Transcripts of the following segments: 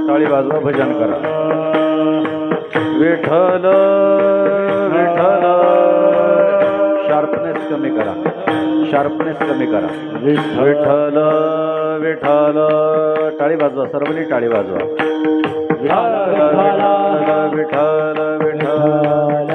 टाळी वाजवा, भजन करा. विठ्ठल विठ्ठल. शार्पनेस कमी करा, शार्पनेस कमी करा. विठ्ठल विठ्ठल. टाळी वाजवा, सर्वांनी टाळी वाजवा. विठ्ठल विठ्ठल विठ्ठल.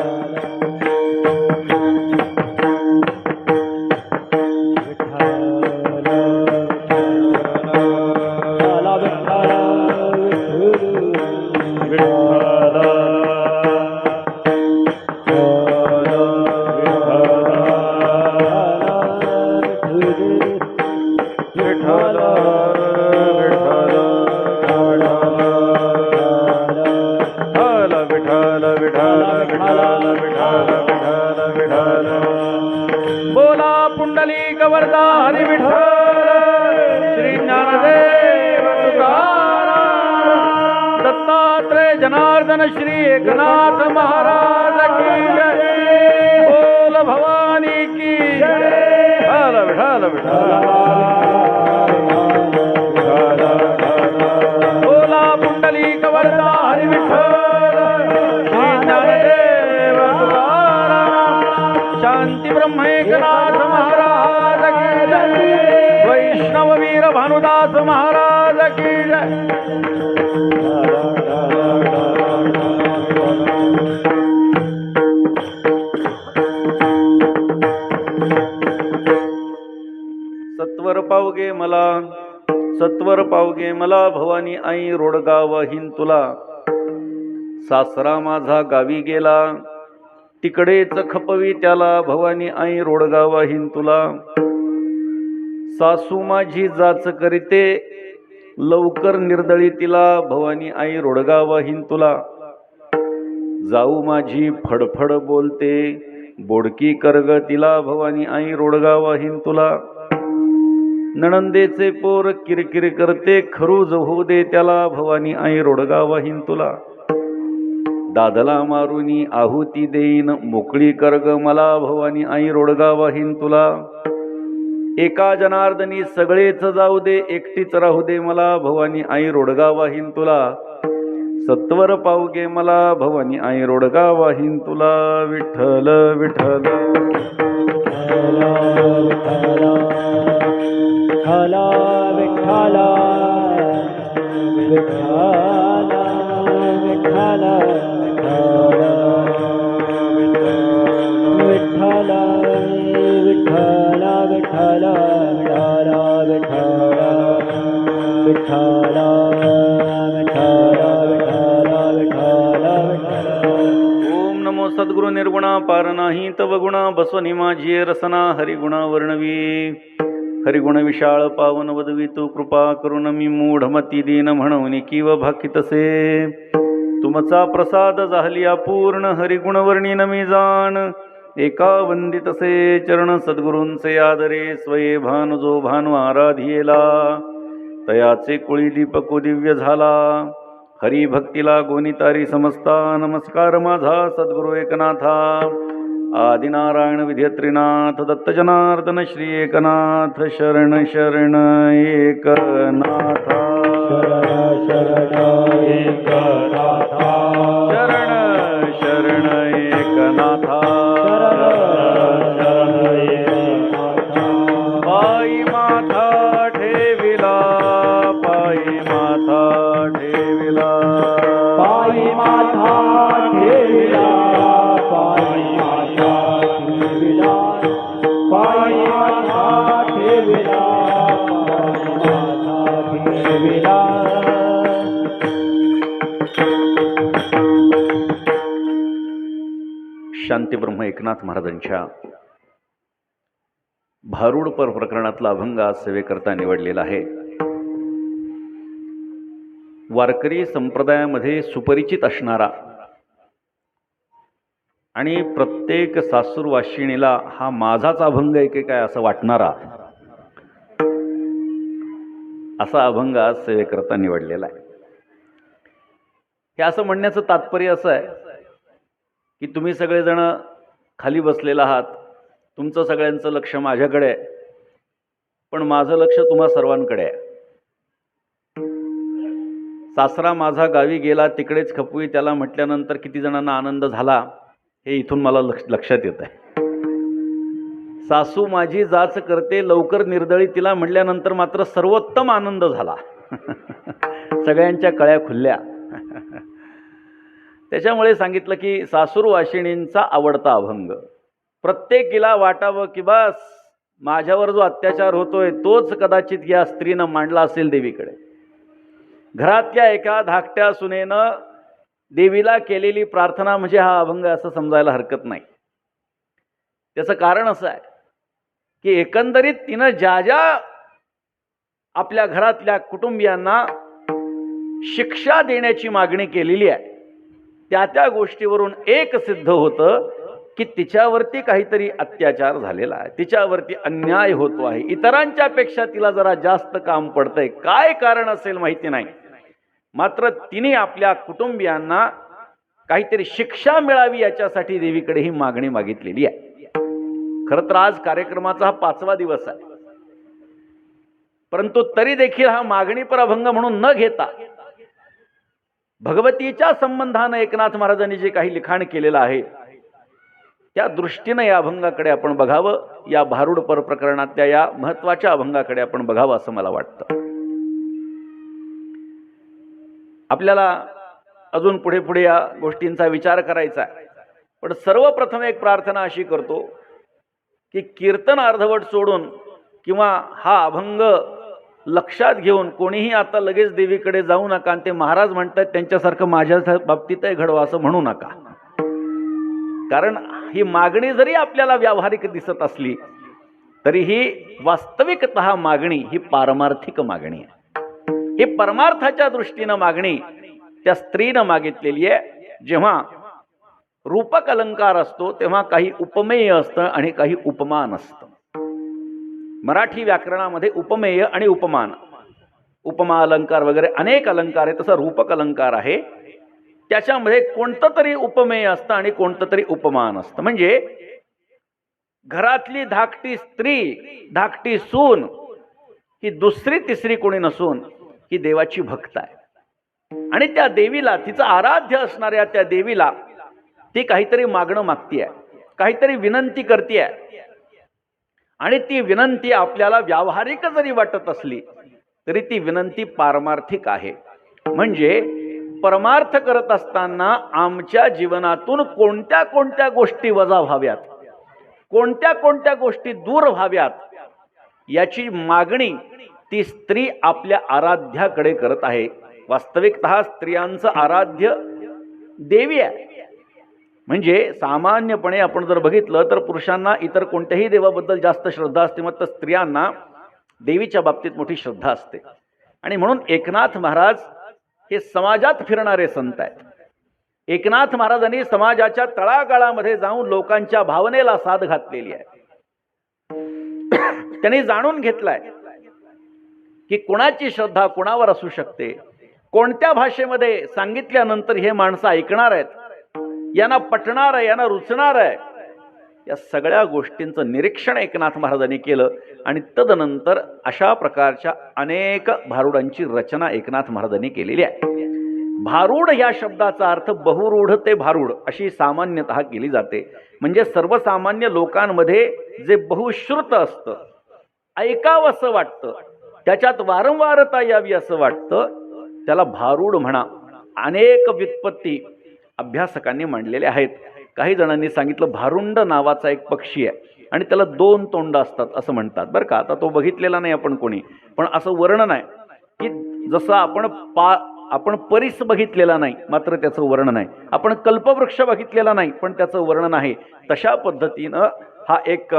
बोला पुंडलिक वरदा हरी विठ्ठल. श्री ज्ञानदेव तुकाराम. दत्तात्रय जनार्दन श्री एकनाथ महाराज की जय. बोल भवानी की जय. विठ्ठल विठ्ठल. बोला पुंडलिक वरदा हरी विठ्ठल. श्री ज्ञानदेव तुकाराम. शांती ब्रह्म एकनाथ महाराज की जय. वैष्णव वीर भानुदास महाराज की जय. सत्वर पावगे मला, सत्वर पावगे मला भवानी आई रोडगाव हिंतुला. सासरा माझा गावी गेला, तिकडेच खपवी त्याला भवानी आई रोडगाव हिंतुला. सासू माझी जाच करीते, लवकर निर्दळी तिला भवानी आई रोडगाव हिंतुला. जाऊ माझी फडफड बोलते, बोडकी करग तिला भवानी आई रोडगाव हिंतुला. नणंदेचे पोर किरकिर करते, खरूज होऊ दे त्याला भवानी आई रोडगाव हिंतुला. दादला मारुनी आहुती देईन, मोकळी करग मला भवानी आई रोडगाव हिंतुला. एका जनार्दनी सगळेच जाऊ दे, एकटीच राहू दे मला भवानी आई रोडगाव हिंतुला. सत्वर पावगे मला भवानी आई रोडगाव हिंतुला. विठ्ठल विठ्ठल. विठ्ठल विठ्ठल विठ्ठल विठ्ठल विठ्ठल विठ्ठल विठ्ठल विठ्ठल विठ्ठल विठ्ठल. ओम नमो सद्गुरु निर्गुणा पार नाही तव गुणा. बसवनी माझी रसना हरिगुणा वर्णवी. हरिगुण विशाळ पावन वदवी तू कृपा करून मी मूढमती दीन म्हणून किव भाकितसे. तुमचा प्रसाद झाली अपूर्ण, हरिगुण वर्णीन मी जाण. एका वंदितसे चरण सद्गुरूंचे आदरे, स्वये भान जो भानु आराधियेला. तयाचे कुळी दीपको दिव्य झाला, हरी भक्तीला गोनितारी समजता. नमस्कार माझा सद्गुरु एकनाथा. आदिनारायण विद्यत्रिनाथ दत्त जनार्दन श्री एकनाथ. शरण शरण एकनाथा. शरण एकनाथा. शरण शरण एकनाथा. पायी माथा ठेविला, पायी माथा ठेविला. पायी माथा ठेविला, पायी माथा ठेविला. पायी माथा ठेविला, पायी माथा ठेविला. शांती ब्रह्म एकनाथ महाराजांच्या भारूड प्रकरणातला अभंग आज सेवेकरता निवडलेला आहे. वारकरी संप्रदायामध्ये सुपरिचित असणारा आणि प्रत्येक सासूरवाशिणीला हा माझाच अभंग आहे की काय असं वाटणारा असा अभंग आज सेवेकरता निवडलेला आहे. हे असं म्हणण्याचं तात्पर्य असं आहे की तुम्ही सगळेजण खाली बसलेला आहात, तुमचं सगळ्यांचं लक्ष माझ्याकडे आहे, पण माझं लक्ष तुम्हा सर्वांकडे आहे. सासरा माझा गावी गेला तिकडेच खपवी त्याला म्हटल्यानंतर किती जणांना आनंद झाला हे इथून मला लक्षात येत आहे. सासू माझी जाच करते लवकर निर्दळी तिला म्हटल्यानंतर मात्र सर्वोत्तम आनंद झाला. सगळ्यांच्या कळ्या खुलल्या. त्याच्यामुळे सांगितलं की सासूरवाशिणींचा आवडता अभंग. प्रत्येकीला वाटावं की बस माझ्यावर जो अत्याचार होतोय तोच कदाचित या स्त्रीनं मांडला असेल देवीकडे. घरातल्या एका धाकट्या सुनेनं देवीला केलेली प्रार्थना म्हणजे हा अभंग असं समजायला हरकत नाही. त्याचं कारण असं आहे की एकंदरीत तिनं ज्या ज्या आपल्या घरातल्या कुटुंबियांना शिक्षा देण्याची मागणी केलेली आहे त्या त्या गोष्टीवरून एक सिद्ध होतं की तिच्यावरती काहीतरी अत्याचार झालेला आहे, तिच्यावरती अन्याय होतो आहे, इतरांच्या पेक्षा तिला जरा जास्त काम पडतंय. काय कारण असेल माहिती नाही, मात्र तिने आपल्या कुटुंबियांना काहीतरी शिक्षा मिळावी याच्यासाठी देवीकडे ही मागणी मागितलेली आहे. खरं तर आज कार्यक्रमाचा हा 5वा दिवस आहे, परंतु तरी देखील हा मागणीपर अभंग म्हणून न घेता भगवतीच्या संबंधानं एकनाथ महाराजांनी जे काही लिखाण केलेलं आहे त्या दृष्टीनं या अभंगाकडे आपण बघावं. या भारूड पर प्रकरणातल्या या महत्वाच्या अभंगाकडे आपण बघावं असं मला वाटतं. आपल्याला अजून पुढे पुढे या गोष्टींचा विचार करायचा आहे, पण सर्वप्रथम एक प्रार्थना अशी करतो की कीर्तन अर्धवट सोडून किंवा हा अभंग लक्षात घेऊन कोणीही आता लगेच देवीकडे जाऊ नका आणि ते महाराज म्हणतात त्यांच्यासारखं माझ्या बाबतीतही घडवा असं म्हणू नका. कारण ही मागणी जरी आपल्याला व्यावहारिक दिसत असली तरीही वास्तविकतः मागणी ही पारमार्थिक मागणी आहे. ही परमार्थाच्या दृष्टीनं मागणी त्या स्त्रीनं मागितलेली आहे. जेव्हा रूपक अलंकार असतो तेव्हा काही उपमेय असतं आणि काही उपमान असतं. मराठी व्याकरणामध्ये उपमेय आणि उपमान, उपमा अलंकार वगैरे अनेक अलंकार आहे. तसा रूपक अलंकार आहे, त्याच्यामध्ये कोणतं तरी उपमेय असतं आणि कोणतं तरी उपमान असतं. म्हणजे घरातली धाकटी स्त्री, धाकटी सून ही दुसरी तिसरी कोणी नसून ही देवाची भक्त आहे आणि त्या देवीला, तिचं आराध्य असणाऱ्या त्या देवीला ती काहीतरी मागणं मागतीये, काहीतरी विनंती करतीये आणि ती विनंती आपल्याला व्यावहारिक जरी वाटत असली तरी ती विनंती पारमार्थिक आहे. म्हणजे परमार्थ करत असताना आमच्या जीवनातून कोणत्या कोणत्या गोष्टी वजा व्हाव्यात, कोणत्या कोणत्या गोष्टी दूर व्हाव्यात याची मागणी ती स्त्री आपल्या आराध्याकडे करत आहे. वास्तविकतः स्त्रियांचं आराध्य देवी आहे. म्हणजे सामान्यपणे आपण जर बघितलं तर पुरुषांना इतर कोणत्याही देवाबद्दल जास्त श्रद्धा असते, मात्र स्त्रियांना देवीच्या बाबतीत मोठी श्रद्धा असते. आणि म्हणून एकनाथ महाराज हे समाजात फिरणारे संत आहेत. एकनाथ महाराजांनी समाजाच्या तळागाळामध्ये जाऊन लोकांच्या भावनेला साद घातलेली आहे. त्यांनी जाणून घेतलाय की कोणाची श्रद्धा कोणावर असू शकते, कोणत्या भाषेमध्ये सांगितल्यानंतर हे माणसं ऐकणार आहेत, यांना पटणार आहे, यांना रुचणार आहे. या सगळ्या गोष्टींचं निरीक्षण एकनाथ महाराजांनी केलं आणि तदनंतर अशा प्रकारच्या अनेक भारुडांची रचना एकनाथ महाराजांनी केलेली आहे. भारूड या शब्दाचा अर्थ बहुरूढ ते भारूड अशी सामान्यतः केली जाते. म्हणजे सर्वसामान्य लोकांमध्ये जे बहुश्रुत असतं, ऐकावं असं वाटतं, त्याच्यात वारंवारता यावी असं वाटतं, त्याला भारूड म्हणा. अनेक व्युत्पत्ती अभ्यासकांनी मांडलेले आहेत. काही जणांनी सांगितलं भारुंड नावाचा एक पक्षी आहे आणि त्याला 2 तोंड असतात असं म्हणतात. बरं का, आता तो बघितलेला नाही आपण कोणी, पण असं वर्णन आहे की जसं आपण परिस बघितलेला नाही मात्र त्याचं वर्णन आहे, आपण कल्पवृक्ष बघितलेला नाही पण त्याचं वर्णन आहे, तशा पद्धतीनं हा एक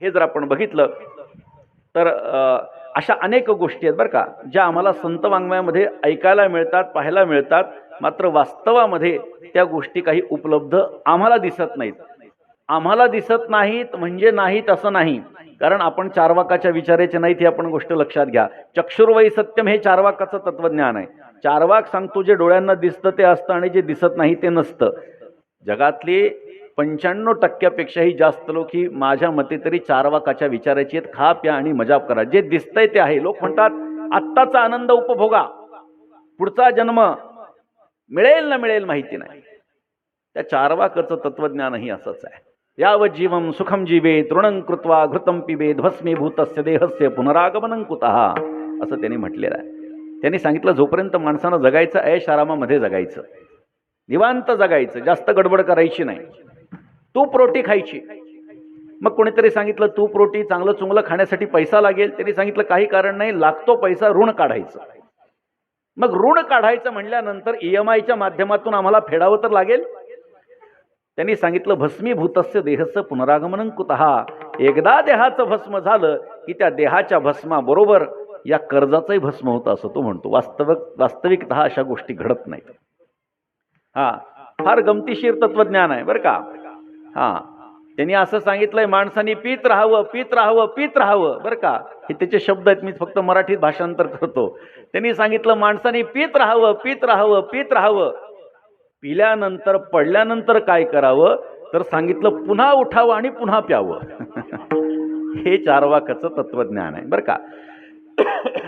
हे जर आपण बघितलं तर अशा अनेक गोष्टी आहेत बरं का, ज्या आम्हाला संत वाङ्मयामध्ये ऐकायला मिळतात, पाहायला मिळतात, मात्र वास्तवामध्ये त्या गोष्टी काही उपलब्ध आम्हाला दिसत नाहीत. आम्हाला दिसत नाहीत म्हणजे नाहीत असं नाही, कारण आपण चार्वाकाच्या विचाराचे नाहीत ही आपण गोष्ट लक्षात घ्या. चक्षुर्वै सत्यम हे चार्वाकाचं तत्वज्ञान आहे. चार्वाक सांगतो जे डोळ्यांना दिसतं ते असतं आणि जे दिसत नाही ते नसतं. जगातली 95% जास्त लोक ही माझ्या मते तरी चार्वाकाच्या विचाराची आहेत. खा प्या आणि मजा करा, जे दिसतंय ते आहे. लोक म्हणतात आत्ताचा आनंद उपभोगा, पुढचा जन्म मिळेल ना मिळेल माहिती नाही. त्या चार्वाकाचं तत्वज्ञानही असंच आहे. यावत जीवम सुखम जीवेत ऋणं कृत्वा घृतं पिबेत भस्मीभूतस्य देहस्य पुनरागमनं कुतः, असं त्यांनी म्हटलेलं आहे. त्यांनी सांगितलं जोपर्यंत माणसानं जगायचं ऐश आरामामध्ये जगायचं, निवांत जगायचं, जास्त गडबड करायची नाही, तूप रोटी खायची. मग कोणीतरी सांगितलं तूप रोटी चांगलं चुंगलं खाण्यासाठी पैसा लागेल. त्यांनी सांगितलं काही कारण नाही, लागतो पैसा, ऋण काढायचं. मग ऋण काढायचं म्हणल्यानंतर EMIच्या माध्यमातून आम्हाला फेडावं तर लागेल. त्यांनी सांगितलं भस्मीभूतस्य देहस्य पुनरागमनं कुतः, एकदा देहाचं भस्म झालं की त्या देहाच्या भस्माबरोबर या कर्जाचंही भस्म होतं असं तो म्हणतो. वास्तविकतः अशा गोष्टी घडत नाहीत. फार गमतीशीर तत्वज्ञान आहे बरं का. त्यांनी असं सांगितलंय माणसाने पीत राहावं, पीत राहावं, पीत राहावं बरं का. हे त्याचे शब्द आहेत, मी फक्त मराठीत भाषांतर करतो. त्यांनी सांगितलं माणसाने पीत राहावं, पीत राहावं, पीत राहावं. पिल्यानंतर पडल्यानंतर काय करावं तर सांगितलं पुन्हा उठावं आणि पुन्हा प्यावं. हे चार्वाकाचं तत्वज्ञान आहे बरं का.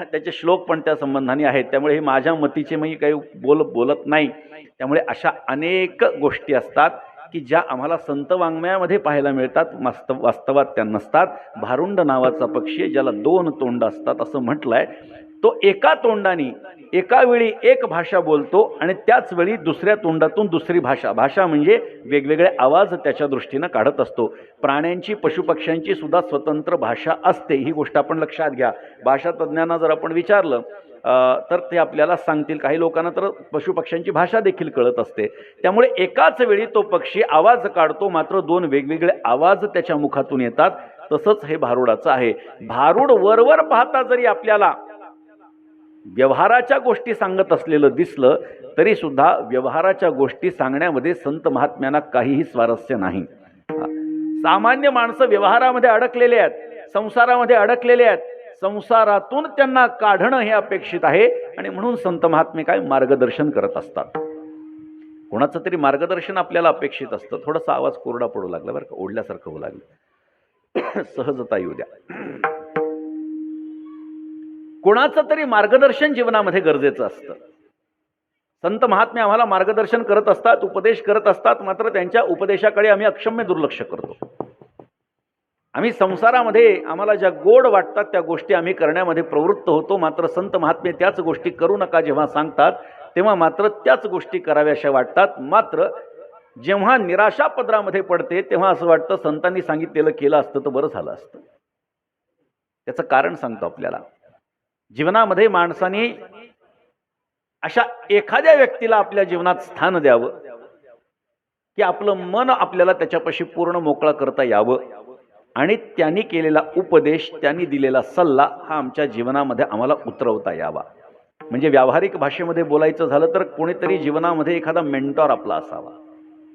त्याचे श्लोक पण त्या संबंधाने आहेत. त्यामुळे हे माझ्या मतीचे मी काही बोलत नाही. त्यामुळे अशा अनेक गोष्टी असतात की ज्या आम्हाला संत वाङ्मयामध्ये पाहायला मिळतात, वास्तवात त्या नसतात. भारुंड नावाचा पक्षी आहे, ज्याला 2 तोंड असतात असं म्हटलंय. तो एका तोंडाने एका वेळी एक भाषा बोलतो आणि त्याच वेळी दुसऱ्या तोंडातून दुसरी भाषा म्हणजे वेगवेगळे आवाज त्याच्या दृष्टीनं काढत असतो. प्राण्यांची, पशुपक्ष्यांची सुद्धा स्वतंत्र भाषा असते, ही गोष्ट आपण लक्षात घ्या. भाषा तज्ज्ञांना जर आपण विचारलं तर ते आपल्याला सांगतील. काही लोकांना तर पशुपक्ष्यांची भाषा देखील कळत असते. त्यामुळे एकाच वेळी तो पक्षी आवाज काढतो, मात्र 2 वेगवेगळे आवाज त्याच्या मुखातून येतात. तसंच हे भारुडाचं आहे. भारुड वरवर पाहता जरी आपल्याला व्यवहाराच्या गोष्टी सांगत असलेलं दिसलं तरी सुद्धा व्यवहाराच्या गोष्टी सांगण्यामध्ये संत महात्म्यांना काहीही स्वारस्य नाही. सामान्य माणसं व्यवहारामध्ये अडकलेले आहेत, संसारामध्ये अडकलेले आहेत. संसारातून त्यांना काढणं हे अपेक्षित आहे आणि म्हणून संत महात्मे काय मार्गदर्शन करत असतात. कोणाचं तरी मार्गदर्शन आपल्याला अपेक्षित असतं. थोडासा आवाज कोरडा पडू लागला बरं का, ओढल्यासारखं होऊ लागलं. सहजता येऊ द्या. कोणाचं तरी मार्गदर्शन जीवनामध्ये गरजेचं असतं. संत महात्मे आम्हाला मार्गदर्शन करत असतात, उपदेश करत असतात, मात्र त्यांच्या उपदेशाकडे आम्ही अक्षम्य दुर्लक्ष करतो. आम्ही संसारामध्ये आम्हाला ज्या गोड वाटतात त्या गोष्टी आम्ही करण्यामध्ये प्रवृत्त होतो, मात्र संत महात्मे त्याच गोष्टी करू नका जेव्हा सांगतात तेव्हा मात्र त्याच गोष्टी कराव्याशा वाटतात. मात्र जेव्हा निराशा पदरामध्ये पडते तेव्हा असं वाटतं संतांनी सांगितलेलं केलं असतं तर बरं झालं असतं. त्याचं कारण सांगतो आपल्याला. जीवनामध्ये माणसाने अशा एखाद्या व्यक्तीला आपल्या जीवनात स्थान द्यावं की आपलं मन आपल्याला त्याच्यापाशी पूर्ण मोकळा करता यावं आणि त्यांनी केलेला उपदेश, त्यांनी दिलेला सल्ला हा आमच्या जीवनामध्ये आम्हाला उतरवता यावा. म्हणजे व्यावहारिक भाषेमध्ये बोलायचं झालं तर कोणीतरी जीवनामध्ये एखादा मेंटॉर आपला असावा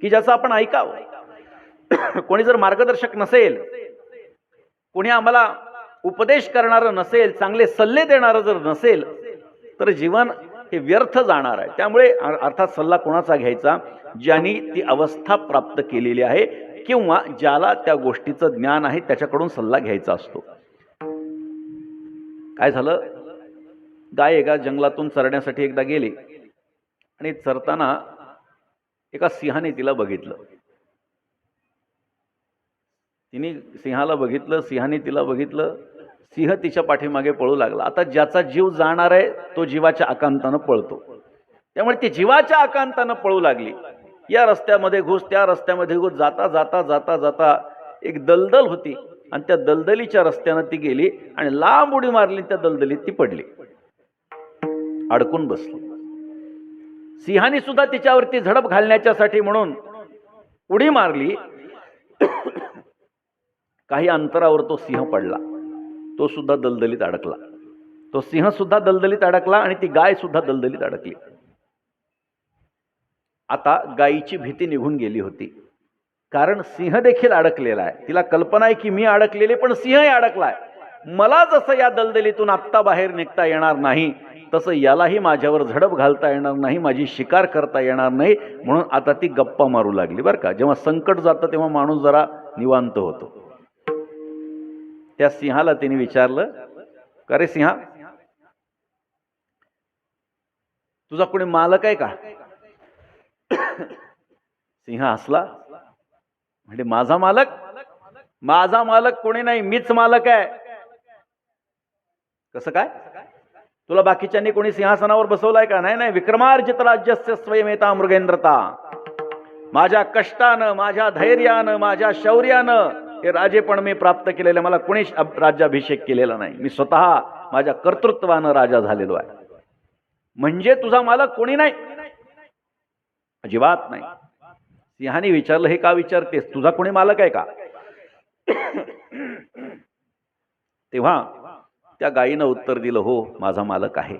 की ज्याचं आपण ऐकावं. कोणी जर मार्गदर्शक नसेल, कोणी आम्हाला उपदेश करणारं नसेल, चांगले सल्ले देणारं जर नसेल तर जीवन हे व्यर्थ जाणार आहे. त्यामुळे अर्थात सल्ला कोणाचा घ्यायचा? ज्यांनी ती अवस्था प्राप्त केलेली आहे किंवा ज्याला त्या गोष्टीचं ज्ञान आहे त्याच्याकडून सल्ला घ्यायचा असतो. काय झालं, गाय एका जंगलातून चरण्यासाठी एकदा गेली आणि चरताना एका सिंहाने तिला बघितलं. तिने सिंहाला बघितलं, सिंहाने तिला बघितलं. सिंह तिच्या पाठीमागे पळू लागला. आता ज्याचा जीव जाणार आहे तो जीवाच्या आकांतानं पळतो. त्यामुळे ती जीवाच्या आकांतानं पळू लागली. या रस्त्यामध्ये घुस, त्या रस्त्यामध्ये घुस, जाता जाता जाता जाता एक दलदल होती आणि त्या दलदलीच्या रस्त्यानं ती गेली आणि लांब उडी मारली. त्या दलदलीत ती पडली, अडकून बसली. सिंहाने सुद्धा तिच्यावरती झडप घालण्याच्यासाठी म्हणून उडी मारली. काही अंतरावर तो सिंह पडला, तो सुद्धा दलदलीत अडकला. तो सिंह सुद्धा दलदलीत अडकला आणि ती गाय सुद्धा दलदलीत अडकली. आता गायीची भीती निघून गेली होती, कारण सिंह देखील अडकलेला आहे. तिला कल्पना आहे की मी अडकलेले, पण सिंहही अडकलाय. मला जसं या दलदलीतून आत्ता बाहेर निघता येणार नाही, तसं यालाही माझ्यावर झडप घालता येणार नाही, माझी शिकार करता येणार नाही. म्हणून आता ती गप्पा मारू लागली बरं का. जेव्हा संकट जातं तेव्हा माणूस जरा निवांत होतो. त्या सिंहाला तिने विचारलं, का रे सिंहा, तुझा कोणी मालक आहे का? सिंह हसला, म्हणजे माझा मालक? माझा मालक कोणी नाही, मीच मालक आहे. कसं काय? तुला बाकीच्यांनी कोणी सिंहासनावर बसवलाय का? नाही नाही, विक्रमार्जित राज्यस्य स्वयमेता मृगेंद्रता. माझ्या कष्टानं, माझ्या धैर्यानं, माझ्या शौर्यानं हे राजेपण मी प्राप्त केलेलं. मला कोणीच राज्याभिषेक केलेला नाही. मी स्वतः माझ्या कर्तृत्वानं राजा झालेलो आहे. म्हणजे तुझा मालक कोणी नाही? अजिबात नाही. सिंहाने विचारलं, हे का विचारतेस? तुझा कोणी मालक आहे का? तेव्हा त्या गायीनं उत्तर दिलं, हो माझा मालक आहे.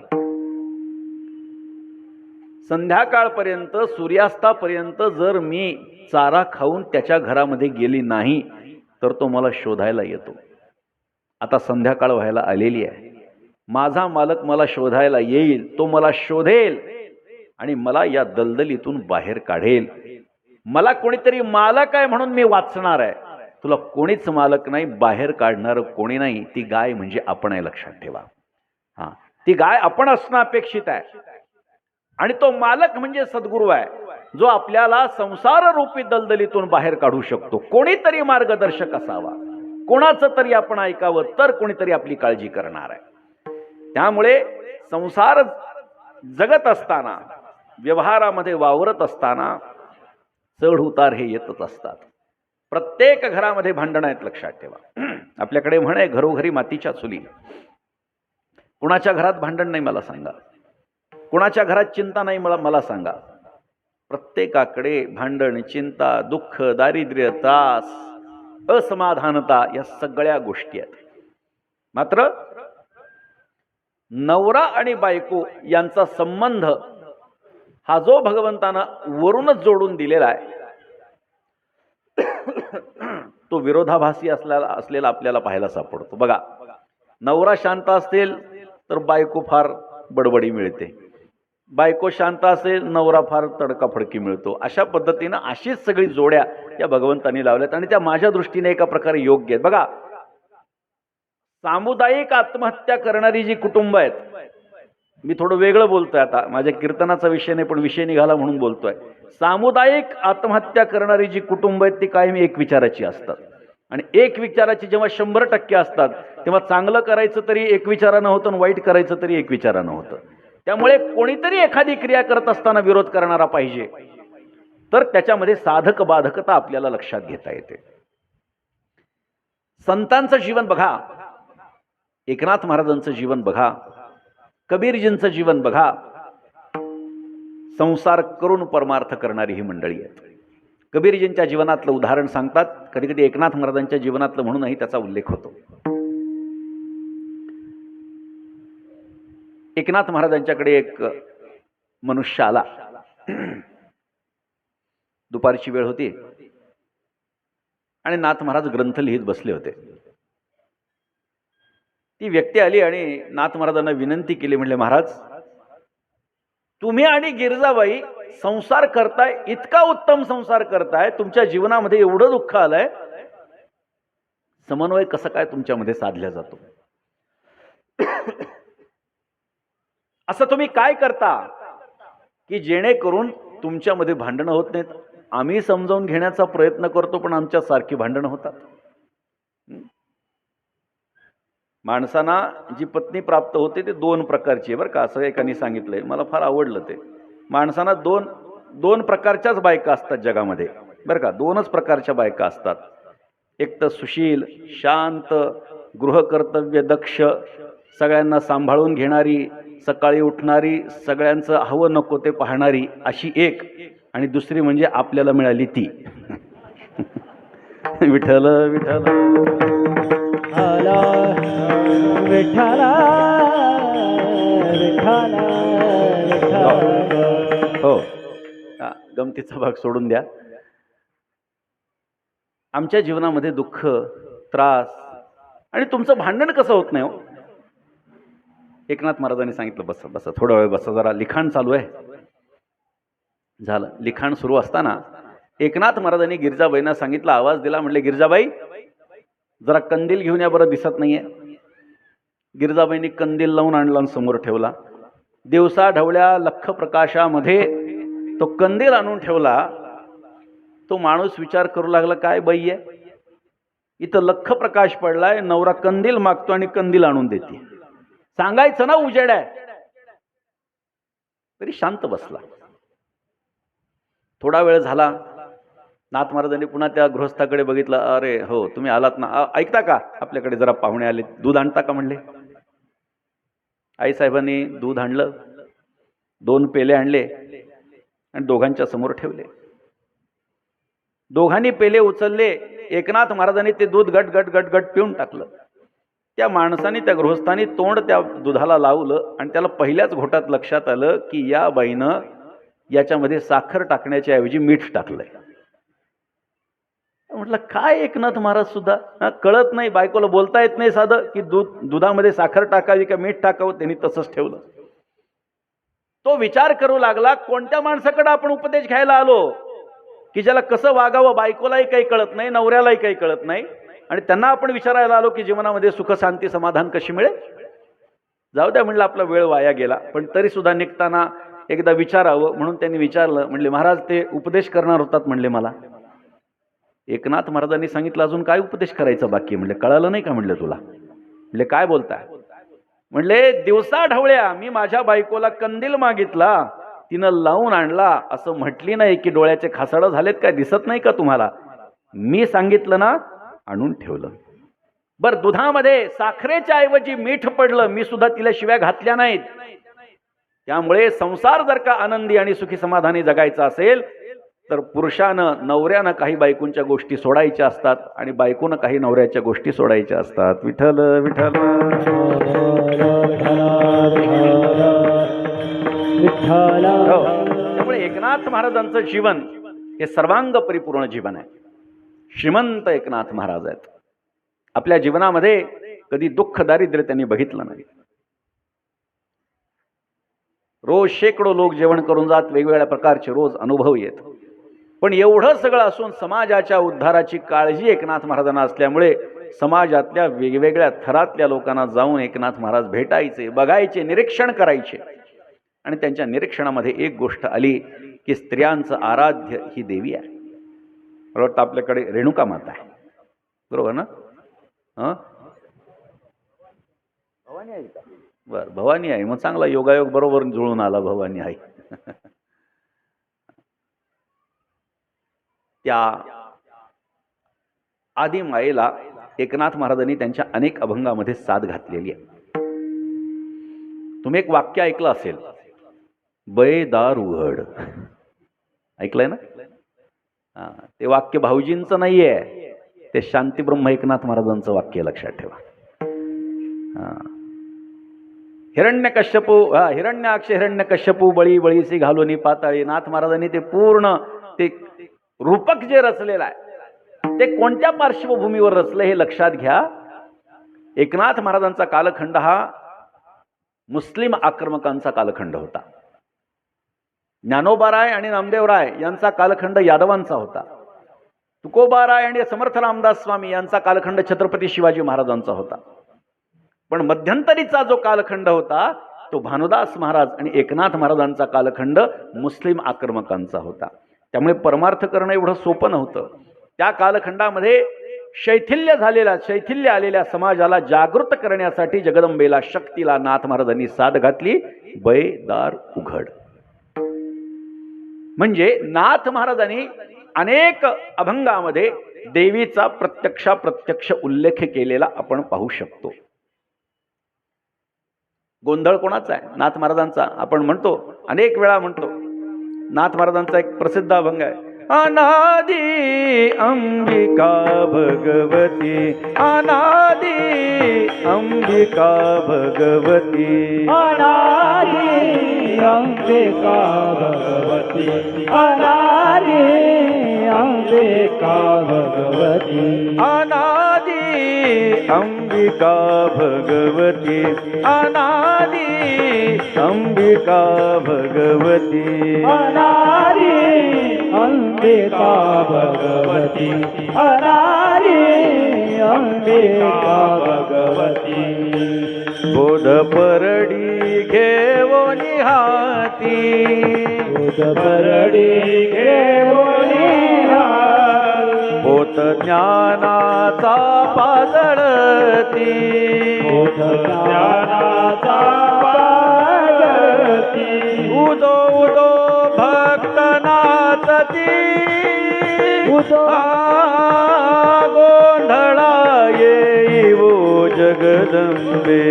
संध्याकाळपर्यंत, सूर्यास्तापर्यंत जर मी चारा खाऊन त्याच्या घरामध्ये गेली नाही तर तो मला शोधायला येतो. आता संध्याकाळ व्हायला आलेली आहे. माझा मालक मला शोधायला येईल, तो मला शोधेल आणि मला या दलदलीतून बाहेर काढेल. मला कोणीतरी मालक आहे म्हणून मी वाचणार आहे. तुला कोणीच मालक नाही, बाहेर काढणार कोणी नाही. ती गाय म्हणजे आपण आहे, लक्षात ठेवा. हा, ती गाय आपण असणं अपेक्षित आहे. आणि तो मालक म्हणजे सद्गुरू आहे, जो आपल्याला संसार रूपी दलदलीतून बाहेर काढू शकतो. कोणीतरी मार्गदर्शक असावा, कोणाचं तरी आपण ऐकावं, तर कोणीतरी आपली काळजी करणार आहे. त्यामुळे संसार जगत असताना, व्यवहारामध्ये वावरत असताना चढ उतार हे येतच असतात. प्रत्येक घरामध्ये भांडणं आहेत, लक्षात ठेवा. आपल्याकडे म्हणे, घरोघरी मातीच्या चुली. कुणाच्या घरात भांडण नाही मला सांगा, कुणाच्या घरात चिंता नाही मला सांगा. प्रत्येकाकडे भांडण, चिंता, दुःख, दारिद्र्य, त्रास, असमाधानता या सगळ्या गोष्टी आहेत. मात्र नवरा आणि बायको यांचा संबंध हा जो भगवंतानं वरूनच जोडून दिलेला आहे, तो विरोधाभासी असलेला आपल्याला पाहायला सापडतो. बघा, नवरा शांत असेल तर बायको फार बडबडी मिळते, बायको शांत असेल नवरा फार तडकाफडकी मिळतो. अशा पद्धतीनं अशीच सगळी जोड्या या भगवंतांनी लावल्यात आणि त्या माझ्या दृष्टीने एका प्रकारे योग्य आहेत. बघा, सामुदायिक आत्महत्या करणारी जी कुटुंब आहेत, मी थोडं वेगळं बोलतोय आता, माझ्या कीर्तनाचा विषय नाही पण विषय निघाला म्हणून बोलतोय. सामुदायिक आत्महत्या करणारी जी कुटुंब आहेत ती कायम एक विचाराची असतात. आणि एक विचाराची जेव्हा 100% असतात तेव्हा चांगलं करायचं तरी एक विचारानं होतं आणि वाईट करायचं तरी एक विचारानं होतं. त्यामुळे कोणीतरी एखादी क्रिया करत असताना विरोध करणारा पाहिजे, तर त्याच्यामध्ये साधक बाधकता आपल्याला लक्षात घेता येते. संतांचं जीवन बघा, एकनाथ महाराजांचं जीवन बघा, कबीरजींचं जीवन बघा. संसार करून परमार्थ करणारी ही मंडळी आहेत. कबीरजींच्या जीवनातलं उदाहरण सांगतात, कधी कधी एकनाथ महाराजांच्या जीवनातलं म्हणूनही त्याचा उल्लेख होतो. एकनाथ महाराजांच्याकडे एक मनुष्य आला. दुपारची वेळ होती आणि नाथ महाराज ग्रंथ लिहित बसले होते. ती व्यक्ती आली आणि नाथ महाराजांना विनंती केली, म्हणले, महाराज तुम्ही आणि गिरजाबाई संसार करताय, इतका उत्तम संसार करताय, तुमच्या जीवनामध्ये एवढं दुःख आलंय, समन्वय कसं काय तुमच्यामध्ये साधला जातो? असं तुम्ही काय करता की जेणेकरून तुमच्यामध्ये भांडणं होत नाहीत? आम्ही समजावून घेण्याचा प्रयत्न करतो पण आमच्या सारखी भांडणं होतात. माणसांना जी पत्नी प्राप्त होते ते 2 प्रकारची आहे बरं का, असं एकाने सांगितलंय, मला फार आवडलं ते. माणसांना दोन प्रकारच्याच बायका असतात जगामध्ये बरं का, 2च प्रकारच्या बायका असतात. एक तर सुशील, शांत, गृहकर्तव्य दक्ष, सगळ्यांना सांभाळून घेणारी, सकाळी उठणारी, सगळ्यांचं हवं नको ते पाहणारी, अशी एक. आणि दुसरी म्हणजे आपल्याला मिळाली ती. विठ्ठल विठ्ठल विठ्ठला गमतीचा भाग सोडून द्या. आमच्या जीवनामध्ये दुःख, त्रास आणि तुमचं भांडण कसं होत नाही हो? एकनाथ महाराजांनी सांगितलं, बसा बसा, थोडा वेळ बसा, जरा लिखाण चालू आहे. झालं. लिखाण सुरू असताना एकनाथ महाराजांनी गिरजाबाईंना सांगितलं, आवाज दिला, म्हणले, गिरजाबाई जरा कंदील घेऊन या बरं, दिसत नाहीये. गिरजाबाईंनी कंदील लावून आणला आणि समोर ठेवला. दिवसा ढवळ्या लख प्रकाशामध्ये तो कंदील आणून ठेवला. तो माणूस विचार करू लागला, काय बाई आहे, इथं लख प्रकाश पडलाय, नवरा कंदील मागतो आणि कंदील आणून देते, सांगायचं ना उजेड आहे. तरी शांत बसला. थोडा वेळ झाला. नाथ महाराजांनी पुन्हा त्या गृहस्थाकडे बघितलं. अरे हो, तुम्ही आलात ना, ऐकता का, आपल्याकडे जरा पाहुणे आले, दूध आणता का म्हणले. आईसाहेबांनी दूध आणलं, 2 पेले आणले आणि दोघांच्या समोर ठेवले. दोघांनी पेले उचलले. एकनाथ महाराजांनी ते दूध गट गट गट गट पिऊन टाकलं. त्या माणसाने, त्या गृहस्थाने तोंड त्या दुधाला लावलं आणि त्याला पहिल्याच घोटात लक्षात आलं की या बाईनं याच्यामध्ये साखर टाकण्याच्या ऐवजी मीठ टाकलंय. म्हटलं, काय एकनाथ महाराज सुद्धा कळत नाही, बायकोला बोलता येत नाही साधं की दुधामध्ये साखर टाकावी का मीठ टाकावं, त्यांनी तसंच ठेवलं. तो विचार करू लागला, कोणत्या माणसाकडे आपण उपदेश घ्यायला आलो की ज्याला कसं वागावं बायकोलाही काही कळत नाही, नवऱ्यालाही काही कळत नाही, आणि त्यांना आपण विचारायला आलो की जीवनामध्ये सुख शांती समाधान कशी मिळेल. जाऊ द्या म्हणलं, आपला वेळ वाया गेला, पण तरी सुद्धा निघताना एकदा विचारावं म्हणून त्यांनी विचारलं. म्हणले, महाराज ते उपदेश करणार होतात म्हणले मला. एकनाथ महाराजांनी सांगितलं, अजून काय उपदेश करायचा बाकी. म्हणले, कळालं नाही का म्हणलं तुला. म्हणले, काय बोलताय. म्हणले, दिवसा ढवळ्या मी माझ्या बायकोला कंदील मागितला, तिनं लावून आणला, असं म्हटली नाही की डोळ्याचे खासाडं झालेत काय, दिसत नाही का तुम्हाला, मी सांगितलं ना, आणून ठेवलं. बर, दुधामध्ये साखरेच्या ऐवजी मीठ पडलं, मी सुद्धा तिला शिव्या घातल्या नाहीत. त्यामुळे संसार जर का आनंदी आणि सुखी समाधानी जगायचा असेल तर पुरुषानं, नवऱ्यानं काही बायकोंच्या गोष्टी सोडायच्या असतात आणि बायकोनं काही नवऱ्याच्या गोष्टी सोडायच्या असतात. विठ्ठल विठ्ठल. त्यामुळे एकनाथ महाराजांचं जीवन हे सर्वांग परिपूर्ण जीवन आहे. श्रीमंत एकनाथ महाराज आहेत. आपल्या जीवनामध्ये कधी दुःख दारिद्र्य त्यांनी बघितलं नाही. रोज शेकडो लोक जेवण करून जात, वेगवेगळ्या प्रकारचे रोज अनुभव येत, पण एवढं सगळं असून समाजाच्या उद्धाराची काळजी एकनाथ महाराजांना असल्यामुळे समाजातल्या वेगवेगळ्या थरातल्या लोकांना जाऊन एकनाथ महाराज भेटायचे, बघायचे, निरीक्षण करायचे. आणि त्यांच्या निरीक्षणामध्ये एक गोष्ट आली की स्त्रियांचं आराध्य ही देवी आहे. मला वाटतं आपल्याकडे रेणुका माता आहे, बरोबर ना. भवानी आहे का. बर, भवानी आहे. मग चांगला योगायोग बरोबर जुळून आला, भवानी आहे. त्या आदी मायेला एकनाथ महाराजांनी त्यांच्या अनेक अभंगामध्ये साथ घातलेली आहे. तुम्ही एक वाक्य ऐकलं असेल, बये दार उघड, ऐकलंय ना. ते वाक्य भाऊजींचं नाहीये, ते शांतीब्रह्म एकनाथ महाराजांचं वाक्य, लक्षात ठेवा. हिरण्याक्ष हिरण्यकश्यपू बळी बळीसी घालून पाताळी. नाथ महाराजांनी ते पूर्ण ते रूपक जे रचलेलं आहे ते कोणत्या पार्श्वभूमीवर रचलं हे लक्षात घ्या. एकनाथ महाराजांचा कालखंड हा मुस्लिम आक्रमकांचा कालखंड होता. ज्ञानोबाराय आणि नामदेवराय यांचा कालखंड यादवांचा होता. तुकोबाराय आणि समर्थ रामदास स्वामी यांचा कालखंड छत्रपती शिवाजी महाराजांचा होता. पण मध्यंतरीचा जो कालखंड होता तो भानुदास महाराज आणि एकनाथ महाराजांचा कालखंड मुस्लिम आक्रमकांचा होता. त्यामुळे परमार्थ करणं एवढं सोपं नव्हतं. त्या कालखंडामध्ये शैथिल्य आलेल्या समाजाला जागृत करण्यासाठी जगदंबेला, शक्तीला नाथ महाराजांनी साथ घातली. बये दार उघड. म्हणजे नाथ महाराजांनी अनेक अभंगामध्ये देवीचा प्रत्यक्ष उल्लेख केलेला आपण पाहू शकतो. गोंधळ कोणाचा आहे? नाथ महाराजांचा. आपण म्हणतो, अनेक वेळा म्हणतो. नाथ महाराजांचा एक प्रसिद्ध अभंग आहे, अनादि अंबिका भगवती, अनादि अंबिका भगवती, अनादि अंबिका भगवती अनादि अंबिका भगवती अनादि अंबिका भगवती अनादि अंबिका भगवती अनादि अंबिका भगवती अनादि अंबिका भगवती बोध परडी घेवोनी हाती बोध परडी घेऊनी बोध ज्ञानाचा पाजळती बोध ज्ञानाचा पाजळती उदो उदो भक्त नाचती उदो गोंधळा येईवो जगदंबे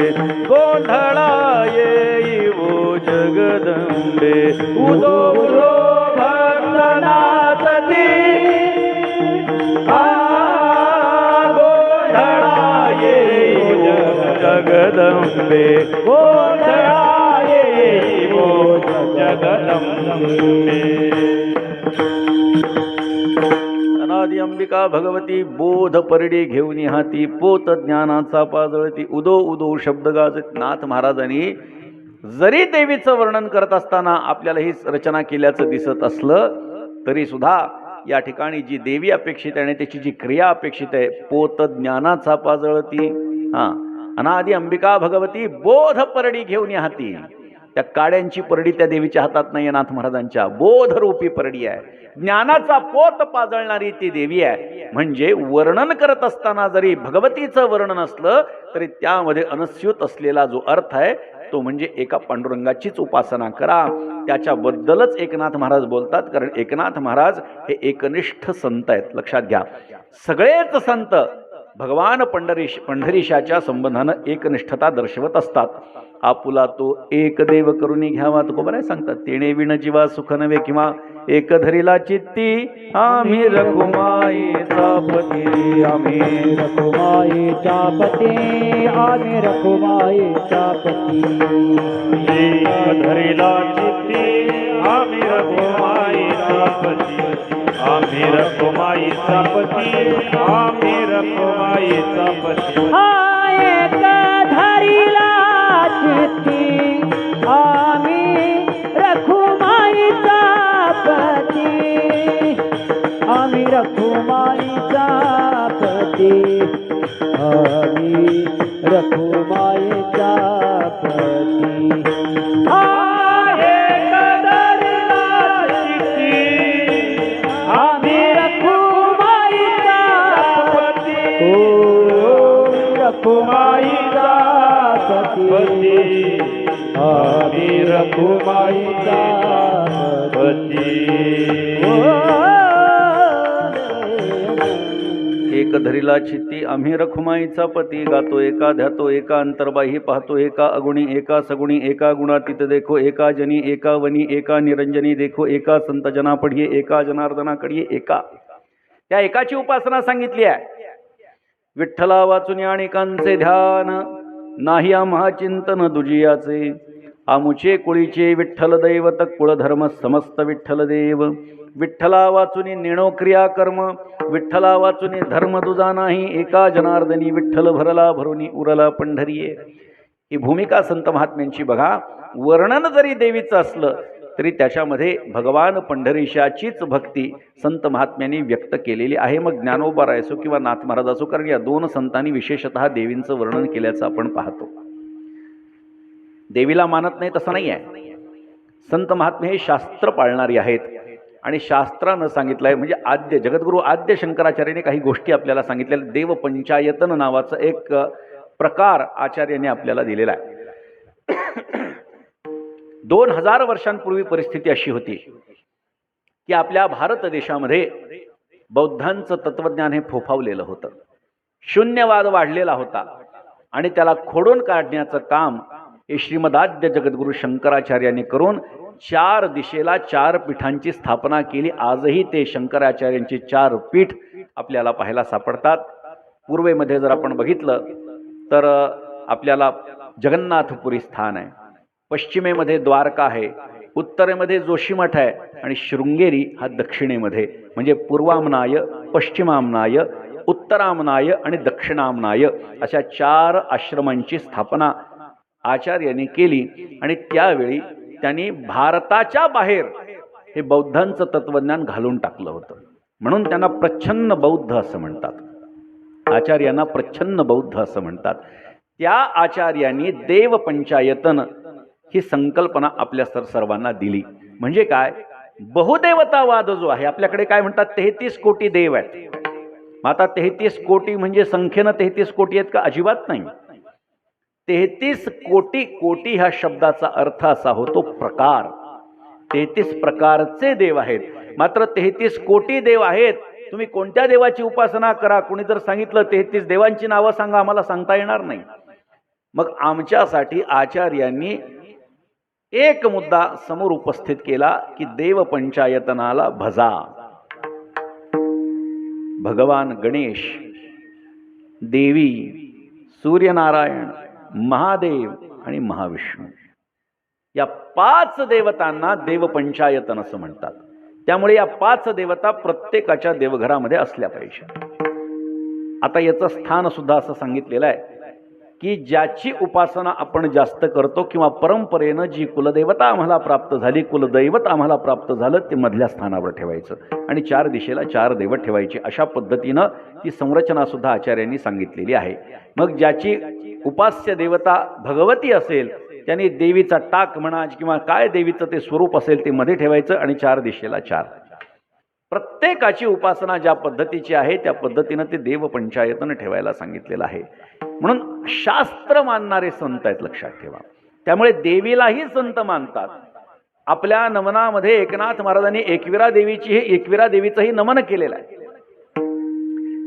गोंधळा येईवो जगदंबे उदो उदो भक्त नाचती गोंधळा येईवो जगदंबे गोंधळा येईवो जगदंबे अनादि अंबिका भगवती बोध परडी घेऊन हाती पोत ज्ञानाचा पाजळती उदो उदो शब्द गाजत नाथ महाराजांनी जरी देवीचं वर्णन करत असताना आपल्याला ही रचना केल्याचं दिसत असलं तरी सुद्धा या ठिकाणी जी देवी अपेक्षित आहे आणि त्याची जी क्रिया अपेक्षित आहे पोत ज्ञानाचा पाजळती अनादि अंबिका भगवती बोध परडी घेऊन हाती त्या काड्यांची परडी त्या देवीच्या हातात नाही नाथ महाराजांच्या बोध रूपी परडी आहे ज्ञानाचा पोत पाजळणारी ती देवी आहे म्हणजे वर्णन करत असताना जरी भगवतीचं वर्णन असलं तरी त्यामध्ये अनस्यूत असलेला जो अर्थ आहे तो म्हणजे एका पांडुरंगाचीच उपासना करा त्याच्याबद्दलच एकनाथ महाराज बोलतात कारण एकनाथ महाराज हे एकनिष्ठ संत आहेत लक्षात घ्या सगळेच संत भगवान पंढरीशाच्या संबंधानं एकनिष्ठता दर्शवत असतात आपुला तो एक देव करुणी घ्यावा तो बरं सांगतात तेणे विण जीवा सुख नव्हे किंवा एक धरीला चित्ती आम्ही रखुमाईचा पती आम्ही रखुमाईचा पती आम्ही रखुमाईचा पती एक धरीला चित्ती आम्ही रखुमाईचा पती आम्ही रखुमाईचा पती आम्ही रखुमाईचा पती एक धरीला चित्ती आम्ही रखुमाईचा पती आम्ही रखुमाईचा पती आम्ही रखुमाईचा पती रखुमाईचा पती आम्ही रखुमाईचा पती एक धरीला चित्ती आम्ही रखुमाईचा पती गातो एका ध्यातो एका अंतर्बाही पाहतो एका अगुणी एका सगुणी एका गुणातीत देखो एका जनी एका वनी एका निरंजनी देखो एका संत जना पढिये एका जनार्दना कडिये एका त्या एकाची उपासना सांगितली आहे विठ्ठला वाचून अनेकांचे ध्यान नाही आम्हा चिंतन दुजियाचे आमुचे कुळीचे विठ्ठल दैवत कुळधर्म समस्त विठ्ठल देव विठ्ठला वाचुनी नेणो क्रिया कर्म विठ्ठला वाचुनी धर्म तुझा नाही एका जनार्दनी विठ्ठल भरला भरुनी उरला पंढरीये ही भूमिका संत महात्म्यांची बघा वर्णन जरी देवीचं असलं तरी त्याच्यामध्ये भगवान पंढरीशाचीच भक्ती संत महात्म्यांनी व्यक्त केलेली आहे मग ज्ञानोबा असो किंवा नाथ महाराज असो कारण या दोन संतांनी विशेषतः देवींचं वर्णन केल्याचं आपण पाहतो देवीला मानत नाही तसं नाही आहे संत महात्मे हे शास्त्र पाळणारी आहेत आणि शास्त्रानं सांगितलं आहे म्हणजे आद्य जगद्गुरु आद्य शंकराचार्याने काही गोष्टी आपल्याला सांगितलेल्या देव पंचायतन नावाचं एक प्रकार आचार्याने आपल्याला दिलेला आहे 2000 वर्षांपूर्वी परिस्थिती अशी होती की आपल्या भारत देशामध्ये बौद्धांचं तत्वज्ञान हे फोफावलेलं होतं शून्यवाद वाढलेला होता आणि त्याला खोडून काढण्याचं काम हे श्रीमदाद्य जगद्गुरु शंकराचार्यांनी करून 4 दिशेला 4 पीठांची स्थापना केली आजही ते शंकराचार्यांची 4 पीठ आपल्याला पाहायला सापडतात पूर्वेमध्ये जर आपण बघितलं तर आपल्याला जगन्नाथपुरी स्थान आहे पश्चिमेमध्ये द्वारका आहे, उत्तरेमध्ये जोशीमठ आहे आणि शृंगेरी हा दक्षिणेमध्ये, म्हणजे पूर्वामनाय, पश्चिमामनाय, उत्तरामनाय आणि दक्षिणामनाय अशा 4 आश्रमांची स्थापना आचार्यांनी केली. आणि त्यावेळी त्यांनी भारताच्या बाहेर हे बौद्धांचं तत्वज्ञान घालून टाकलं होतं. म्हणून त्यांना प्रच्छन्न बौद्ध असं म्हणतात. आचार्यांना प्रच्छन्न बौद्ध असं म्हणतात. त्या आचार्यांनी देव पंचायतन ही संकल्पना आपल्या सर्वांना दिली. म्हणजे काय, बहुदेवतावाद जो आहे, आपल्याकडे काय म्हणतात 33 कोटी देव आहेत. आता 33 कोटी म्हणजे संख्येनं 33 कोटी आहेत का? अजिबात नाही. 33 कोटी, कोटी ह्या शब्दाचा अर्थ असा होतो प्रकार. 33 प्रकारचे देव आहेत. मात्र 33 कोटी देव आहेत. तुम्ही कोणत्या देवाची उपासना करा, कोणी जर सांगितलं 33 देवांची नावं सांगा, आम्हाला सांगता येणार नाही. मग आमच्यासाठी आचार्यांनी एक मुद्दा समोर उपस्थित केला की देव पंचायतनाला भजा. भगवान गणेश, देवी, सूर्यनारायण, महादेव आणि महाविष्णू या 5 देवतांना देव पंचायतन असं म्हणतात. त्यामुळे या 5 देवता प्रत्येकाच्या देवघरामध्ये असल्या पाहिजे. आता याचं स्थान सुद्धा असं सांगितलेलं आहे की ज्याची उपासना आपण जास्त करतो किंवा परंपरेनं जी कुलदेवता आम्हाला प्राप्त झाली, कुलदैवत आम्हाला प्राप्त झालं, ते मधल्या स्थानावर ठेवायचं आणि 4 दिशेला 4 दैवत ठेवायची. अशा पद्धतीनं ती संरचना सुद्धा आचार्यांनी सांगितलेली आहे. मग ज्याची उपास्य देवता भगवती असेल त्यांनी देवीचा टाक म्हणा किंवा काय देवीचं ते स्वरूप असेल ते मध्ये ठेवायचं आणि 4 दिशेला 4. प्रत्येकाची उपासना ज्या पद्धतीची आहे त्या पद्धतीनं ते देव पंचायतन ठेवायला सांगितलेलं आहे. म्हणून शास्त्र मानणारे संत आहेत, लक्षात ठेवा. त्यामुळे देवीलाही संत मानतात. आपल्या नमनामध्ये एकनाथ महाराजांनी एकविरा देवीचंही नमन केलेलं आहे.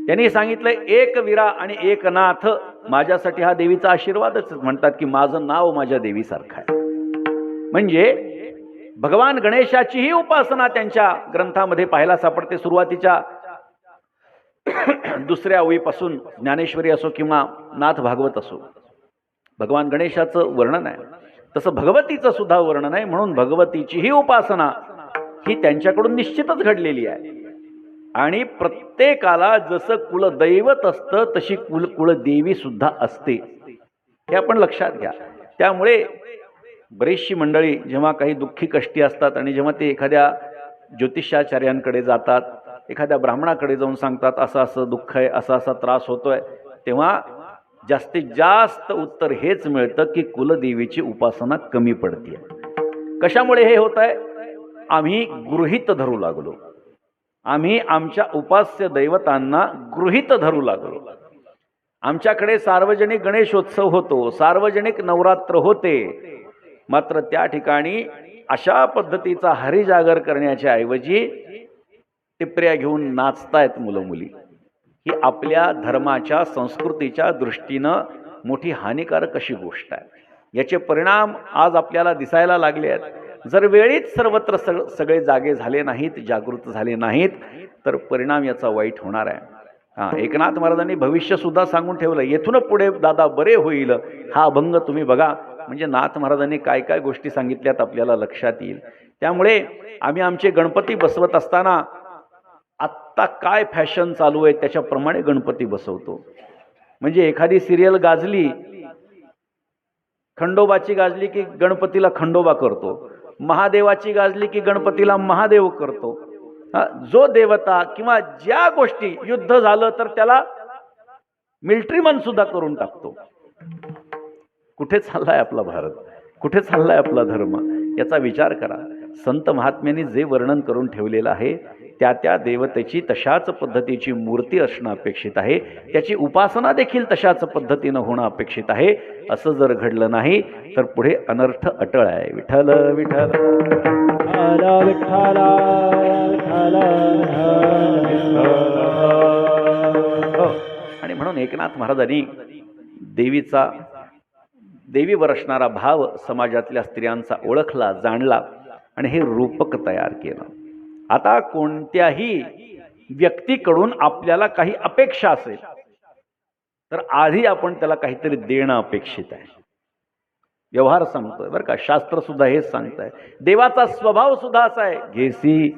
त्यांनी सांगितलं एक विरा आणि एक नाथ, माझ्यासाठी हा देवीचा आशीर्वादच. म्हणतात की माझं नाव माझ्या देवीसारखं आहे. म्हणजे भगवान गणेशाचीही उपासना त्यांच्या ग्रंथामध्ये पाहायला सापडते. सुरुवातीच्या 2ऱ्या ओळीपासून ज्ञानेश्वरी असो किंवा नाथ भागवत असो, भगवान गणेशाचं वर्णन आहे. तसं भगवतीचं सुद्धा वर्णन आहे. म्हणून भगवतीचीही उपासना ही त्यांच्याकडून निश्चितच घडलेली आहे. आणि प्रत्येकाला जसं कुलदैवत असतं तशी कुलदेवी सुद्धा असते, हे आपण लक्षात घ्या. त्यामुळे बरीचशी मंडळी जेव्हा काही दुःखी कष्टी असतात आणि जेव्हा ते एखाद्या ज्योतिषाचार्यांकडे जातात, एखाद्या ब्राह्मणाकडे जाऊन सांगतात असं असं दुःख आहे, असा असा त्रास होतोय, तेव्हा जास्तीत जास्त उत्तर हेच मिळतं की कुलदेवीची उपासना कमी पडते. कशामुळे हे होत आहे? आम्ही गृहीत धरू लागलो. आम्ही आमच्या उपास्य दैवतांना गृहीत धरू लागलो. आमच्याकडे सार्वजनिक गणेशोत्सव होतो, सार्वजनिक नवरात्र होते, मात्र त्या ठिकाणी अशा पद्धतीचा हरिजागर करण्याच्या ऐवजी टिपऱ्या घेऊन नाचतायत मुलं मुली. ही आपल्या धर्माच्या संस्कृतीच्या दृष्टीनं मोठी हानिकारक अशी गोष्ट आहे. याचे परिणाम आज आपल्याला दिसायला लागले आहेत. जर वेळीच सर्वत्र सगळे जागे झाले नाहीत, जागृत झाले नाहीत, तर परिणाम याचा वाईट होणार आहे. एकनाथ महाराजांनी भविष्य सुद्धा सांगून ठेवलं, येथून पुढे दादा बरे होईल. हा अभंग तुम्ही बघा, म्हणजे नाथ महाराजांनी काय काय गोष्टी सांगितल्यात आपल्याला लक्षात येईल. त्यामुळे आम्ही आमचे गणपती बसवत असताना आत्ता काय फॅशन चालू आहे त्याच्याप्रमाणे गणपती बसवतो. म्हणजे एखादी सिरियल गाजली, खंडोबाची गाजली की गणपतीला खंडोबा करतो, महादेवाची गाजली की गणपतीला महादेव करतो. जो देवता किंवा ज्या गोष्टी, युद्ध झालं तर त्याला मिलिटरीमन सुद्धा करून टाकतो. कुठे चाललाय आपला भारत? कुठे चाललाय आपला धर्म? याचा विचार करा. संत महात्म्यांनी जे वर्णन करून ठेवलेलं आहे त्या त्या देवतेची तशाच पद्धतीची मूर्ती असणं अपेक्षित आहे. त्याची उपासना देखील तशाच पद्धतीनं होणं अपेक्षित आहे. असं जर घडलं नाही तर पुढे अनर्थ अटळ आहे. विठ्ठल विठ्ठल विठ्ठल आणि म्हणून एकनाथ महाराजांनी देवीवर असणारा भाव समाजातल्या स्त्रियांचा ओळखला, जाणला आणि हे रूपक तयार केलं. आता कोणत्याही व्यक्तीकडून आपल्याला काही अपेक्षा असेल तर आधी आपण त्याला काहीतरी देणं अपेक्षित आहे. व्यवहार सांगतोय बरं का, शास्त्र सुद्धा हेच सांगतंय. देवाचा स्वभाव सुद्धा असा आहे, घेसी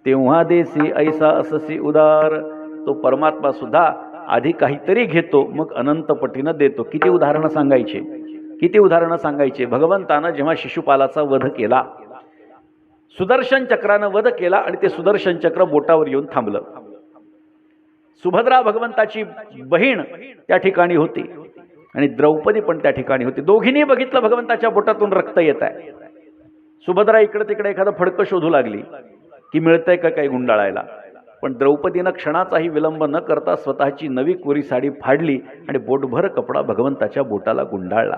तेव्हा देसी ऐसा अससी उदार. तो परमात्मा सुद्धा आधी काहीतरी घेतो, मग अनंत पटीनं देतो. किती उदाहरणं सांगायचे, किती उदाहरणं सांगायचे. भगवंतानं जेव्हा शिशुपालाचा वध केला, सुदर्शन चक्रानं वध केला आणि ते सुदर्शन चक्र बोटावर येऊन थांबलं. सुभद्रा भगवंताची बहीण त्या ठिकाणी होती आणि द्रौपदी पण त्या ठिकाणी होती. दोघींनी बघितलं भगवंताच्या बोटातून रक्त येत आहे. सुभद्रा इकडे तिकडे एखादं फडकं शोधू लागली की मिळतंय का काही गुंडाळायला, पण द्रौपदीनं क्षणाचाही विलंब न करता स्वतःची नवी कोरी साडी फाडली आणि बोटभर कपडा भगवंताच्या बोटाला गुंडाळला.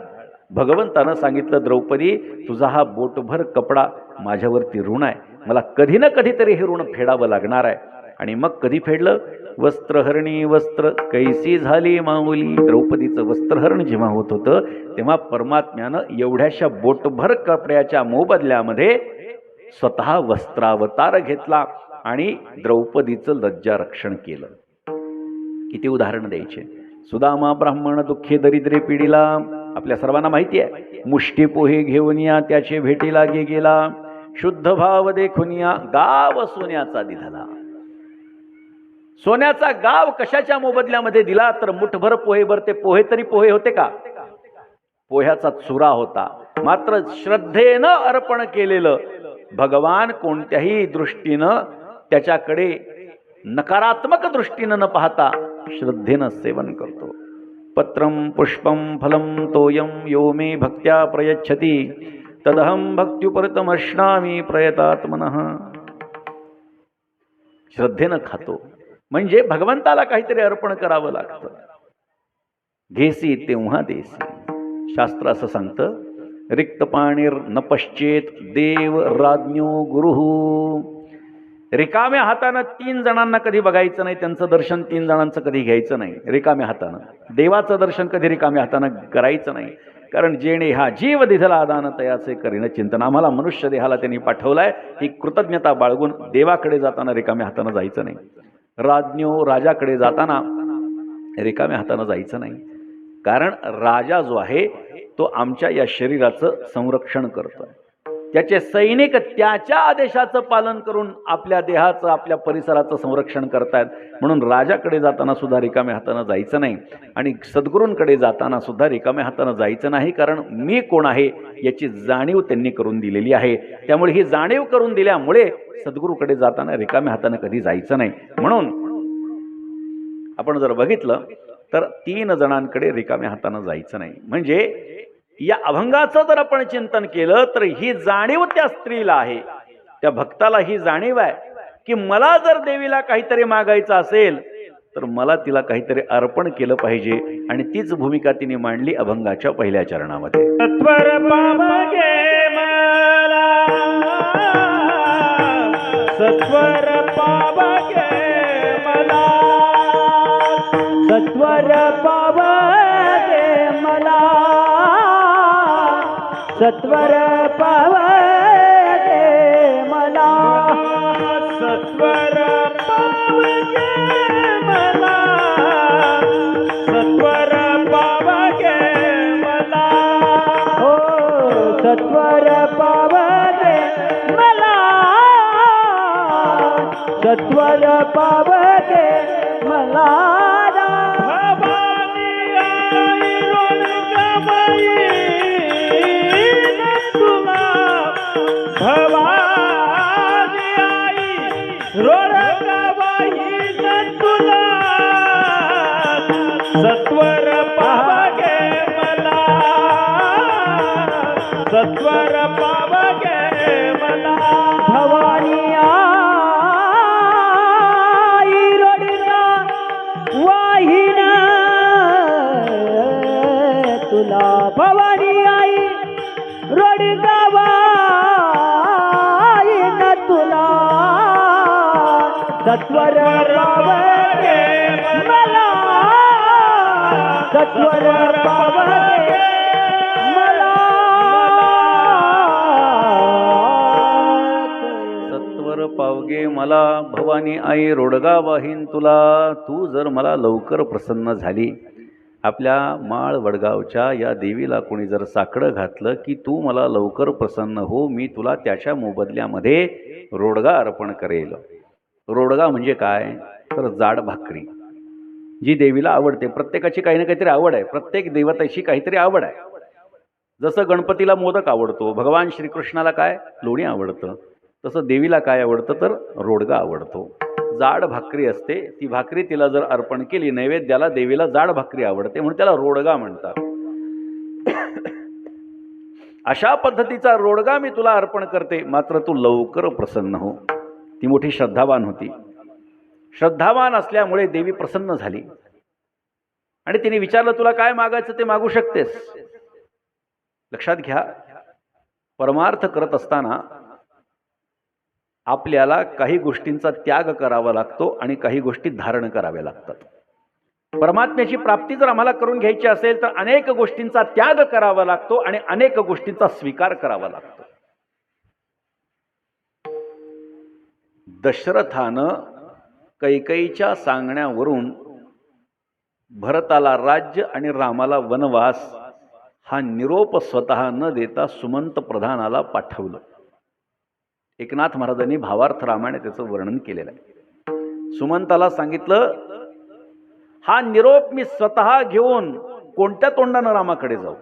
भगवंतानं सांगितलं, द्रौपदी तुझा हा बोटभर कपडा माझ्यावरती ऋण आहे, मला कधी ना कधीतरी हे ऋण फेडावं लागणार आहे. आणि मग कधी फेडलं? वस्त्रहरणी वस्त्र कैसी झाली माऊली. द्रौपदीचं वस्त्रहरण जेव्हा होत होतं तेव्हा परमात्म्यानं एवढ्याशा बोटभर कपड्याच्या मोबदल्यामध्ये स्वतः वस्त्रावतार घेतला आणि द्रौपदीचं लज्जा रक्षण केलं. किती उदाहरण द्यायचे. सुदामा ब्राह्मण दुःखे दरिद्रे पिढीला. आपल्या सर्वांना माहिती आहे, मुष्टी पोहे घेऊन या त्याचे भेटी लागे गेला, शुद्ध भाव देखून या गाव सोन्याचा दिधला. सोन्याचा गाव कशाच्या मोबदल्यामध्ये दिला? तर मुठभर पोहेभर. ते पोहे तरी पोहे होते का? पोह्याचा चुरा होता. मात्र श्रद्धेनं अर्पण केलेलं, भगवान कोणत्याही दृष्टीनं त्याच्याकडे नकारात्मक दृष्टीनं न पाहता श्रद्धेनं सेवन करतो. पत्रम पुष्पम फलम तोयम यो मे भक्त्या प्रयच्छति तदहम भक्त्युपरतमश्नामी प्रयतात्मनः. श्रद्धेनं खातो म्हणजे भगवंताला काहीतरी अर्पण करावं लागतं. घेसी तेव्हा देसी. शास्त्र असं सांगतं, रिक्त पाणीर न पश्चेत देव राज्ञो गुरुः. रिकाम्या हातानं 3 जणांना कधी बघायचं नाही, त्यांचं दर्शन 3 जणांचं कधी घ्यायचं नाही. रिकाम्या हातानं देवाचं दर्शन कधी रिकाम्या हातानं करायचं नाही. कारण जेणे हा जीव दिधला आदान तयाचे करीन चिंतन. आम्हाला मनुष्य देहाला त्यांनी पाठवलाय, ही कृतज्ञता बाळगून देवाकडे जाताना रिकाम्या हातानं जायचं नाही. राज्ञो राजाकडे जाताना रिकाम्या हातानं जायचं नाही. कारण राजा जो आहे तो आमच्या या शरीराचं संरक्षण करतो. त्याचे सैनिक त्याच्या आदेशाचं पालन करून आपल्या देहाचं, आपल्या परिसराचं संरक्षण करतायत. म्हणून राजाकडे जाताना सुद्धा रिकाम्या हातानं जायचं नाही आणि सद्गुरूंकडे जाताना सुद्धा रिकाम्या हातानं जायचं नाही. कारण मी कोण आहे याची जाणीव त्यांनी करून दिलेली आहे. त्यामुळे ही जाणीव करून दिल्यामुळे सद्गुरूकडे जाताना रिकाम्या हातानं कधी जायचं नाही. म्हणून आपण जर बघितलं तर 3 जणांकडे रिकाम्या हातानं जायचं नाही. म्हणजे या अभंगाचं जर आपण चिंतन केलं तर ही जाणीव त्या स्त्रीला आहे, त्या भक्ताला ही जाणीव आहे की मला जर देवीला काहीतरी मागायचं असेल तर मला तिला काहीतरी अर्पण केलं पाहिजे. आणि तीच भूमिका तिने मांडली अभंगाच्या पहिल्या चरणामध्ये. सत्वर पावगे मला, सत्वर पावगे मला, सत्वर पावगे मला, सत्वर पावगे मला, सत्वर पावगे मला, सत्वर पावगे मला, हो सत्वर पावगे मला, सत्वर पावगे मला. भवानी आई रोडगावाई तुला, सत्वर पावगे मला, सत्वर पावगे मला. भवानी आई रोडगा वाहीन तुला, भवानी आई रोडगावा सत्वर पावगे मला, सत्वर पावगे मला, सत्वर पावगे मला. भवानी आई रोडगा वाहीन तुला. तू जर मला लवकर प्रसन्न झाली आपल्या माळ वडगावच्या या देवीला कोणी जर साकडं घातलं की तू मला लवकर प्रसन्न हो, मी तुला त्याच्या मोबदल्यामध्ये रोडगा अर्पण करेल. रोडगा म्हणजे काय? तर जाड भाकरी, जी देवीला आवडते. प्रत्येकाची काही ना काहीतरी आवड आहे, प्रत्येक देवतेची काहीतरी आवड आहे. जसं गणपतीला मोदक आवडतो, भगवान श्रीकृष्णाला काय लोणी आवडतं, तसं देवीला काय आवडतं तर रोडगा आवडतो. जाड भाकरी असते, ती भाकरी तिला जर अर्पण केली नैवेद्याला, देवीला जाड भाकरी आवडते म्हणून त्याला रोडगा म्हणतात. अशा पद्धतीचा रोडगा मी तुला अर्पण करते, मात्र तू लवकर प्रसन्न हो. ती मोठी श्रद्धावान होती. श्रद्धावान असल्यामुळे देवी प्रसन्न झाली आणि तिने विचारलं, तुला काय मागायचं ते मागू शकतेस. लक्षात घ्या, परमार्थ करत असताना आपल्याला काही गोष्टींचा त्याग करावा लागतो आणि काही गोष्टी धारण कराव्या लागतात. परमात्म्याची प्राप्ती जर आम्हाला करून घ्यायची असेल तर अनेक गोष्टींचा त्याग करावा लागतो आणि अनेक गोष्टींचा स्वीकार करावा लागतो. दशरथानं कैकेयीच्या सांगण्यावरून भरताला राज्य आणि रामाला वनवास हा निरोप स्वतः न देता सुमंत प्रधानाला पाठवलं. एकनाथ महाराजांनी भावार्थ रामायण त्याचं वर्णन केलेलं आहे. सुमंताला सांगितलं, हा निरोप मी स्वतः घेऊन कोणत्या तोंडानं रामाकडे जाऊ,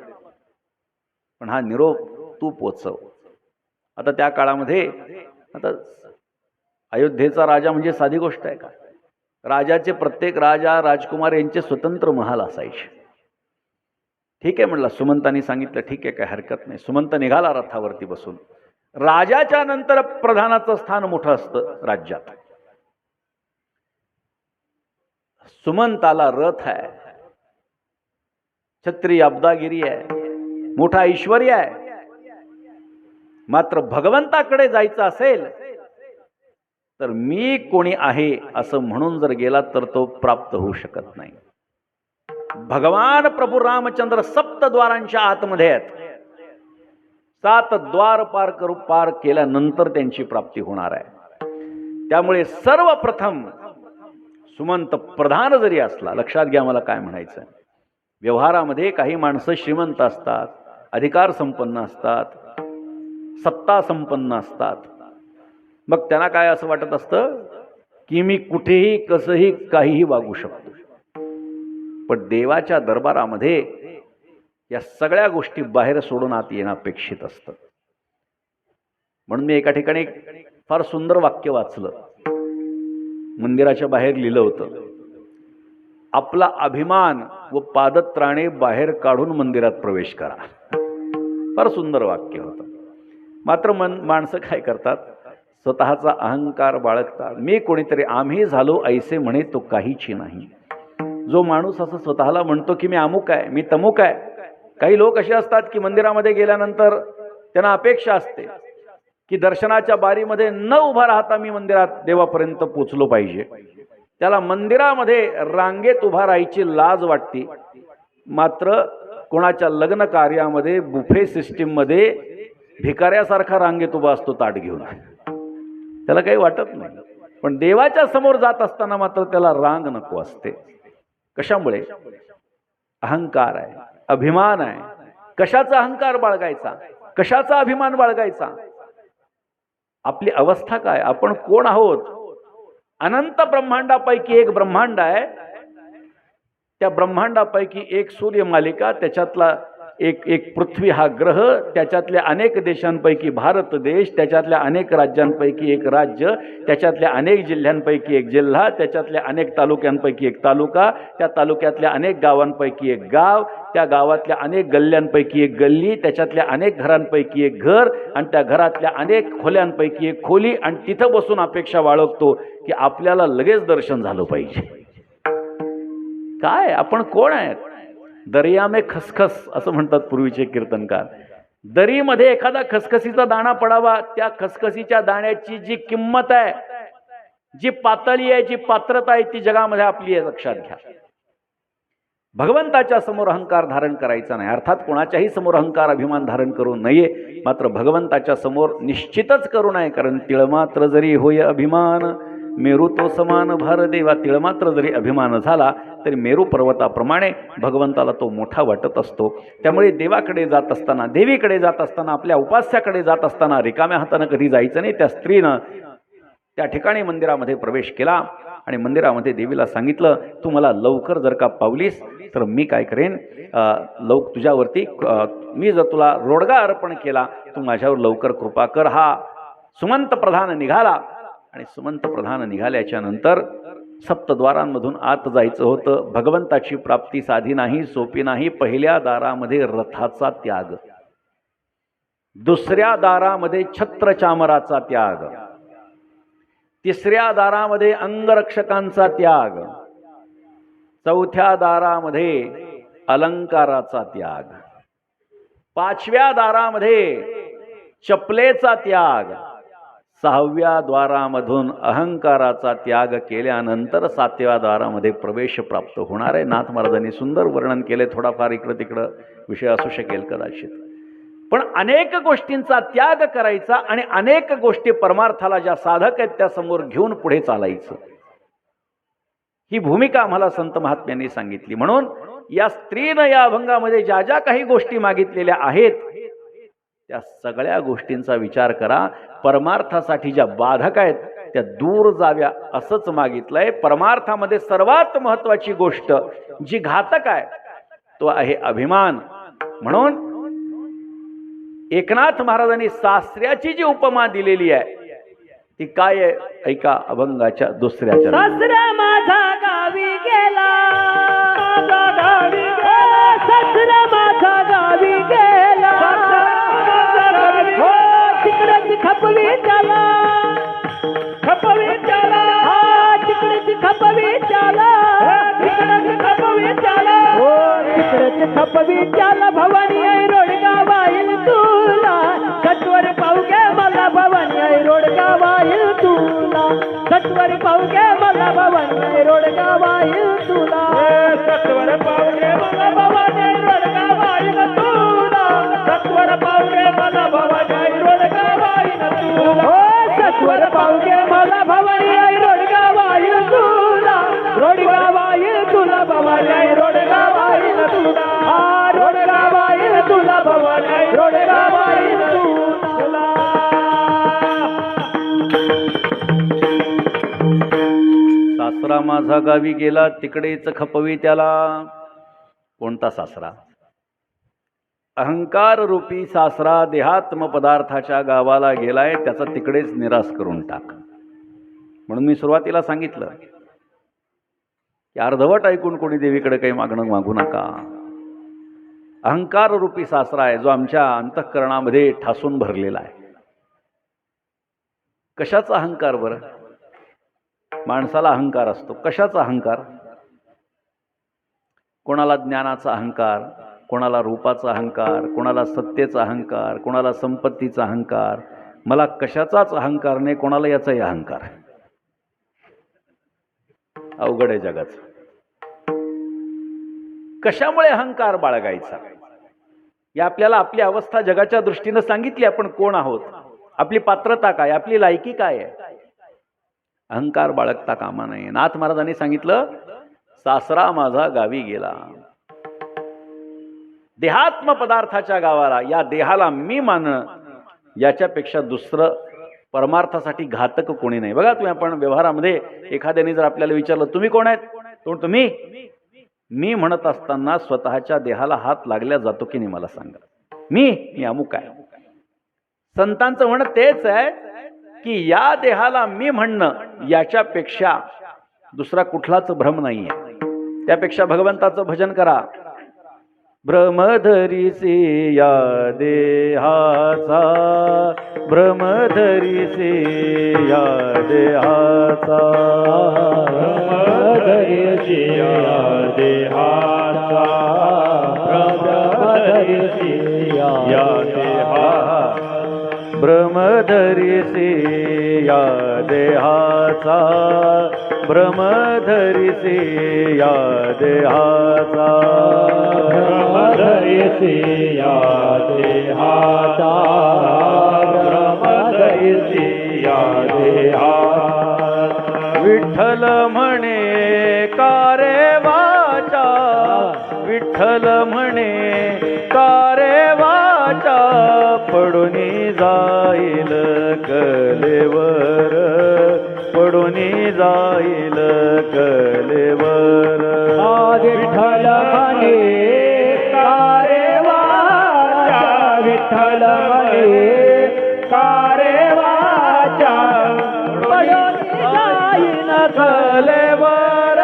पण हा निरोप तू पोचव. आता त्या काळामध्ये आता अयोध्येचा राजा म्हणजे साधी गोष्ट आहे का? राजाचे प्रत्येक राजा राजकुमार यांचे स्वतंत्र महाल असायचे. ठीक आहे म्हटलं, सुमंतांनी सांगितलं ठीक आहे, काय हरकत नाही. सुमंत निघाला रथावरती बसून. राजाच्या नंतर प्रधानाचं स्थान मोठं असतं राज्यात. सुमंताला रथ आहे, छत्री अब्दागिरी आहे, मोठा ऐश्वर्य आहे, मात्र भगवंताकडे जायचं असेल तर मी कोणी आहे असं म्हणून जर गेला तर तो प्राप्त होऊ शकत नाही. भगवान प्रभू रामचंद्र सप्तद्वारांच्या आतमध्ये आहेत. 7 द्वार पार केल्यानंतर त्यांची प्राप्ती होणार आहे. त्यामुळे सर्वप्रथम सुमंत प्रधान जरी असला, लक्षात घ्या मला काय म्हणायचं, व्यवहारामध्ये काही माणसं श्रीमंत असतात, अधिकार संपन्न असतात, सत्ता संपन्न असतात. मग त्यांना काय असं वाटत असतं की मी कुठेही कसंही काहीही वागू शकतो. पण देवाच्या दरबारामध्ये या सगळ्या गोष्टी बाहेर सोडून आत येणं अपेक्षित असतं. म्हणून मी एका ठिकाणी फार सुंदर वाक्य वाचलं, मंदिराच्या बाहेर लिहिलं होतं, आपला अभिमान व पादत्राणे बाहेर काढून मंदिरात प्रवेश करा. फार सुंदर वाक्य होतं. मात्र माणसं काय करतात, स्वतःचा अहंकार बाळगतात. मी कोणीतरी, आम्ही झालो ऐसे म्हणे तो काहीची नाही. जो माणूस असं स्वतःला म्हणतो की मी अमुक आहे, मी तमुक आहे. काही लोक असे असतात की मंदिरामध्ये गेल्यानंतर त्यांना अपेक्षा असते की दर्शनाच्या बारीमध्ये न उभा राहता मी मंदिरात देवापर्यंत पोचलो पाहिजे. त्याला मंदिरामध्ये रांगेत उभा राहायची लाज वाटते. मात्र कोणाच्या लग्न कार्यामध्ये बुफे सिस्टीम मध्ये भिकाऱ्यासारखा रांगेत उभा असतो ताट घेऊन, त्याला काही वाटत नाही. पण देवाच्या समोर जात असताना मात्र त्याला रांग नको असते. कशामुळे? अहंकार आहे, अभिमान आहे. कशाचा अहंकार बाळगायचा, कशाचा अभिमान बाळगायचा? आपली अवस्था काय, आपण कोण आहोत? अनंत ब्रह्मांडापैकी एक ब्रह्मांड आहे. त्या ब्रह्मांडापैकी एक सूर्यमालिका, त्याच्यातला एक पृथ्वी हा ग्रह, त्याच्यातल्या अनेक देशांपैकी भारत देश, त्याच्यातल्या अनेक राज्यांपैकी एक राज्य, त्याच्यातल्या अनेक जिल्ह्यांपैकी एक जिल्हा, त्याच्यातल्या अनेक तालुक्यांपैकी एक तालुका, त्या तालुक्यातल्या अनेक गावांपैकी एक गाव, त्या गावातल्या अनेक गल्ल्यांपैकी एक गल्ली, त्याच्यातल्या अनेक घरांपैकी एक घर, आणि त्या घरातल्या अनेक खोल्यांपैकी एक खोली. आणि तिथं बसून अपेक्षा बाळगतो की आपल्याला लगेच दर्शन झालं पाहिजे. काय, आपण कोण आहेत? दर्या में खसखस असं म्हणतात पूर्वीचे कीर्तनकार. दरीमध्ये एखादा खसखसीचा दाणा पडावा, त्या खसखसीच्या दाण्याची जी किंमत आहे, जी पातळी आहे, जी पात्रता आहे, ती जगामध्ये आपली आहे. लक्षात घ्या. भगवंताच्या समोर अहंकार धारण करायचा नाही. अर्थात कोणाच्याही समोर अहंकार अभिमान धारण करू नये, मात्र भगवंताच्या समोर निश्चितच करू नये. कारण तिळमात्र जरी होय अभिमान, मेरू तो समान भारदेवा. तिळमात्र जरी अभिमान झाला तरी मेरू पर्वताप्रमाणे भगवंताला तो मोठा वाटत असतो. त्यामुळे देवाकडे जात असताना, देवीकडे जात असताना, आपल्या उपास्याकडे जात असताना रिकाम्या हातानं कधी जायचं नाही. त्या स्त्रीनं त्या ठिकाणी मंदिरामध्ये प्रवेश केला आणि मंदिरामध्ये देवीला सांगितलं, तू मला लवकर जर का पावलीस तर मी काय करेन, तुझ्यावरती मी जर तुला रोडगा अर्पण केला, तू माझ्यावर लवकर कृपा कर. हा सुमंत प्रधान निघाला आणि सुमंत प्रधान निघाल्याच्या नंतर सप्तद्वारांमधून आत जायचं होतं. भगवंताची प्राप्ती साधी नाही, सोपी नाही. पहिल्या दारामध्ये रथाचा त्याग, दुसऱ्या दारामध्ये छत्रचामराचा त्याग, तिसऱ्या दारामध्ये अंगरक्षकांचा त्याग, चौथ्या दारामध्ये अलंकाराचा त्याग, पाचव्या दारामध्ये चपलेचा त्याग, सहाव्या द्वारामधून अहंकाराचा त्याग केल्यानंतर सातव्या दारामध्ये प्रवेश प्राप्त होणार आहे. नाथ महाराजांनी सुंदर वर्णन केले. थोडाफार इकडं तिकडं विषय असू शकेल कदाचित, पण अनेक गोष्टींचा त्याग करायचा आणि अनेक गोष्टी परमार्थाला ज्या साधक आहेत त्या समोर घेऊन पुढे चालायचं, ही भूमिका आम्हाला संत महात्म्यांनी सांगितली. म्हणून या स्त्रीनं या अभंगामध्ये ज्या ज्या काही गोष्टी मागितलेल्या आहेत त्या सगळ्या गोष्टींचा विचार करा. परमार्थासाठी ज्या बाधक आहेत त्या दूर जाव्या असंच मागितलंय. परमार्थामध्ये सर्वात महत्वाची गोष्ट जी घातक आहे तो आहे अभिमान. म्हणून एकनाथ महाराजांनी सासऱ्याची जी उपमा दिलेली आहे ती काय आहे, ऐका अभंगाच्या दुसऱ्या चरणात. सासरा माझा गावी गेला, सासरा माझा गावी गेला, तिकडेच खपवी त्याला, खपवी त्याला, तिकडेच खपवी त्याला, तिकडेच खपवी त्याला, तिकडेच खपवी त्याला. भवानी आई रोडगा वाईल तुला, सत्वर पाहू घे मला भवानी आई रोडगा वाईल तुला, सत्वर पाहू घे मला भवानी आई रोडगा वाईल तुला, सत्वर पाहू घे मला भवानी आई रोडगा वाईल तुला, सत्वर पाहू घे मला भवानी आई रोडगा वाईल तुला, सत्वर पाहू घे मला भवानी आई रोडगा वाईल तुला, रोडगा वाईल तुला भवानी आई रोडगा वाईल तुला, रोडगा वाईल तुला भवानी आई रोडगा वाईल तुला. सासरा माझा गावी गेला, तिकडेच खपवी त्याला. कोणता सासरा? अहंकार रूपी सासरा देहात्म पदार्थाच्या गावाला गेलाय, त्याचा तिकडेच निराश करून टाक. म्हणून मी सुरुवातीला सांगितलं की अर्धवट ऐकून कोणी देवीकडे काही मागू नका. अहंकार रूपी सासरा आहे जो आमच्या अंतःकरणामध्ये ठासून भरलेला आहे. कशाचा अहंकार बरं? माणसाला अहंकार असतो. कशाचा अहंकार? कोणाला ज्ञानाचा अहंकार, कोणाला रूपाचा अहंकार, कोणाला सत्तेचा अहंकार, कोणाला संपत्तीचा अहंकार. मला कशाचाच अहंकार नाही, कोणाला याचाही अहंकार. अवघड आहे जगाचं. कशामुळे अहंकार बाळगायचा? या आपल्याला आपली अवस्था जगाच्या दृष्टीनं सांगितली. आपण कोण आहोत, आपली पात्रता काय, आपली लायकी काय आहे. अहंकार बाळगता कामा नये. नाथ महाराजांनी सांगितलं, सासरा माझा गावी गेला, देहात्म पदार्थाच्या गावाला. या देहाला मी मानणं याच्यापेक्षा दुसरं परमार्थासाठी घातक कोणी नाही. बघा तुम्ही, आपण व्यवहारामध्ये एखाद्याने जर आपल्याला विचारलं तुम्ही कोण आहेत, तो तुम्ही मी म्हणत असताना स्वतःच्या देहाला हात लागल्या जातो की नाही मला सांगा. मी अमुक आहे. संतांचं म्हणणं तेच आहे की या देहाला मी म्हणणं याच्यापेक्षा दुसरा कुठलाच भ्रम नाही आहे. त्यापेक्षा भगवंताचं भजन करा. भ्रमधरीसे या देहाचा, भ्रमधरीसे या देहाचा, भ्रमधरीसे या देहाचा, भ्रमधरीसे या देहाचा, भ्रमधरीसे या देहाचा, भ्रमधरीसे या देहाचा, भ्रमधरीसे या देहाचा, भ्रमधरीसे या देहाचा. विठ्ठल म्हणे का रे वा कलेवर पडून जाईल कलेवर. विठ्ठल म्हणे कारेवाच्या, विठ्ठल म्हणे कारेवाच्या पडून जाईन कलेवर,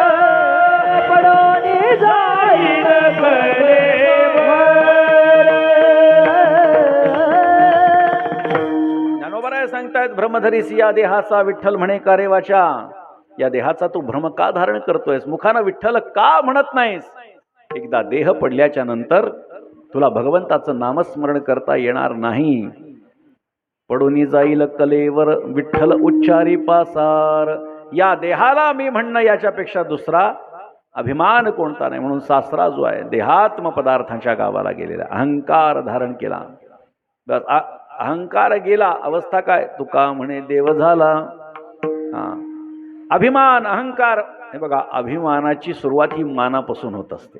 पडून जाईन कलेवर. ज्ञानोबराय सांगतायत भ्रमधरीसी या देहाचा विठ्ठल म्हणे कारेवाच्या. या देहाचा तू भ्रम का धारण करतोयस? मुखानं विठ्ठल का म्हणत नाहीस? एकदा देह पडल्याच्या नंतर तुला भगवंताचं नामस्मरण करता येणार नाही. पडून जाईल कलेवर विठ्ठल उच्चारी पासार. या देहाला मी म्हणणं याच्यापेक्षा दुसरा अभिमान कोणता नाही. म्हणून सासरा जो आहे देहात्म पदार्थांच्या गावाला गेलेला, अहंकार धारण केला. बस अहंकार गेला, अवस्था काय? तुका म्हणे देव झाला. अभिमान अहंकार, हे बघा, अभिमानाची सुरुवात ही मानापासून होत असते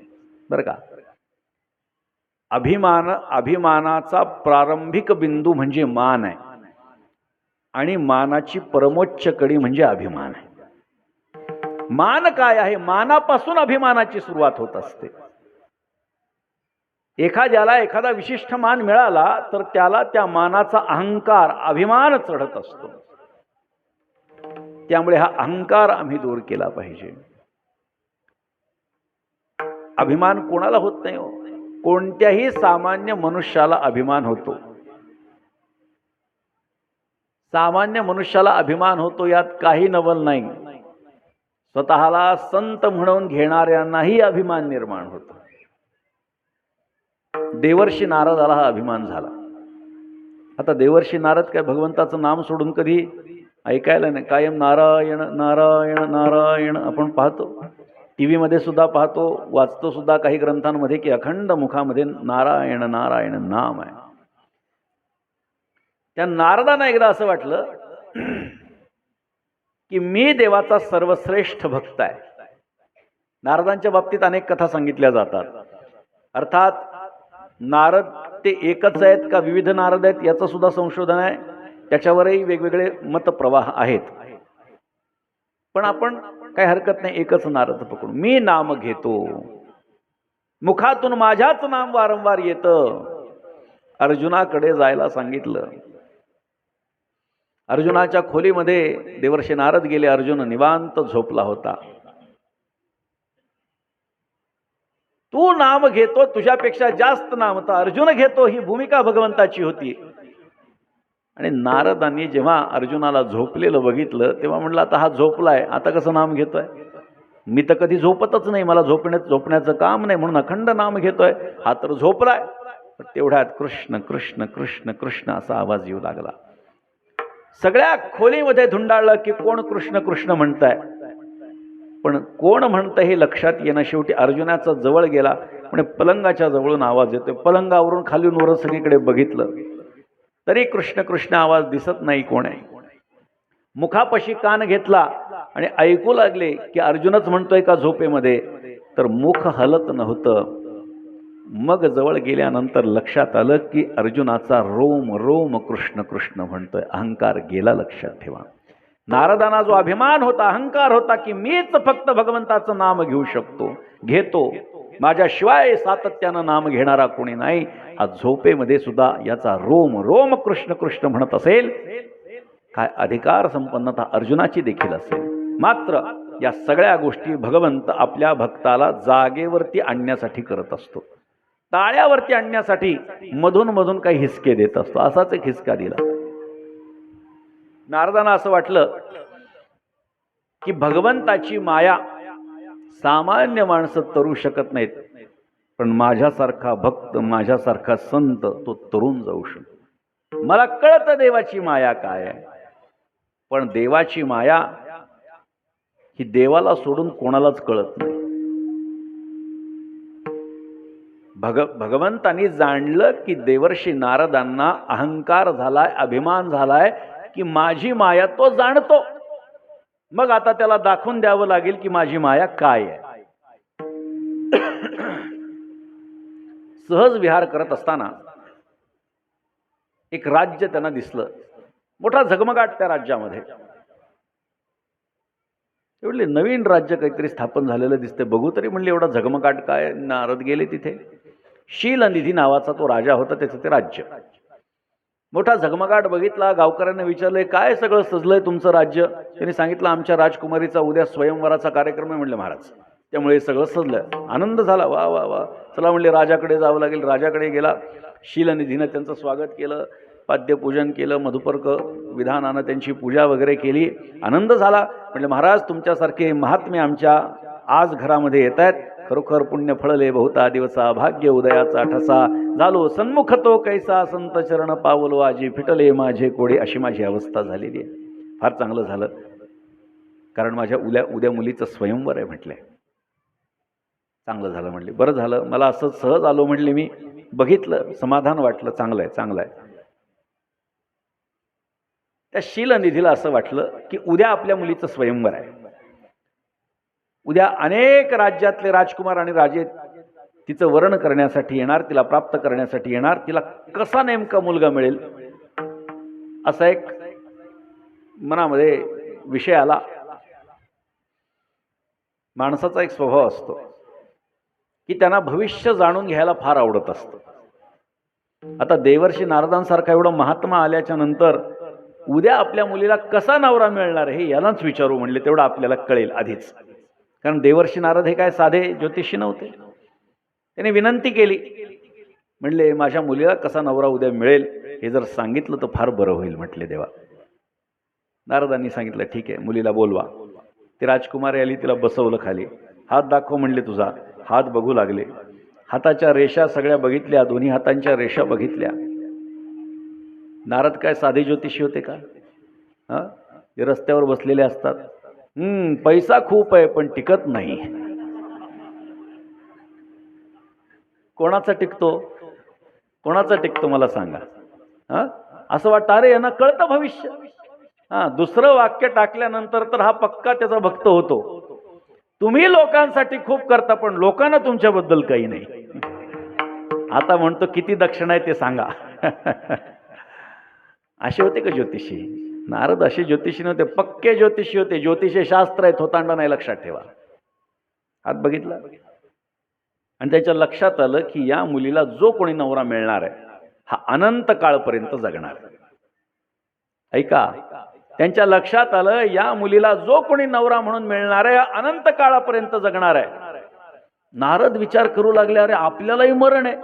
बरं का. अभिमानाचा प्रारंभिक बिंदू म्हणजे मान आहे आणि मानाची परमोच्च कडी म्हणजे अभिमान आहे. मान काय आहे? मानापासून अभिमानाची सुरुवात होत असते. एखाद्याला एखादा विशिष्ट मान मिळाला तर त्याला त्या मानाचा अहंकार अभिमान चढत असतो. त्यामुळे हा अहंकार आम्ही दूर केला पाहिजे. अभिमान कोणाला होत नाही हो. कोणत्याही सामान्य मनुष्याला अभिमान होतो. सामान्य मनुष्याला अभिमान होतो, यात काही नवल नाही. स्वतःला संत म्हणून घेणाऱ्यांनाही अभिमान निर्माण होतो. देवर्षी नारदाला हा अभिमान झाला. आता देवर्षी नारद काय भगवंताचं नाम सोडून कधी ऐकायला नाही. कायम नारायण नारायण नारायण आपण पाहतो, टीव्ही मध्ये सुद्धा पाहतो, वाचतो सुद्धा काही ग्रंथांमध्ये की अखंड मुखामध्ये नारायण नारायण नाम आहे. त्या नारदांना एकदा असं वाटलं की मी देवाचा सर्वश्रेष्ठ भक्त आहे. नारदांच्या बाबतीत अनेक कथा सांगितल्या जातात. अर्थात नारद ते एकच आहेत का विविध नारद आहेत याचं सुद्धा संशोधन आहे. त्याच्यावरही वेगवेगळे मतप्रवाह आहेत. पण आपण काही हरकत नाही, एकच नारद पकडून मी नाम घेतो, मुखातून माझ्याच नाम वारंवार येतं. अर्जुनाकडे जायला सांगितलं. अर्जुनाच्या खोलीमध्ये देवर्षी नारद गेले. अर्जुन निवांत झोपला होता. तू नाम घेतो, तुझ्यापेक्षा जास्त नाम तर अर्जुन घेतो, ही भूमिका भगवंताची होती. आणि नारदांनी जेव्हा अर्जुनाला झोपलेलं बघितलं तेव्हा म्हणलं आता हा झोपलाय, आता कसं नाम घेतोय? मी तर कधी झोपतच नाही, मला झोपण्याचं काम नाही, म्हणून अखंड नाम घेतोय. हा तर झोपलाय. तेवढ्यात कृष्ण कृष्ण कृष्ण कृष्ण असा आवाज येऊ लागला. सगळ्या खोलीमध्ये धुंडाळलं की कोण कृष्ण कृष्ण म्हणताय. पण कोण म्हणतं हे लक्षात येणं. शेवटी अर्जुनाचा जवळ गेला. म्हणजे पलंगाच्या जवळून आवाज येतोय. पलंगावरून खालून वर सगळीकडे बघितलं तरी कृष्ण कृष्ण आवाज दिसत नाही. कोण आहे? मुखापाशी कान घेतला आणि ऐकू लागले की अर्जुनच म्हणतोय का झोपेमध्ये, तर मुख हलत नव्हतं. मग जवळ गेल्यानंतर लक्षात आलं की अर्जुनाचा रोम रोम कृष्ण कृष्ण म्हणतोय. अहंकार गेला, लक्षात ठेवा. नारदांना जो अभिमान होता, अहंकार होता की मीच फक्त भगवंताचं नाम घेऊ शकतो, घेतो, माझ्याशिवाय सातत्यानं नाम घेणारा कोणी नाही, आज झोपेमध्ये सुद्धा याचा रोम रोम कृष्ण कृष्ण म्हणत असेल, काय अधिकार संपन्नता अर्जुनाची देखील असेल. मात्र या सगळ्या गोष्टी भगवंत आपल्या भक्ताला जागेवरती आणण्यासाठी करत असतो. ताळ्यावरती आणण्यासाठी मधून मधून काही हिसके देत असतो. असाच एक हिसका दिला. नारदांना असं वाटलं की भगवंताची माया सामान्य माणसं तरू शकत नाहीत, पण माझ्यासारखा भक्त, माझ्यासारखा संत तो तरुण जाऊ शकतो. मला कळतं देवाची माया काय आहे, पण देवाची माया ही देवाला सोडून कोणालाच कळत नाही. भगवंतांनी जाणलं की देवर्षी नारदांना अहंकार झालाय, अभिमान झालाय की माझी माया तो जाणतो. मग आता त्याला दाखवून द्यावं लागेल की माझी माया काय आहे. सहज विहार करत असताना एक राज्य त्यांना दिसलं. मोठा झगमगाट त्या राज्यामध्ये. एवढे नवीन राज्य काहीतरी स्थापन झालेलं दिसते, बघू तरी म्हणले एवढा झगमगाट काय. नारद गेले तिथे. शीलनिधी नावाचा तो राजा होता, त्याचं ते राज्य. मोठा झगमगाट बघितला. गावकऱ्यांना विचारले काय सगळं सजलंय तुमचं राज्य. त्यांनी सांगितलं आमच्या राजकुमारीचा उद्या स्वयंवराचा कार्यक्रम आहे म्हणले महाराज, त्यामुळे हे सगळं सजलं. आनंद झाला. वा वा वा, चला म्हणले राजाकडे जावं लागेल. राजाकडे गेला. शीलनिधीनं त्यांचं स्वागत केलं, पाद्यपूजन केलं, मधुपर्क विधानानं त्यांची पूजा वगैरे केली. आनंद झाला. म्हणजे महाराज तुमच्यासारखे महात्मे आमच्या आज घरामध्ये येत आहेत, खरोखर पुण्य फळले बहुता दिवसा, भाग्य उदयाचा ठसा, झालो सन्मुख तो कैसा, संत चरण पावलो आजी, फिटले माझे कोडे, अशी माझी अवस्था झालेली आहे. फार चांगलं झालं, कारण माझ्या उद्या मुलीचं स्वयंवर आहे म्हटलंय. चांगलं झालं म्हणले. बरं झालं, मला असं सहज आलो म्हणले, मी बघितलं, समाधान वाटलं. चांगलं आहे, चांगलं आहे. त्या शीलनिधीला असं वाटलं की उद्या आपल्या मुलीचं स्वयंवर आहे. उद्या अनेक राज्यातले राजकुमार आणि राजे तिचं वरण करण्यासाठी येणार, तिला प्राप्त करण्यासाठी येणार. तिला कसा नेमका मुलगा मिळेल असा एक मनामध्ये विषय आला. माणसाचा एक स्वभाव असतो की त्यांना भविष्य जाणून घ्यायला फार आवडत असतं. आता देवर्षी नारदांसारखा एवढा महात्मा आल्याच्या नंतर उद्या आपल्या मुलीला कसा नवरा मिळणार हे यालाच विचारू म्हणले, तेवढं आपल्याला कळेल आधीच. कारण देवर्षी नारद हे काय साधे ज्योतिषी नव्हते. त्याने विनंती केली, म्हणले माझ्या मुलीला कसा नवरा उद्या मिळेल हे जर सांगितलं तर फार बरं होईल म्हटले देवा. नारदांनी सांगितलं ठीक आहे, मुलीला बोलवा. ती राजकुमारी आली, तिला बसवलं खाली. हात दाखव म्हणले तुझा. हात बघू लागले. हाताच्या रेषा सगळ्या बघितल्या, दोन्ही हातांच्या रेषा बघितल्या. नारद काय साधे ज्योतिषी होते का? ते रस्त्यावर बसलेले असतात. पैसा खूप आहे पण टिकत नाही. कोणाचा टिकतो? कोणाचा टिकतो मला सांगा. असं वाटतं अरे यांना कळतं भविष्य. दुसरं वाक्य टाकल्यानंतर तर हा पक्का त्याचा भक्त होतो. तुम्ही लोकांसाठी खूप करता पण लोकांना तुमच्याबद्दल काही नाही. आता म्हणतो किती दक्षिणा आहे ते सांगा. असे होते का ज्योतिषी? नारद असे ज्योतिषी नव्हते, पक्के ज्योतिषी होते. ज्योतिषे शास्त्र आहे, थोतांडा नाही, लक्षात ठेवा. हात बघितला आणि त्याच्या लक्षात आलं की या मुलीला जो कोणी नवरा मिळणार आहे हा अनंत काळपर्यंत जगणार. ऐका, त्यांच्या लक्षात आलं या मुलीला जो कोणी नवरा म्हणून मिळणार आहे अनंत काळापर्यंत जगणार आहे. नारद विचार करू लागले, अरे आपल्यालाही मरण आहे,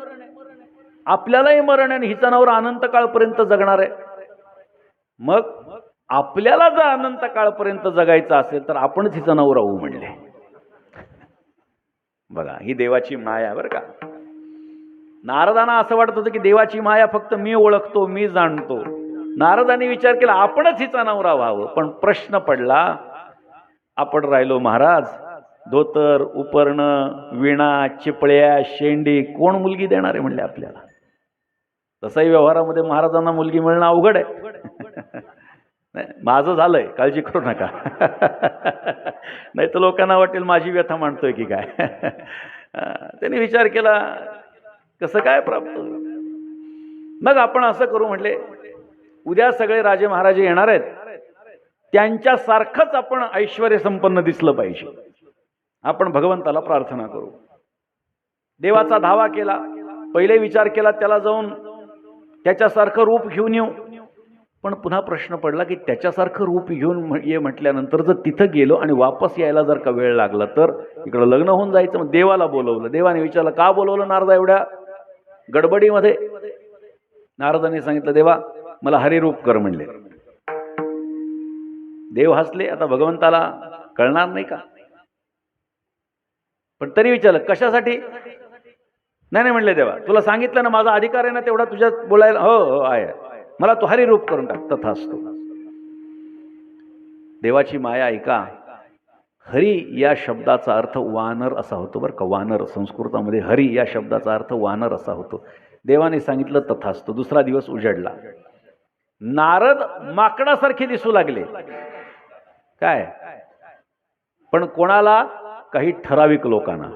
आपल्यालाही मरण आहे आणि हिचा नवरा अनंत काळपर्यंत जगणार आहे. मग आपल्याला जर अनंत काळपर्यंत जगायचं असेल तर आपणच हिचा नवरा होऊ म्हणले. बघा, ही देवाची माया बरं का. नारदांना असं वाटत होतं की देवाची माया फक्त मी ओळखतो, मी जाणतो. नारदांनी विचार केला आपणच हिचा नवरा व्हावं. पण प्रश्न पडला, आपण राहिलो महाराज. धोतर, उपर्ण, विणा, चिपळ्या, शेंडी, कोण मुलगी देणार आहे म्हणले आपल्याला? तसाही व्यवहारामध्ये महाराजांना मुलगी मिळणं अवघड आहे. माझं झालंय, काळजी करू नका. नाही तर लोकांना वाटेल माझी व्यथा मांडतोय की काय. त्यांनी विचार केला कसं काय प्राप्त होईल. मग आपण असं करू म्हणले, उद्या सगळे राजे महाराजे येणार आहेत, त्यांच्यासारखंच आपण ऐश्वर्य संपन्न दिसलं पाहिजे. आपण भगवंताला प्रार्थना करू. देवाचा धावा केला. पहिले विचार केला त्याला जाऊन त्याच्यासारखं रूप घेऊन येऊ. पण पुन्हा प्रश्न पडला की त्याच्यासारखं रूप घेऊन ये म्हटल्यानंतर जर तिथं गेलो आणि वापस यायला जर का वेळ लागला तर इकडं लग्न होऊन जायचं. मग देवाला बोलवलं. देवाने विचारलं का बोलवलं नारदा एवढ्या गडबडीमध्ये? नारदाने सांगितलं देवा मला हरिरूप कर म्हणले. देव हसले. आता भगवंताला कळणार नाही का? पण तरी विचारलं कशासाठी? नाही म्हणले देवा तुला सांगितलं ना माझा अधिकार आहे ना तेवढा तुझ्यात बोलायला. हो हो आहे, मला तू हरिरूप करून टाक. तथास्तु. देवाची माया ऐका. हरी या शब्दाचा अर्थ वानर असा होतो बरं का. वानर संस्कृतामध्ये हरी या शब्दाचा अर्थ वानर असा होतो. देवाने सांगितलं तथास्तु. दुसरा दिवस उजडला. नारद माकडासारखे दिसू लागले. काय? पण कोणाला? काही ठराविक लोकांना.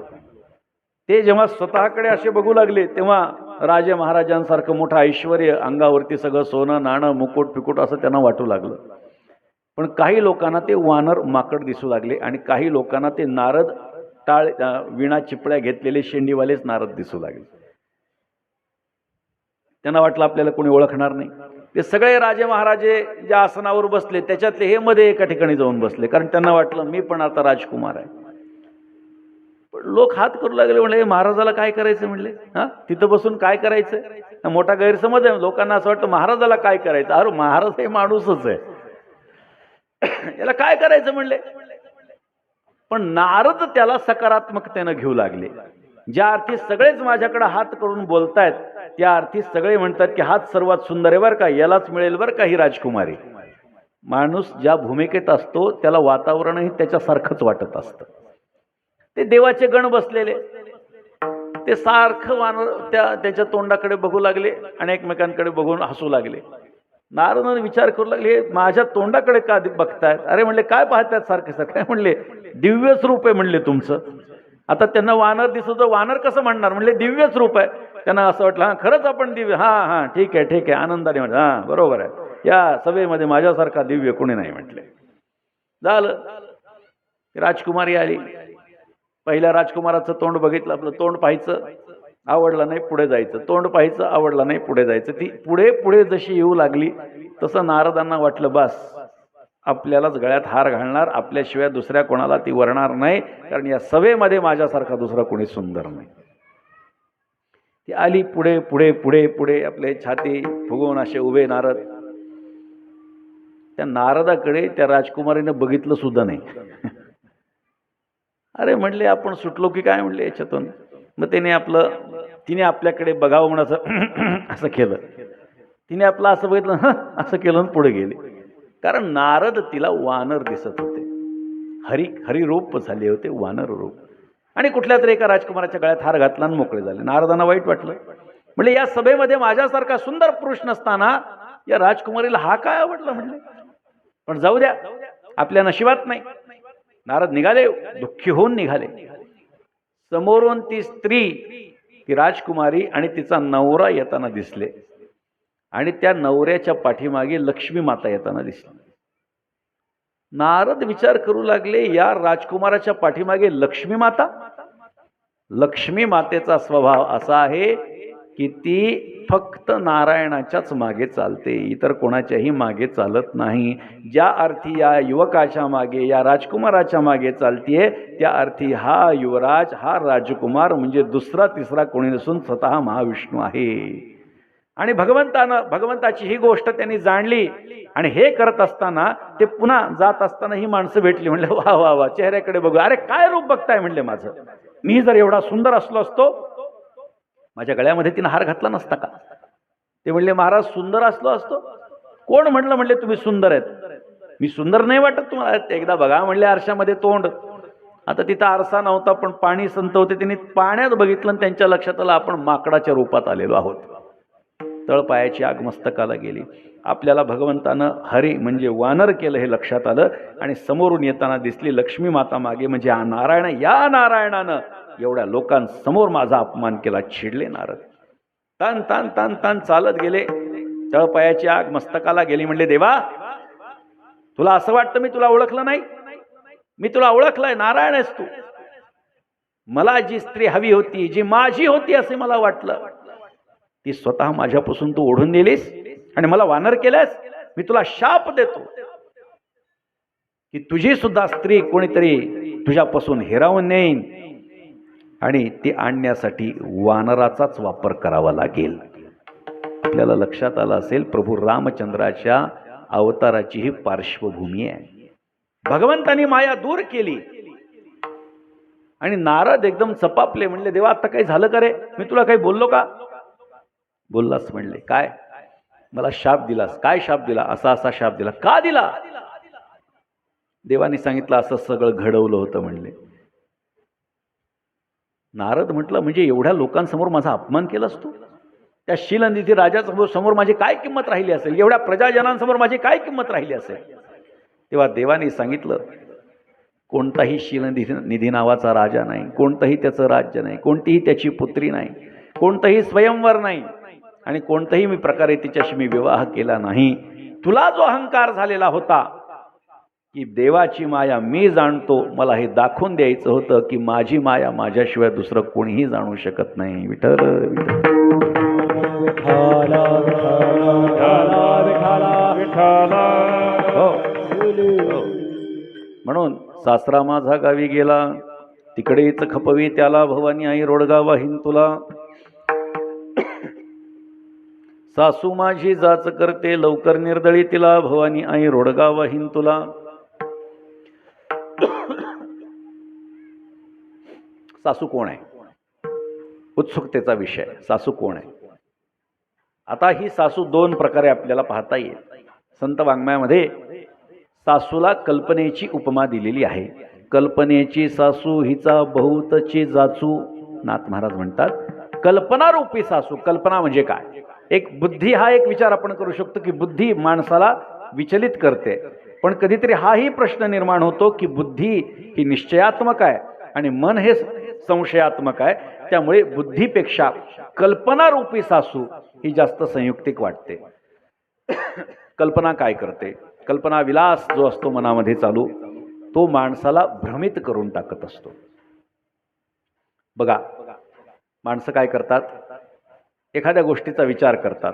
ते जेव्हा स्वतःकडे असे बघू लागले तेव्हा राजे महाराजांसारखं मोठं ऐश्वर्य, अंगावरती सगळं सोनं नाणं मुकुट पिकुट असं त्यांना वाटू लागलं. पण काही लोकांना ते वानर माकड दिसू लागले आणि काही लोकांना ते नारद टाळ विणा चिपळ्या घेतलेले शेंडीवालेच नारद दिसू लागले. त्यांना वाटलं आपल्याला कोणी ओळखणार नाही. ते सगळे राजे महाराजे ज्या आसनावर बसले त्याच्यातले हे मध्ये एका ठिकाणी जाऊन बसले, कारण त्यांना वाटलं मी पण आता राजकुमार आहे. पण लोक हात करू लागले, म्हणले महाराजाला काय करायचं, म्हणले हा तिथं बसून काय करायचं. मोठा गैरसमज आहे लोकांना, असं वाटतं महाराजाला काय करायचं. अरे महाराज हे माणूसच आहे, याला काय करायचं म्हणले. पण नारद त्याला सकारात्मकतेनं घेऊ लागले. ज्या अर्थी सगळेच माझ्याकडे हात करून बोलतायत त्या अर्थी सगळे म्हणतात की हात सर्वात सुंदर आहे बरं का, यालाच मिळेल बरं का ही राजकुमारी. माणूस ज्या भूमिकेत असतो त्याला वातावरणही त्याच्यासारखंच वाटत असतं. ते देवाचे गण बसलेले ते सारखं वानर त्याच्या तोंडाकडे बघू लागले आणि एकमेकांकडे बघून हसू लागले. नारदाने विचार करू लागले माझ्या तोंडाकडे का बघतायत. अरे म्हणले काय पाहतायत सारखे सारखे. म्हणले दिव्यच रूप आहे म्हणले तुमचं. आता त्यांना वानर दिसत, वानर कसं म्हणणार, म्हणले दिव्यच रूप आहे. त्यांना असं वाटलं हा खरंच आपण दिव्य, हा हा ठीक आहे ठीक आहे आनंदाने म्हटलं हा बरोबर आहे, या सभेमध्ये माझ्यासारखा दिव्य कोणी नाही म्हटले. झालं, राजकुमारी आली. पहिल्या राजकुमाराचं तोंड बघितलं, आपलं तोंड पाहायचं आवडलं नाही पुढे जायचं, तोंड पाहायचं आवडलं नाही पुढे जायचं. ती पुढे पुढे जशी येऊ लागली तसं नारदांना वाटलं बस आपल्यालाच गळ्यात हार घालणार, आपल्याशिवाय दुसऱ्या कोणाला ती वरणार नाही, कारण या सभेमध्ये माझ्यासारखा दुसरा कोणी सुंदर नाही. ती आली पुढे पुढे पुढे पुढे, आपले छाती फुगवून असे उभे नारद. त्या नारदाकडे त्या राजकुमारीनं बघितलं सुद्धा नाही. अरे म्हणले आपण सुटलो की काय म्हणले याच्यातून. मग तिने आपल्याकडे बघावं म्हणून असं केलं. तिने आपलं असं बघितलं असं केलं आणि पुढे गेले. कारण नारद तिला वानर दिसत होते, हरिरूप झाले होते, वानर रूप. आणि कुठल्या तरी एका राजकुमाराच्या गळ्यात हार घातला आणि मोकळे झाले. नारदांना वाईट वाटलं. म्हणजे या सभेमध्ये माझ्यासारखा सुंदर पुरुष नसताना या राजकुमारीला हा काय आवडला म्हणले. पण जाऊ द्या, आपल्या नशिबात नाही. नारद निघाले, दुःखी होऊन निघाले. समोरून ती स्त्री, ती राजकुमारी आणि तिचा नवरा येताना दिसले आणि त्या नवऱ्याच्या पाठीमागे लक्ष्मी माता येताना दिसली. नारद विचार करू लागले या राजकुमाराच्या पाठीमागे लक्ष्मी माता. लक्ष्मी मातेचा स्वभाव असा आहे की ती फक्त नारायणाच्याच मागे चालते, इतर कोणाच्याही मागे चालत नाही. ज्या अर्थी या युवकाच्या मागे, या राजकुमाराच्या मागे चालतीये त्या अर्थी हा युवराज, हा राजकुमार म्हणजे दुसरा तिसरा कोणी नसून स्वतः महाविष्णू आहे. आणि भगवंताची ही गोष्ट त्यांनी जाणली. आणि हे करत असताना ते पुन्हा जात असताना ही माणसं भेटली. म्हणले वा वा वा, चेहऱ्याकडे बघू. अरे काय रूप बघताय म्हणले माझं. मी जर एवढा सुंदर असलो असतो माझ्या गळ्यामध्ये तिने हार घातला नसता का. ते म्हणले महाराज सुंदर असलो असतो. कोण म्हणलं म्हणले तुम्ही सुंदर आहेत. मी सुंदर नाही वाटत तुम्हाला. एकदा बघा म्हणले आरशामध्ये तोंड. आता तिथं आरसा नव्हता पण पाणी संत होते, त्यांनी पाण्यात बघितलं आणि त्यांच्या लक्षात आलं आपण माकडाच्या रूपात आलेलो आहोत. तळपायाची आग मस्तकाला गेली. आपल्याला भगवंतानं हरी म्हणजे वानर केलं हे लक्षात आलं आणि समोरून येताना दिसली लक्ष्मी माता मागे, म्हणजे हा नारायण. या नारायणानं एवढ्या लोकांसमोर माझा अपमान केला. चिडले नारद. तान तान तान तान चालत गेले. तळपायाची आग मस्तकाला गेली. म्हणले देवा तुला असं वाटतं मी तुला ओळखलं नाही. मी तुला ओळखलंय, नारायण आहेस तू. मला जी स्त्री हवी होती, जी माझी होती असे मला वाटलं, ती स्वतः माझ्यापासून तू ओढून नेलीस आणि मला वानर केल्यास. मी तुला शाप देतो की तुझी सुद्धा स्त्री कोणीतरी तुझ्यापासून हिरावून नेईन आणि ती आणण्यासाठी वानराचाच वापर करावा लागेल. आपल्याला लक्षात आलं असेल प्रभू रामचंद्राच्या अवताराची ही पार्श्वभूमी आहे. भगवंतानी माया दूर केली आणि नारद एकदम चपापले. म्हणले देवा आता काही झालं का रे. मी तुला काही बोललो का. बोललास म्हणले. काय. मला शाप दिलास. काय शाप दिला. असा असा शाप दिला. का दिला. देवानी सांगितलं असं सगळं घडवलं होतं म्हणले. नारद म्हटलं म्हणजे एवढ्या लोकांसमोर माझा अपमान केलास तू. त्या शीलनिधी राजासमोर समोर माझी काय किंमत राहिली असेल. एवढ्या प्रजाजनांसमोर माझी काय किंमत राहिली असेल. तेव्हा देवाने सांगितलं कोणताही शीलनिधी नावाचा राजा नाही, कोणतंही त्याचं राज्य नाही, कोणतीही त्याची पुत्री नाही. कोणतंही स्वयंवर नाही आणि कोणत्याही मी प्रकारे तिच्याशी मी विवाह केला नाही. तुला जो अहंकार झालेला होता की देवाची माया मी जाणतो, मला हे दाखवून द्यायचं होतं की माझी माया माझ्याशिवाय दुसरं कोणीही जाणू शकत नाही. विठ्ठल म्हणून सासरा माझा गावी गेला, तिकडेच खपवी त्याला भवानी आई रोडगा वाहीन तुला. सासू माझी जाच करते लवकर निर्दळी तिला, भवानी आई रोडगा वाहीन तुला. सासू कोण आहे? उत्सुकतेचा विषय. सासू कोण आहे? आता ही सासू दोन प्रकारे आपल्याला पाहता येईल. संत वाङ्मयामध्ये सासूला कल्पनेची उपमा दिलेली आहे. कल्पनेची सासू हिचा बहुतची जाचू. नाथ महाराज म्हणतात कल्पनारूपी सासू. कल्पना म्हणजे काय? एक बुद्धी हा एक विचार आपण करू शकतो की बुद्धी माणसाला विचलित करते, पण कधीतरी हाही प्रश्न निर्माण होतो की बुद्धी ही निश्चयात्मक आहे आणि मन हे संशयात्मक आहे. त्यामुळे बुद्धीपेक्षा कल्पनारूपी सासू ही जास्त संयुक्तिक वाटते. कल्पना काय करते? कल्पना विलास जो असतो मनामध्ये चालू, तो माणसाला भ्रमित करून टाकत असतो. बघा, माणसं काय करतात? एखाद्या गोष्टीचा विचार करतात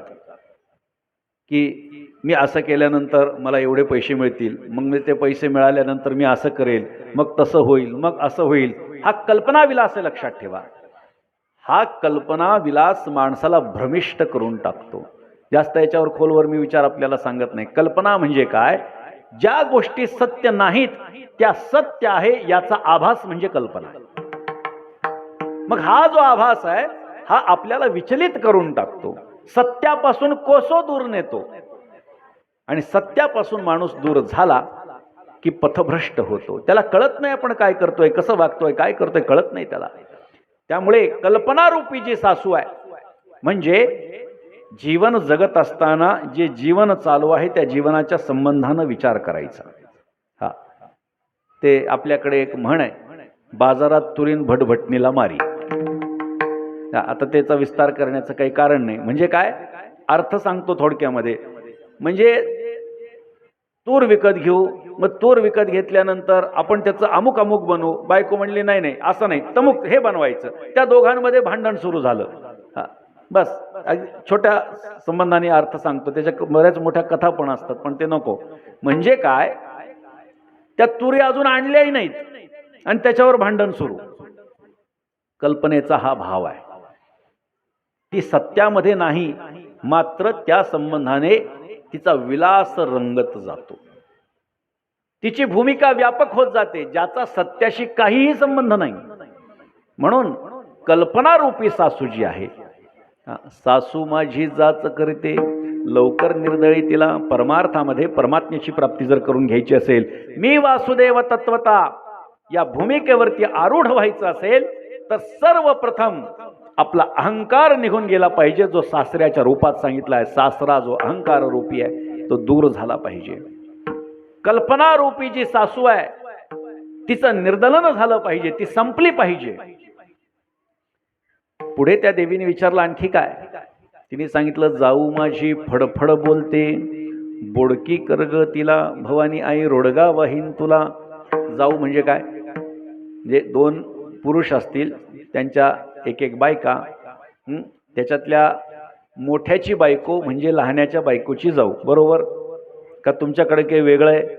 की मी असं केल्यानंतर मला एवढे पैसे मिळतील, मग मी ते पैसे मिळाल्यानंतर मी असं करेल, मग तसं होईल, मग असं होईल. हा कल्पना विलास आहे, लक्षात ठेवा. हा कल्पना विलास माणसाला भ्रमिष्ट करून टाकतो. जास्त याच्यावर खोलवर मी विचार आपल्याला सांगत नाही. कल्पना म्हणजे काय? ज्या गोष्टी सत्य नाहीत त्या सत्य आहे याचा आभास म्हणजे कल्पना. मग हा जो आभास आहे हा आपल्याला विचलित करून टाकतो, सत्यापासून कोसो दूर नेतो. आणि सत्यापासून माणूस दूर झाला की पथभ्रष्ट होतो. त्याला कळत नाही आपण काय करतोय, कसं वागतोय, काय करतोय, कळत नाही त्याला. त्यामुळे कल्पनारूपी जी सासू आहे म्हणजे जीवन जगत असताना जे जीवन चालू आहे त्या जीवनाच्या संबंधानं विचार करायचा. हा, ते आपल्याकडे एक म्हण आहे, बाजारात तुरीन भटभटणीला मारी. आता त्याचा विस्तार करण्याचं काही कारण नाही. म्हणजे काय अर्थ सांगतो थोडक्यामध्ये. म्हणजे तूर विकत घेऊ, मग तूर विकत घेतल्यानंतर आपण त्याचं अमुक अमुक बनवू. बायको म्हणली नाही नाही असं नाही, तमुक हे बनवायचं. त्या दोघांमध्ये भांडण सुरू झालं. हा, बस छोट्या संबंधाने अर्थ सांगतो, त्याच्या बऱ्याच मोठ्या कथा पण असतात, पण ते नको. म्हणजे काय, त्या तुरी अजून आणल्याही नाहीत आणि त्याच्यावर भांडण सुरू. कल्पनेचा हा भाव आहे. ती सत्यामध्ये नाही, मात्र त्या संबंधाने तिचा विलास रंगत जातो. तिची भूमिका व्यापक होत जाते, ज्याचा सत्याशी काहीही संबंध नाही. म्हणून कल्पनारूपी सासू जी आहे, सासू माझी जाच करते लवकर निर्दळी तिला. परमार्थामध्ये परमात्म्याची प्राप्ती जर करून घ्यायची असेल, मी वासुदेव तत्वता या भूमिकेवरती आरूढ व्हायचं असेल तर सर्वप्रथम आपला अहंकार निघून गेला पाहिजे, जो सासऱ्याच्या रूपात सांगितला आहे. सासरा जो अहंकार रूपी आहे तो दूर झाला पाहिजे. कल्पना रूपी जी सासू आहे तिचं निर्दलन झालं पाहिजे, ती संपली पाहिजे. पुढे त्या देवीने विचारलं आणखी काय? तिने सांगितलं, जाऊ माझी फडफड बोलते बोडकी करग तिला, भवानी आई रोडगा वाहीन तुला. जाऊ म्हणजे काय? म्हणजे दोन पुरुष असतील, त्यांच्या एक एक बायका, त्याच्यातल्या मोठ्याची बायको म्हणजे लहान्याच्या बायकोची जाऊ. बरोबर का? तुमच्याकडे काही वेगळं आहे?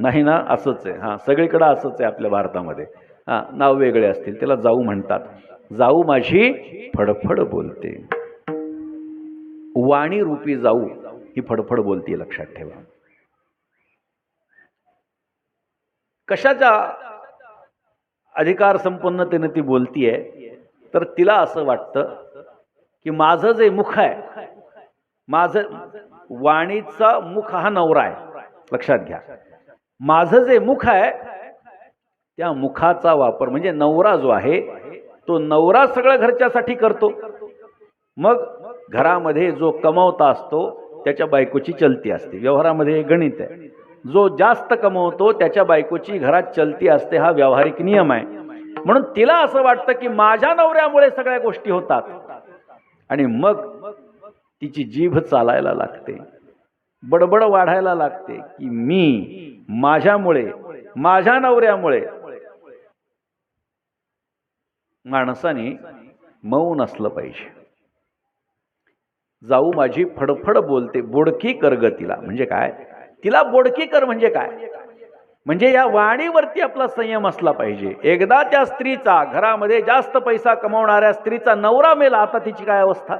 नाही ना, असंच आहे. हां, सगळीकडे असंच आहे आपल्या भारतामध्ये. हां, नाव वेगळे असतील, त्याला जाऊ म्हणतात. जाऊ माझी फडफड बोलते. वाणी रूपी जाऊ ही फडफड बोलते, लक्षात ठेवा. कशाच्या अधिकार संपन्नतेने ती बोलतीये? तर तिला असं वाटतं की माझं जे मुख आहे, माझं वाणीचा मुख हा नवरा आहे. लक्षात घ्या, माझं जे मुख आहे त्या मुखाचा वापर म्हणजे नवरा जो आहे तो नवरा सगळं घरच्यासाठी करतो. मग घरामध्ये जो कमवता असतो त्याच्या बायकोची चलती असते. व्यवहारामध्ये गणित आहे. जो जास्त कमवतो त्याच्या बायकोची घरात चलती असते, हा व्यावहारिक नियम आहे. म्हणून तिला असं वाटतं की माझ्या नवऱ्यामुळे सगळ्या गोष्टी होतात. आणि मग तिची जीभ चालायला लागते, बडबड वाढायला लागते की मी माझ्यामुळे, माझ्या नवऱ्यामुळे. माणसाने मौन असलं पाहिजे. जाऊ माझी फडफड बोलते, बोडकी कर ग तिला. म्हणजे काय? तिला बोडकी कर म्हणजे काय? म्हणजे या वाणीवरती आपला संयम असला पाहिजे. एकदा त्या स्त्रीचा, घरामध्ये जास्त पैसा कमावणाऱ्या स्त्रीचा नवरा मेला, आता तिची काय अवस्था?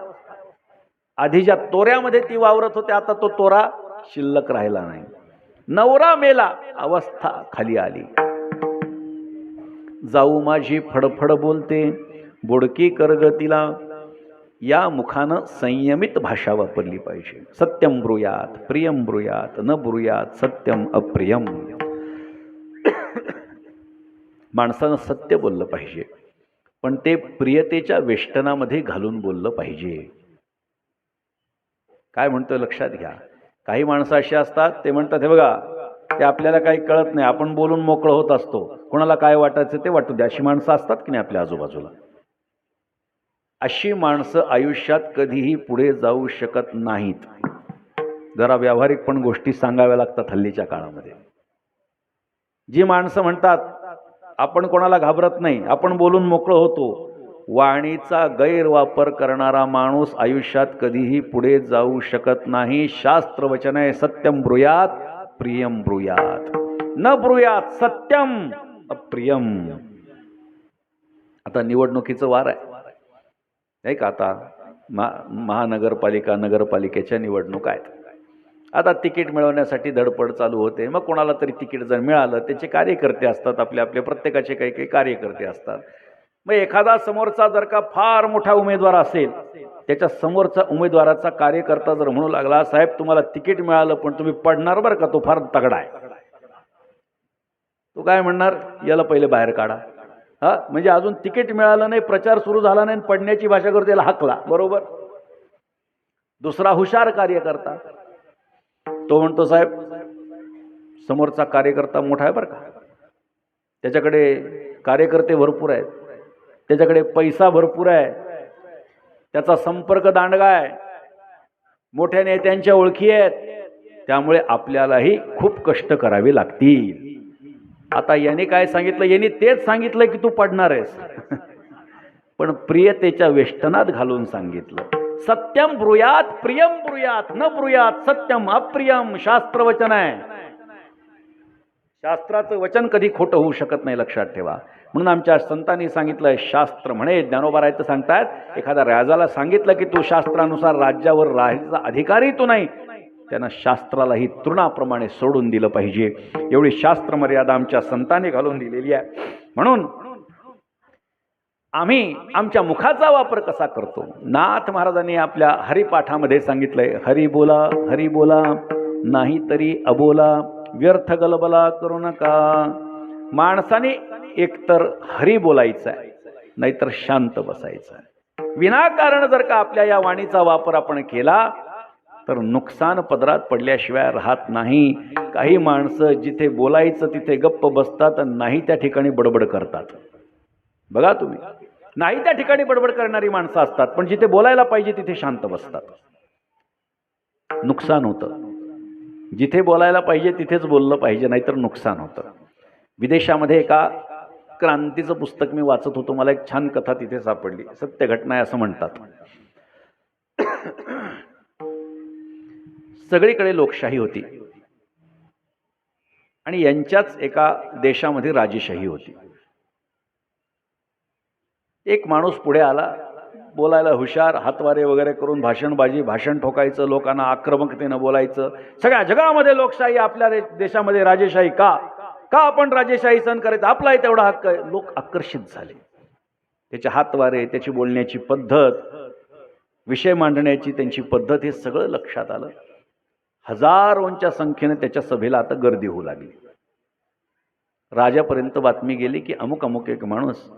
आधी ज्या तोऱ्यामध्ये ती वावरत होते, आता तो तोरा शिल्लक राहिला नाही. नवरा मेला, अवस्था खाली आली. जाऊ माझी फडफड बोलते, बोडकी कर ग तिला. या मुखानं संयमित भाषा वापरली पाहिजे. सत्यम ब्रूयात, प्रियम ब्रूयात, न ब्रूयात सत्यम अप्रियम. माणसानं सत्य बोललं पाहिजे, पण ते प्रियतेच्या वेष्टनामध्ये घालून बोललं पाहिजे. काय म्हणतोय लक्षात घ्या. काही माणसं अशी असतात, ते म्हणतात हे बघा, ते आपल्याला काही कळत नाही, आपण बोलून मोकळं होत असतो, कोणाला काय वाटायचं ते वाटू द्या. अशी माणसं असतात की नाही आपल्या आजूबाजूला. अशी माणसं आयुष्यात कधीही पुढे जाऊ शकत नाहीत. जरा व्यावहारिक पण गोष्टी सांगाव्या लागतात हल्लीच्या काळामध्ये. जी माणसं म्हणतात आपण कोणाला घाबरत नाही, आपण बोलून मोकळं होतो, वाणीचा गैरवापर करणारा माणूस आयुष्यात कधीही पुढे जाऊ शकत नाही. शास्त्र वचन आहे, सत्यम ब्रूयात, प्रियम ब्रूयात, न ब्रूयात सत्यम अप्रियम. आता निवडणुकीचं वार आहे नाही का? आता महानगरपालिका, नगरपालिकेच्या निवडणुका आहेत. आता तिकीट मिळवण्यासाठी धडपड चालू होते. मग कोणाला तरी तिकीट जर मिळालं, त्याचे कार्यकर्ते असतात, आपले प्रत्येकाचे काही काही कार्यकर्ते असतात. मग एखादा समोरचा जर का फार मोठा उमेदवार असेल, त्याच्या समोरचा उमेदवाराचा कार्यकर्ता जर म्हणू लागला, साहेब तुम्हाला तिकीट मिळालं पण तुम्ही पडणार बरं का, तो फार तगडा आहे. तो काय म्हणणार, याला पहिले बाहेर काढा. म्हणजे अजून तिकीट मिळालं नाही, प्रचार सुरू झाला नाही, पडण्याची भाषा करतो, त्याला हाकला. बरोबर. दुसरा हुशार कार्यकर्ता, तो म्हणतो साहेब समोरचा कार्यकर्ता मोठा आहे बरं का, त्याच्याकडे कार्यकर्ते भरपूर आहेत, त्याच्याकडे पैसा भरपूर आहे, त्याचा संपर्क दांडगा आहे, मोठ्या नेत्यांच्या ओळखी आहेत, त्यामुळे आपल्यालाही खूप कष्ट करावे लागतील. आता याने काय सांगितलं? याने तेच सांगितलं की तू पडणार आहेस, पण प्रियतेच्या वेष्टनात घालून सांगितलं. सत्यम ब्रूयात, प्रियम ब्रूयात, न ब्रूयात सत्यम अप्रियम. शास्त्र वचन आहे. शास्त्राचं वचन कधी खोटं होऊ शकत नाही, लक्षात ठेवा. म्हणून आमच्या संतांनी सांगितलंय, शास्त्र म्हणे, ज्ञानोबा राय तर सांगतात, एखाद्या राजाला सांगितलं की तू शास्त्रानुसार राज्यावर राहायचा अधिकारी तू नाही, त्यानं शास्त्रालाही तृणाप्रमाणे सोडून दिलं पाहिजे. एवढी शास्त्र मर्यादा आमच्या संतांनी घालून दिलेली आहे. म्हणून आम्ही आमच्या मुखाचा वापर कसा करतो? नाथ महाराजांनी आपल्या हरिपाठामध्ये सांगितलंय, हरी बोला नाही तरी अबोला, व्यर्थ गलबला करू नका. माणसाने एकतर हरी बोलायचं आहे, नाहीतर शांत बसायचं आहे. विनाकारण जर का आपल्या या वाणीचा वापर आपण केला तर नुकसान पदरात पडल्याशिवाय राहत नाही. काही माणसं जिथे बोलायचं तिथे गप्प बसतात, नाही त्या ठिकाणी बडबड करतात. बघा तुम्ही, नाही त्या ठिकाणी बडबड करणारी माणसं असतात, पण जिथे बोलायला पाहिजे तिथे शांत बसतात. नुकसान होतं. जिथे बोलायला पाहिजे तिथेच बोललं पाहिजे, नाहीतर नुकसान होतं. विदेशामध्ये एका क्रांतीचं पुस्तक मी वाचत होतो, मला एक छान कथा तिथे सापडली. सत्य घटना आहे असं म्हणतात. सगळीकडे लोकशाही होती आणि यांच्याच एका देशामध्ये राजेशाही होती. एक माणूस पुढे आला, बोलायला हुशार, हातवारे वगैरे करून भाषण ठोकायचं, लोकांना आक्रमकतेनं बोलायचं. सगळ्या जगामध्ये लोकशाही, आपल्या देशामध्ये राजेशाही का आपण राजेशाही सण करायचं, आपलाही तेवढा हक्क आहे. लोक आकर्षित झाले. त्याचे हातवारे, त्याची बोलण्याची पद्धत, विषय मांडण्याची त्यांची पद्धत, हे सगळं लक्षात आलं. हजारोंच्या संख्येने त्याच्या सभेला आता गर्दी होऊ लागली. राजापर्यंत बातमी गेली की अमुक एक माणूस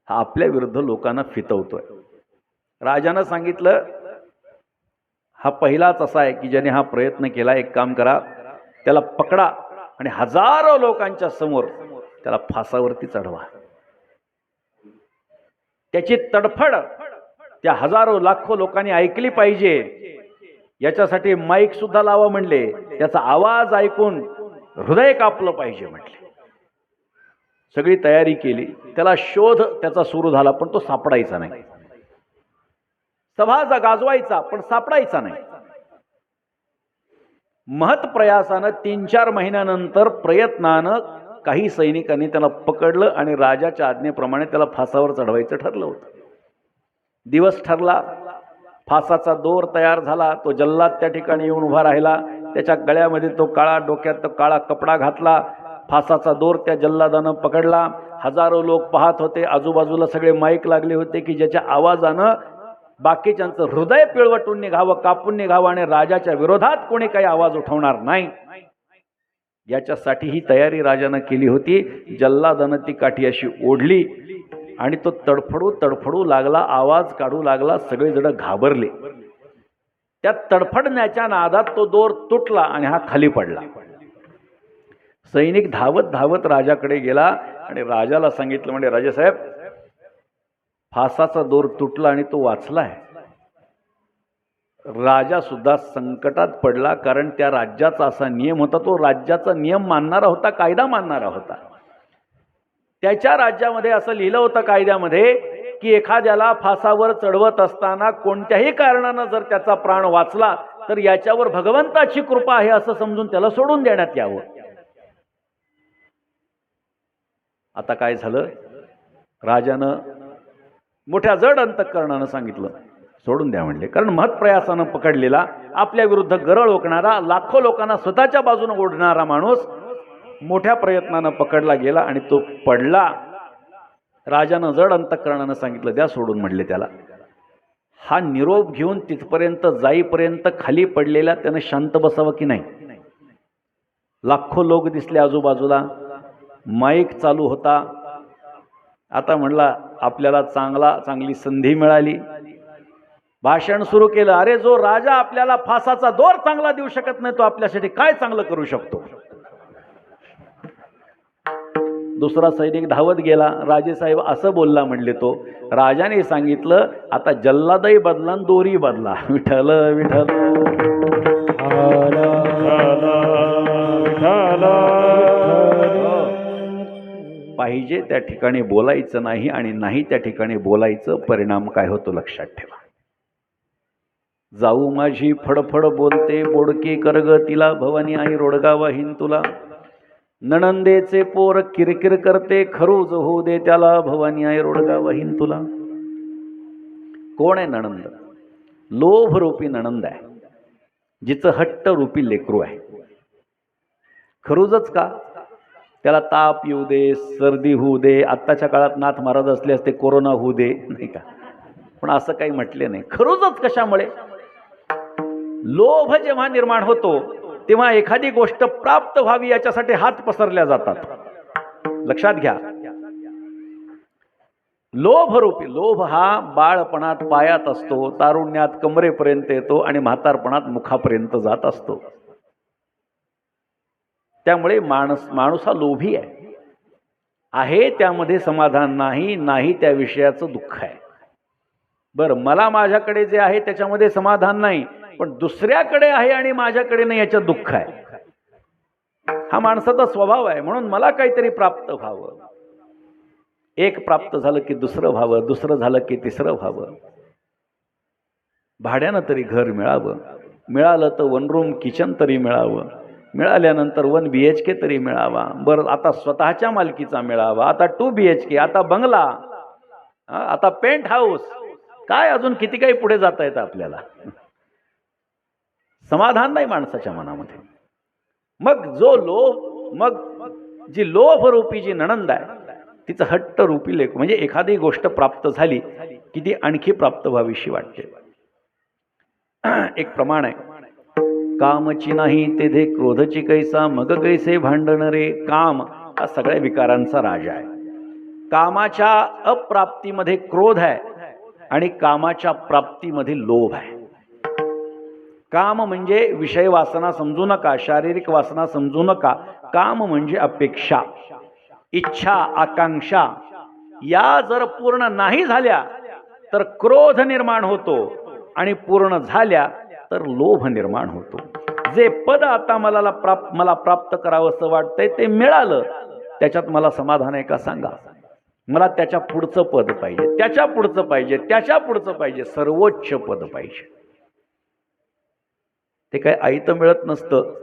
हा आपल्या विरुद्ध लोकांना फितवतोय. राजानं सांगितलं, हा पहिलाच असा आहे की ज्याने हा प्रयत्न केला. एक काम करा, त्याला पकडा आणि हजारो लोकांच्या समोर त्याला फासावरती चढवा. त्याची तडफड त्या हजारो लाखो लोकांनी ऐकली पाहिजे, याच्यासाठी माईक सुद्धा लावा म्हणले, त्याचा आवाज ऐकून हृदय कापलं पाहिजे म्हटले. सगळी तयारी केली, त्याला शोध त्याचा सुरू झाला, पण तो सापडायचा नाही. सभा गाजवायचा पण सापडायचा नाही. महत् प्रयासानं 3-4 महिन्यानंतर प्रयत्नानं काही सैनिकांनी त्याला पकडलं आणि राजाच्या आज्ञेप्रमाणे त्याला फासावर चढवायचं ठरलं होतं. दिवस ठरला, फासाचा दोर तयार झाला. तो जल्लाद त्या ठिकाणी येऊन उभा राहिला. त्याच्या गळ्यामध्ये तो काळा, डोक्यात तो काळा कपडा घातला. फासाचा दोर त्या जल्लादानं पकडला. हजारो लोक पाहत होते. आजूबाजूला सगळे माईक लागले होते की ज्याच्या आवाजानं बाकीच्यांचं हृदय पिळवटून निघावं, कापून निघावं आणि राजाच्या विरोधात कोणी काही आवाज उठवणार नाही, याच्यासाठी ही तयारी राजानं केली होती. जल्लादानं ती काठी अशी ओढली आणि तो तडफडू लागला, आवाज काढू लागला. सगळेजण घाबरले. त्या तडफडण्याच्या नादात तो दोर तुटला आणि हा खाली पडला. सैनिक धावत धावत राजाकडे गेला आणि राजाला सांगितलं, म्हणजे राजेसाहेब, फासाचा दोर तुटला आणि तो वाचलाय. राजा सुद्धा संकटात पडला, कारण त्या राज्याचा असा नियम होता, तो राज्याचा नियम मानणारा होता, कायदा मानणारा होता. त्याच्या राज्यामध्ये असं लिहिलं होतं कायद्यामध्ये की एखाद्याला फासावर चढवत असताना कोणत्याही कारणानं जर त्याचा प्राण वाचला तर याच्यावर भगवंताची कृपा आहे असं समजून त्याला सोडून देण्यात यावं. आता काय झालं, राजानं मोठ्या जड अंतःकरणानं सांगितलं, सोडून द्या म्हणले. कारण महत्प्रयासानं पकडलेला, आपल्या विरुद्ध गरळ ओकणारा, लाखो लोकांना स्वतःच्या बाजूने ओढणारा माणूस मोठ्या प्रयत्नानं पकडला गेला आणि तो पडला. राजानं जड अंतःकरणानं सांगितलं, द्या सोडून म्हणले त्याला. हा निरोप घेऊन तिथपर्यंत जाईपर्यंत खाली पडलेला त्यानं शांत बसावं की नाही. लाखो लोक दिसले आजूबाजूला, माईक चालू होता. आता म्हणला आपल्याला चांगली संधी मिळाली. भाषण सुरू केलं, अरे जो राजा आपल्याला फासाचा दोर चांगला देऊ शकत नाही तो आपल्यासाठी काय चांगलं करू शकतो. दुसरा सैनिक धावत गेला, राजेसाहेब असं बोलला म्हणले तो. राजाने सांगितलं, आता जल्लादही बदला दोरी बदला. विठ्ठल विठ्ठल पाहिजे त्या ठिकाणी बोलायचं नाही आणि नाही त्या ठिकाणी बोलायचं. परिणाम काय होतो लक्षात ठेवा. जाऊ माझी फडफड बोलते, बोडके करग तिला, भवानी आई रोडगा वाहीन तुला. नणंदेचे पोर किरकिर करते, खरूज होऊ दे त्याला, भवानी आई रोडगा वाहीन तुला. कोण आहे नणंद? लोभ रूपी नणंद आहे, जिचं हट्ट रूपी लेकरू आहे. खरूजच का? त्याला ताप येऊ दे, सर्दी होऊ दे, आत्ताच्या काळात नाथ महाराज असले असते कोरोना होऊ दे, नाही का, पण असं काही म्हटले नाही. खरूजच कशामुळे? लोभ जेव्हा निर्माण होतो तेव्हा एखादी गोष्ट प्राप्त व्हावी याच्यासाठी हात पसरल्या जातात. लक्षात घ्या, लोभ रूपी, लोभ हा बाळपणात पायात असतो, तारुण्यात कमरेपर्यंत येतो आणि म्हातारपणात मुखापर्यंत जात असतो. त्यामुळे माणूस हा लोभी आहे, त्यामध्ये समाधान नाही त्या विषयाचं दुःख आहे. बरं, मला माझ्याकडे जे आहे त्याच्यामध्ये समाधान नाही, पण दुसऱ्याकडे आहे आणि माझ्याकडे नाही याच्यात दुःख आहे. हा माणसाचा स्वभाव आहे. म्हणून मला काहीतरी प्राप्त व्हावं, एक प्राप्त झालं की दुसरं व्हावं, दुसरं झालं की तिसरं व्हावं. भाड्यानं तरी घर मिळावं, मिळालं तर 1 रूम किचन तरी मिळावं, मिळाल्यानंतर 1 BHK तरी मिळावा. बरं, आता स्वतःच्या मालकीचा मिळावा, आता 2 BHK, आता बंगला, आता पेंट हाऊस, काय अजून किती काही पुढे जाता येतं आपल्याला. समाधान नाही माणसाच्या मनामध्ये. मग जी लोभ रूपी जी नणंद आहे तिचं हट्ट रूपी लेक, म्हणजे एखादी गोष्ट प्राप्त झाली की ती आणखी प्राप्त व्हावीशी वाटते. एक प्रमाण आहे, कामची नाही तेथे क्रोधची कैसा, मग कैसे भांडण रे. काम हा सगळ्या विकारांचा राजा आहे. कामाच्या अप्राप्तीमध्ये क्रोध आहे आणि कामाच्या प्राप्तीमध्ये लोभ आहे. काम म्हणजे विषय वासना समजू नका, शारीरिक वासना समजू नका. काम म्हणजे अपेक्षा, इच्छा, आकांक्षा या जर पूर्ण नाही झाल्या तर क्रोध निर्माण होतो आणि पूर्ण झाल्या तर लोभ निर्माण होतो. जे पद आता मला प्राप्त करावं असं वाटतंय ते मिळालं, त्याच्यात मला समाधान आहे का सांगा? मला त्याच्या पुढचं पद पाहिजे, त्याच्या पुढचं पाहिजे, त्याच्या पुढचं पाहिजे, सर्वोच्च पद पाहिजे. ते काय आयतं मिळत नसतं,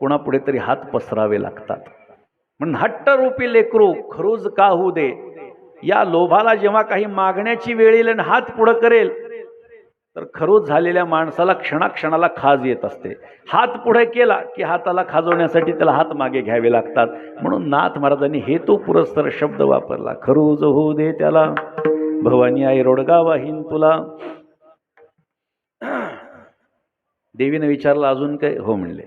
कोणापुढे तरी हात पसरावे लागतात. म्हणून हट्टरूपी लेकरू खरूज का होऊ दे, या लोभाला जेव्हा काही मागण्याची वेळ येईल आणि हात पुढं करेल तर खरूज झालेल्या माणसाला क्षणाक्षणाला खाज येत असते. हात पुढे केला की हाताला खाजवण्यासाठी त्याला हात मागे घ्यावे लागतात. म्हणून नाथ महाराजांनी हेतू पुरस्तर शब्द वापरला, खरूज होऊ दे त्याला, भवानी आई रोडगा वाहीन तुला. देवीने विचारलं अजून काय? हो म्हणले.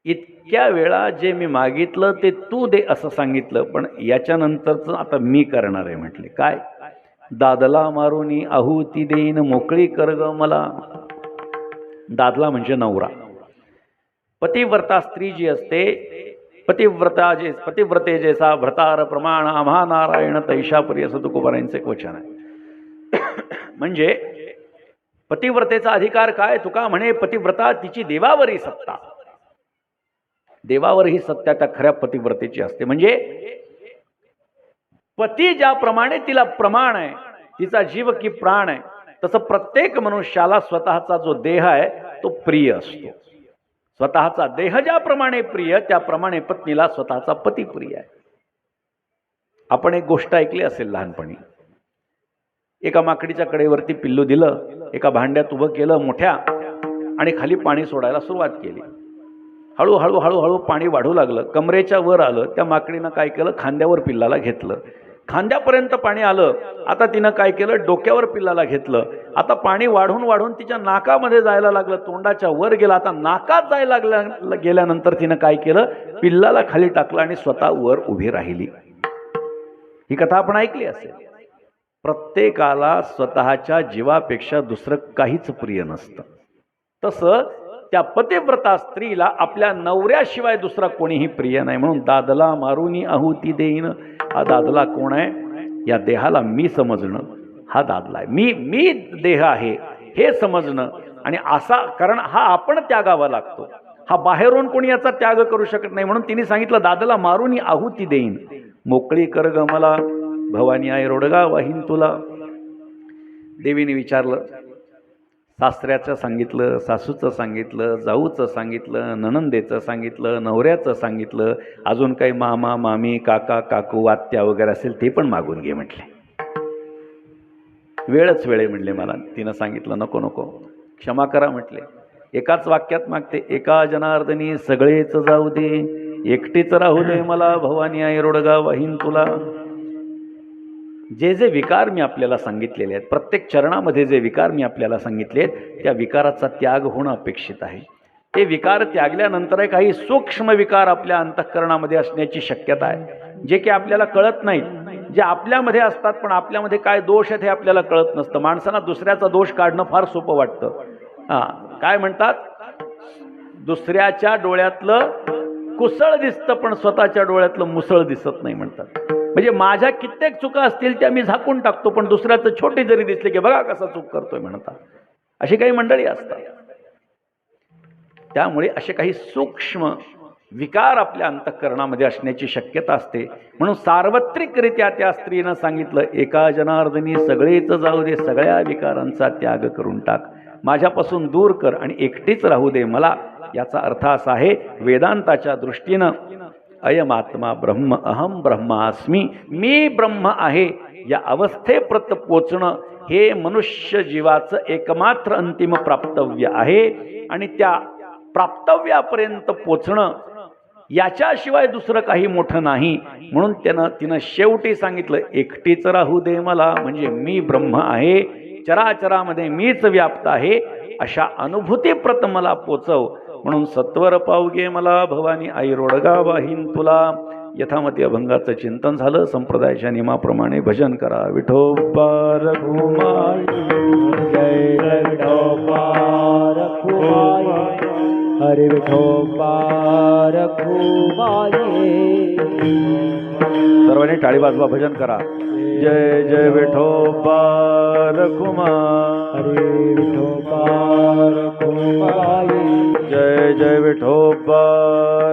इतक्या वेळा जे मी मागितलं ते तू दे असं सांगितलं, पण याच्यानंतरच आता मी करणार आहे म्हटले. काय? दादला मारुनी आहुती देईन मोकळी कर ग मला. दादला म्हणजे नवरा. पतिव्रता स्त्री जी असते, पतिव्रते जैसा भ्रतार प्रमाण आम्हा नारायण तैशापरी असं तुकोबारायांचं एक वचन आहे. म्हणजे पतिव्रतेचा अधिकार काय? तुका म्हणे पतिव्रता तिची देवावरी सत्ता. देवावर ही सत्ता त्या खऱ्या पतिव्रतेची असते. म्हणजे पती ज्याप्रमाणे तिला प्रमाण आहे, तिचा जीव की प्राण आहे, तसं प्रत्येक मनुष्याला स्वतःचा जो देह आहे तो प्रिय असतो. स्वतःचा देह ज्याप्रमाणे प्रिय, त्याप्रमाणे पत्नीला स्वतःचा पती प्रिय आहे. आपण एक गोष्ट ऐकली असेल लहानपणी. एका माकडीच्या कडेवरती पिल्लू दिलं, एका भांड्यात उभं केलं मोठ्या, आणि खाली पाणी सोडायला सुरुवात केली. हळूहळू हळूहळू पाणी वाढू लागलं, कमरेच्या वर आलं. त्या माकडीनं काय केलं? खांद्यावर पिल्लाला घेतलं. खांद्यापर्यंत पाणी आलं. आता तिनं काय केलं? डोक्यावर पिल्लाला घेतलं. आता पाणी वाढून वाढून तिच्या नाकामध्ये जायला लागलं, तोंडाच्या वर गेलं. आता नाकात जायला गेल्यानंतर तिनं काय केलं? पिल्लाला खाली टाकलं आणि स्वतः वर उभी राहिली. ही कथा आपण ऐकली असेल. प्रत्येकाला स्वतःच्या जीवापेक्षा दुसरं काहीच प्रिय नसतं. तसं त्या पतिव्रता स्त्रीला आपल्या नवऱ्याशिवाय दुसरा कोणीही प्रिय नाही. म्हणून दादला मारुनी आहुती देईन. हा दादला कोण आहे? या देहाला मी समजणं हा दादला आहे. मी देह आहे हे समजणं. आणि असा, कारण हा आपण त्यागावा लागतो, हा बाहेरून कोणी याचा त्याग करू शकत नाही. म्हणून तिने सांगितलं दादला मारुनी आहुती देईन मोकळी कर ग मला, भवानी आई रोडगा वाहीन तुला. देवीने विचारलं, सासऱ्याचं सांगितलं, सासूचं सांगितलं, जाऊचं सांगितलं, नणंदेचं सांगितलं, नवऱ्याचं सांगितलं, अजून काही मामा मामी काका काकू आत्या वगैरे असेल ते पण मागून घे म्हटले. वेळच वेळे म्हणले मला. तिनं सांगितलं नको नको, क्षमा करा म्हटले. एकाच वाक्यात मागते, एका जनार्दनी सगळेच जाऊ दे, एकटीच राहू दे मला, भवानी आई रोडगा वाहीन तुला. जे जे विकार मी आपल्याला सांगितलेले आहेत, प्रत्येक चरणामध्ये जे विकार मी आपल्याला सांगितले आहेत, त्या विकाराचा त्याग होणं अपेक्षित आहे. ते विकार त्यागल्यानंतर काही सूक्ष्म विकार आपल्या अंतःकरणामध्ये असण्याची शक्यता आहे, जे की आपल्याला कळत नाहीत, जे आपल्यामध्ये असतात. पण आपल्यामध्ये काय दोष आहेत हे आपल्याला कळत नसतं. माणसांना दुसऱ्याचा दोष काढणं फार सोपं वाटतं. काय म्हणतात, दुसऱ्याच्या डोळ्यातलं कुसळ दिसतं पण स्वतःच्या डोळ्यातलं मुसळ दिसत नाही म्हणतात. म्हणजे माझ्या कित्येक चुका असतील त्या मी झाकून टाकतो, पण दुसऱ्याचं छोटी जरी दिसले की बघा कसा चूक करतोय म्हणतात. अशी काही मंडळी असतात. त्यामुळे असे काही सूक्ष्म विकार आपल्या अंतःकरणामध्ये असण्याची शक्यता असते. म्हणून सार्वत्रिकरित्या त्या स्त्रीनं सांगितलं, एका जनार्दनी सगळेच जाऊ दे, सगळ्या विकारांचा त्याग करून टाक, माझ्यापासून दूर कर आणि एकटीच राहू दे मला. याचा अर्थ असा आहे, वेदांताच्या दृष्टीनं अयमात्मा ब्रह्म अहम ब्रह्मास्मी, मी ब्रह्म आहे या अवस्थेप्रत पोचणं हे मनुष्य जीवाचं एकमात्र अंतिम प्राप्तव्य आहे. आणि त्या प्राप्तव्यापर्यंत पोचणं याच्याशिवाय दुसरं काही मोठं नाही. म्हणून तिनं शेवटी सांगितलं, एकटीच राहू दे मला, म्हणजे मी ब्रह्म आहे, चराचरामध्ये मीच व्याप्त आहे, अशा अनुभूतीप्रत मला पोचव. म्हणून सत्वर पावगे मला, भवानी आई रोडगा वाहीन तुला. यथामती अभंगाचं चिंतन झालं. संप्रदायाच्या नियमाप्रमाणे भजन करा. विठोबा रघुमाई जय विठोबा रखुमाई, हरे विठोबा रखुमाई. सर्वांनी टाळी वाजवा, भजन करा. जय जय विठोबा रखुमा, हरे विठोबा रखुमाई, जय जय विठोबा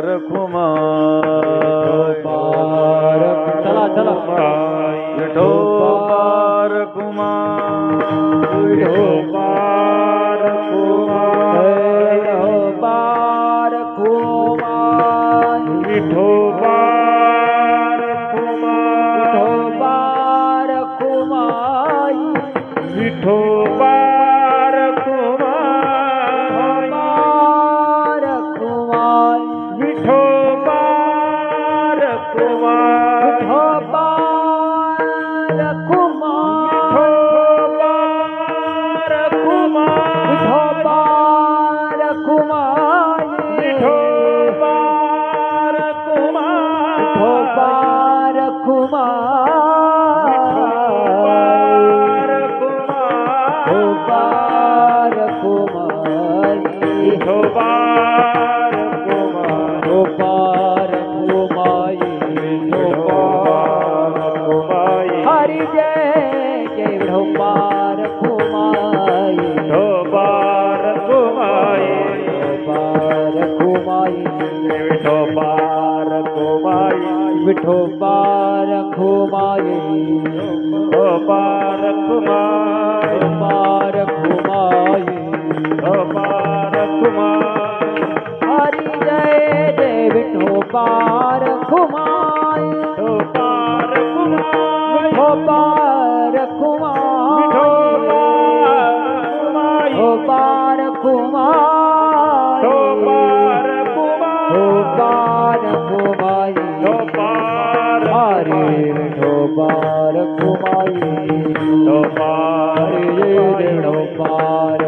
रखुमा, चला चला विठोबा रखुमा, विठोबा रखुमा, विठोबा रखुमा, विठोबा रखुमा, विठोबा रखुमाई, विठोबा रखुमाई, विठोबा हरि जय जय विठोबा रखुमाई, विठोबा रखुमाई, विठोबा रखुमाई, विठोबा रखुमाई, विठोबा रखुमाई, विठोबा रखुमाई, हरि जय जय विठोबा रखुमाई, विठोबा रखुमाई, विठोबा रखुमाई, विठोबा रखुमाई, हरे विठोबा रखुमाई, विठोबा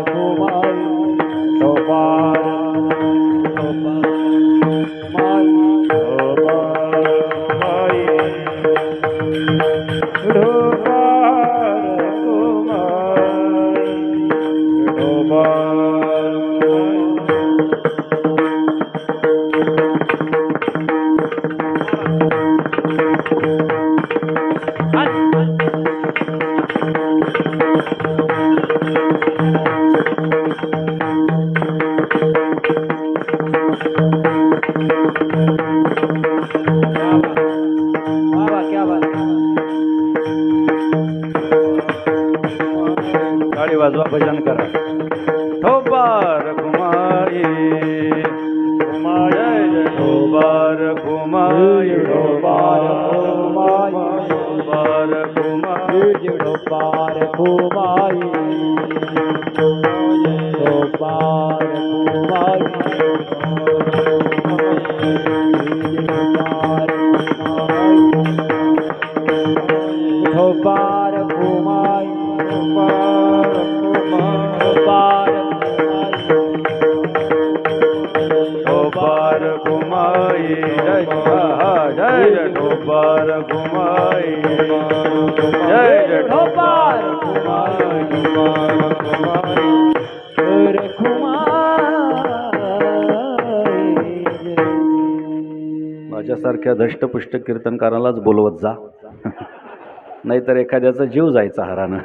रखुमाई, विठोबा टाळी वाजवा, भजन करा. विठोबा रखुमाई, जय जय विठोबा रखुमाई, विठोबा रखुमाई, विठोबा रखुमाई, विठोबा रखुमाई, विठोबा रखुमाई, विठोबा रखुमाई, जय जय विठोबा रखुमाई, जय जय विठोबा माझ्यासारख्या धष्टपुष्ट कीर्तनकारालाच बोलवत जा, नाहीतर एखाद्याचा जीव जायचा हरानं.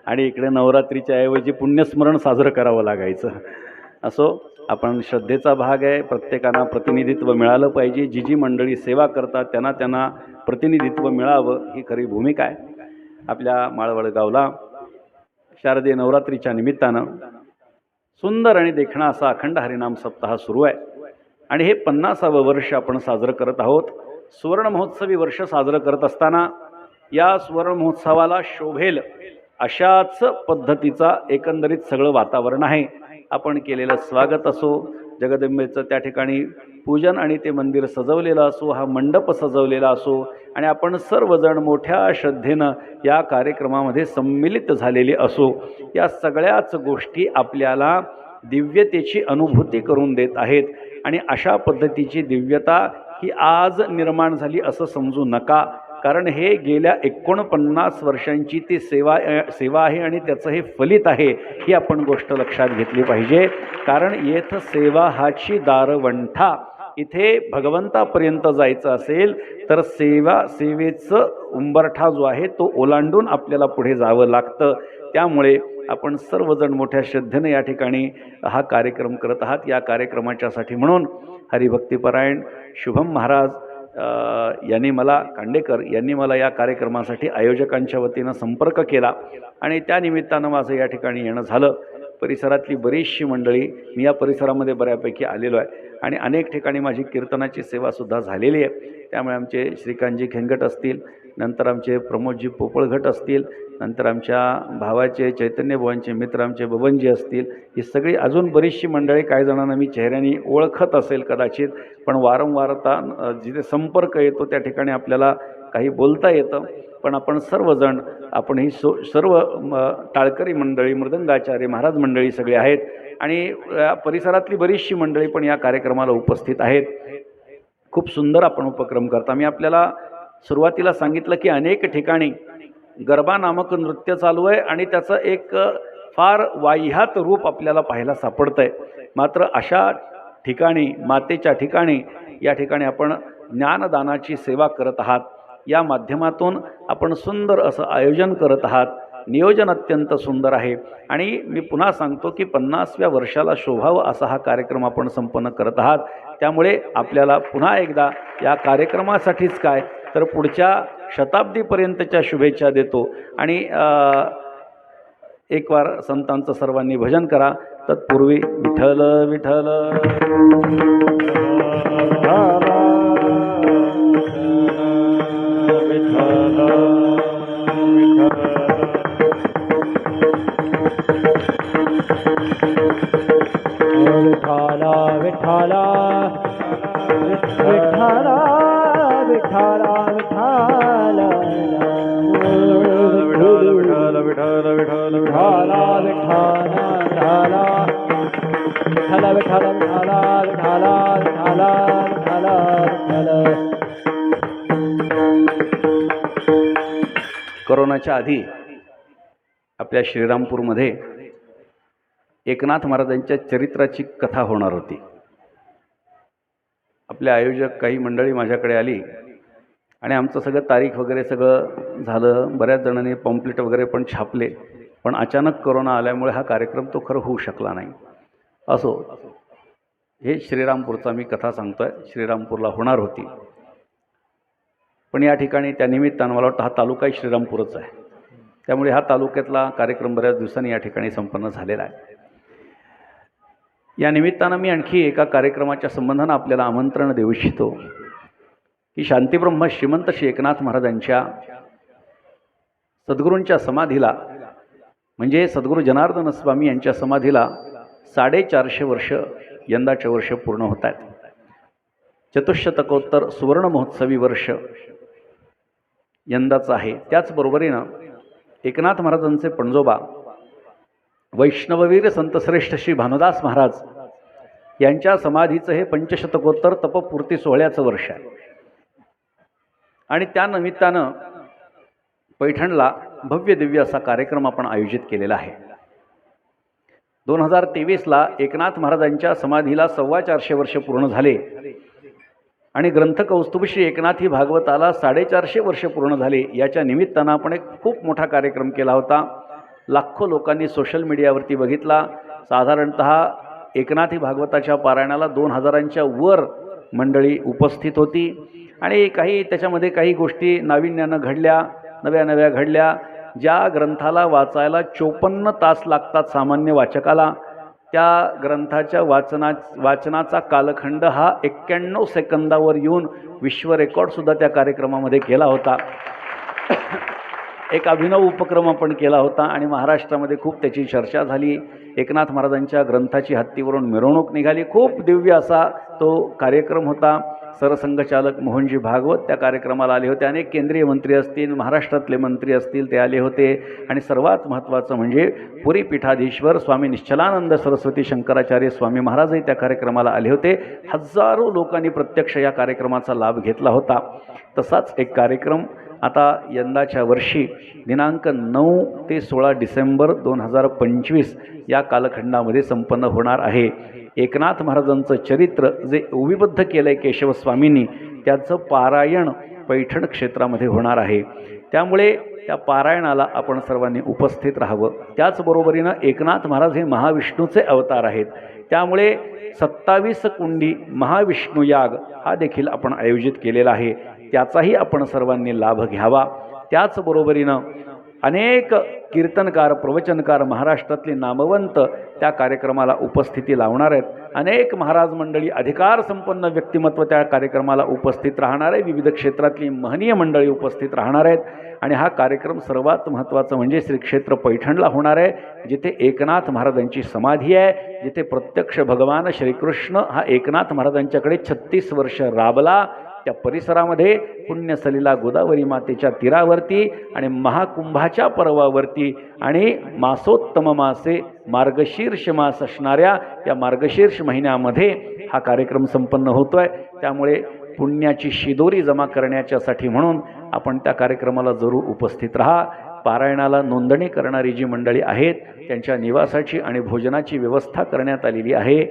आणि इकडे नवरात्रीच्या ऐवजी पुण्यस्मरण साजरं करावं लागायचं. असो, आपण श्रद्धेचा भाग आहे, प्रत्येकाला प्रतिनिधित्व मिळालं पाहिजे. जी जी मंडळी सेवा करतात त्यांना प्रतिनिधित्व मिळावं ही खरी भूमिका आहे. आपल्या माळवडगावला शारदीय नवरात्रीच्या निमित्तानं सुंदर आणि देखणा असा अखंड हरिनाम सप्ताह सुरू आहे. आणि हे 50वे वर्ष आपण साजरं करत आहोत. सुवर्ण महोत्सवी वर्ष साजरं करत असताना या सुवर्ण महोत्सवाला शोभेल अशाच पद्धतीचा एकंदरीत सगळं वातावरण आहे. आपण केलेलं स्वागत असो, जगदंबेचं त्या ठिकाणी पूजन आणि ते मंदिर सजवलेलं असो, हा मंडप सजवलेला असो, आणि आपण सर्वजण मोठ्या श्रद्धेनं या कार्यक्रमामध्ये सम्मिलित झालेले असो, या सगळ्याच गोष्टी आपल्याला दिव्यतेची अनुभूती करून देत आहेत. आणि अशा पद्धतीची दिव्यता ही आज निर्माण झाली असं समजू नका, कारण हे गेल्या 49 वर्षांची ती सेवा आहे आणि त्याचं हे फलित आहे, ही आपण गोष्ट लक्षात घेतली पाहिजे. कारण येथ सेवा हाची दारवंठा इथे भगवंतापर्यंत जायचं असेल तर सेवेचं उंबरठा जो आहे तो ओलांडून आपल्याला पुढे जावं लागतं. त्यामुळे आपण सर्वजण मोठ्या श्रद्धेने या ठिकाणी हा कार्यक्रम करत आहात. या कार्यक्रमाच्यासाठी म्हणून हरिभक्तिपरायण शुभम महाराज कांडेकर यांनी मला या कार्यक्रमासाठी आयोजकांच्या वतीनं संपर्क केला आणि त्या निमित्तानं माझं या ठिकाणी येणं झालं. परिसरातली बरीचशी मंडळी, मी या परिसरामध्ये बऱ्यापैकी आलेलो आहे आणि अनेक ठिकाणी माझी कीर्तनाची सेवासुद्धा झालेली आहे. त्यामुळे आमचे श्रीकांतजी खेंगट असतील, नंतर आमचे प्रमोदजी पोपळघट असतील, नंतर आमच्या भावाचे चैतन्यभुवांचे मित्र आमचे बबनजी असतील, ही सगळी अजून बरीचशी मंडळी, काही जणांना मी चेहऱ्याने ओळखत असेल कदाचित, पण वारंवारता जिथे संपर्क येतो त्या ठिकाणी आपल्याला काही बोलता येतं. पण आपण सर्वजण, आपण ही सर्व टाळकरी मंडळी, मृदंगाचार्य महाराज मंडळी सगळे आहेत आणि परिसरातली बरीचशी मंडळी पण या कार्यक्रमाला उपस्थित आहेत. खूप सुंदर आपण उपक्रम करता. मी आपल्याला सुरुवातीला सांगितलं की अनेक ठिकाणी गरबा नामक नृत्य चालू आहे आणि त्याचं एक फार वाह्यात रूप आपल्याला पाहायला सापडतं आहे. मात्र अशा ठिकाणी, मातेच्या ठिकाणी, या ठिकाणी आपण ज्ञानदानाची सेवा करत आहात. या माध्यमातून आपण सुंदर असं आयोजन करत आहात. नियोजन अत्यंत सुंदर आहे आणि मी पुन्हा सांगतो की 50व्या वर्षाला शोभावं असा हा कार्यक्रम आपण संपन्न करत आहात. त्यामुळे आपल्याला पुन्हा एकदा या कार्यक्रमासाठीच काय तर पुढच्या शताब्दीपर्यंतच्या शुभेच्छा देतो आणि एक वार संतांचं सर्वांनी भजन करा. तत्पूर्वी विठ्ठल विठ्ठल विठाला विठाला विठाला विठाला विठाला विठाला विठाला विठाला विठाला विठाला विठाला विठाला विठाला. कोरोनाच्या आधी आपल्या श्रीरामपूरमध्ये एकनाथ महाराजांच्या चरित्राची कथा होणार होती. आपले आयोजक काही मंडळी माझ्याकडे आली आणि आमचं सगळं तारीख वगैरे सगळं झालं. बऱ्याच जणांनी पॉम्पलेट वगैरे पण छापले, पण अचानक कोरोना आल्यामुळे हा कार्यक्रम तो खरं होऊ शकला नाही. असो, हे श्रीरामपूरचा मी कथा सांगतोय. श्रीरामपूरला होणार होती, पण या ठिकाणी त्या निमित्तानं मला वाटतं हा तालुकाही श्रीरामपूरच आहे, त्यामुळे हा तालुक्यातला कार्यक्रम बऱ्याच दिवसांनी या ठिकाणी संपन्न झालेला आहे. या निमित्तानं मी आणखी एका कार्यक्रमाच्या संबंधानं आपल्याला आमंत्रण देऊ इच्छितो की शांतीब्रह्म श्रीमंत श्री एकनाथ महाराजांच्या सद्गुरूंच्या समाधीला, म्हणजे सद्गुरू जनार्दन स्वामी यांच्या समाधीला 450 वर्ष यंदाचे वर्ष पूर्ण होत आहेत. चतुष्शतकोत्तर सुवर्ण महोत्सवी वर्ष यंदाचं आहे. त्याचबरोबरीनं एकनाथ महाराजांचे पणजोबा वैष्णववीर संतश्रेष्ठ श्री भानुदास महाराज यांच्या समाधीचं हे 500शतकोत्तर तपपूर्ती सोहळ्याचं वर्ष आहे आणि त्या निमित्तानं पैठणला भव्य दिव्य असा कार्यक्रम आपण आयोजित केलेला आहे. 2023ला एकनाथ महाराजांच्या समाधीला 425 वर्ष पूर्ण झाले आणि ग्रंथकौस्तुभ श्री एकनाथी भागवताला 450 वर्ष पूर्ण झाले. याच्या निमित्तानं आपण एक खूप मोठा कार्यक्रम केला होता. लाखो लोकांनी सोशल मीडियावरती बघितला. साधारणतः एकनाथी भागवताच्या पारायणाला 2000च्या वर मंडळी उपस्थित होती आणि त्याच्यामध्ये काही गोष्टी नाविन्यानं घडल्या, नव्या घडल्या. ज्या ग्रंथाला वाचायला 54 तास लागतात सामान्य वाचकाला, त्या ग्रंथाच्या वाचनाचा कालखंड हा 91 सेकंदावर येऊन विश्व रेकॉर्डसुद्धा त्या कार्यक्रमामध्ये केला होता. एक अभिनव उपक्रम आपण केला होता आणि महाराष्ट्रामध्ये खूप त्याची चर्चा झाली. एकनाथ महाराजांच्या ग्रंथाची हत्तीवरून मिरवणूक निघाली. खूप दिव्य असा तो कार्यक्रम होता. सरसंघचालक मोहनजी भागवत त्या कार्यक्रमाला आले होते. अनेक केंद्रीय मंत्री असतील, महाराष्ट्रातले मंत्री असतील, ते आले होते आणि सर्वात महत्त्वाचं म्हणजे पुरी पीठाधीश्वर स्वामी निश्चलानंद सरस्वती शंकराचार्य स्वामी महाराजही त्या कार्यक्रमाला आले होते. हजारो लोकांनी प्रत्यक्ष या कार्यक्रमाचा लाभ घेतला होता. तसाच एक कार्यक्रम आता यंदाच्या वर्षी दिनांक 9 ते 16 डिसेंबर 2025 या कालखंडामध्ये संपन्न होणार आहे. एकनाथ महाराजांचं चरित्र जे ओवीबद्ध केलं आहे केशवस्वामींनी, त्याचं पारायण पैठण क्षेत्रामध्ये होणार आहे. त्यामुळे त्या पारायणाला आपण सर्वांनी उपस्थित राहावं. त्याचबरोबरीनं एकनाथ महाराज हे महाविष्णूचे अवतार आहेत. त्यामुळे 27 कुंडी महाविष्णू याग हा देखील आपण आयोजित केलेला आहे. त्याचाही आपण सर्वांनी लाभ घ्यावा. त्याचबरोबरीनं अनेक कीर्तनकार प्रवचनकार महाराष्ट्रातले नामवंत त्या कार्यक्रमाला उपस्थिती लावणार आहेत. अनेक महाराज मंडळी अधिकार संपन्न व्यक्तिमत्व त्या कार्यक्रमाला उपस्थित राहणार आहे. विविध क्षेत्रातली महनीय मंडळी उपस्थित राहणार आहेत. आणि हा कार्यक्रम सर्वात महत्त्वाचा म्हणजे श्री क्षेत्र पैठणला होणार आहे, जिथे एकनाथ महाराजांची समाधी आहे, जिथे प्रत्यक्ष भगवान श्रीकृष्ण हा एकनाथ महाराजांच्याकडे 36 वर्ष राबला. त्या परिसरामध्ये पुण्यसलीला गोदावरी मातेच्या तीरावरती आणि महाकुंभाच्या पर्वावरती आणि मासोत्तम मासे मार्गशीर्ष मास असणाऱ्या या मार्गशीर्ष महिन्यामध्ये हा कार्यक्रम संपन्न होतो आहे. त्यामुळे पुण्याची शिदोरी जमा करण्याच्यासाठी म्हणून आपण त्या कार्यक्रमाला जरूर उपस्थित राहा. पारायणाला नोंदणी करणारी जी मंडळी आहेत त्यांच्या निवासाची आणि भोजनाची व्यवस्था करण्यात आलेली आहे.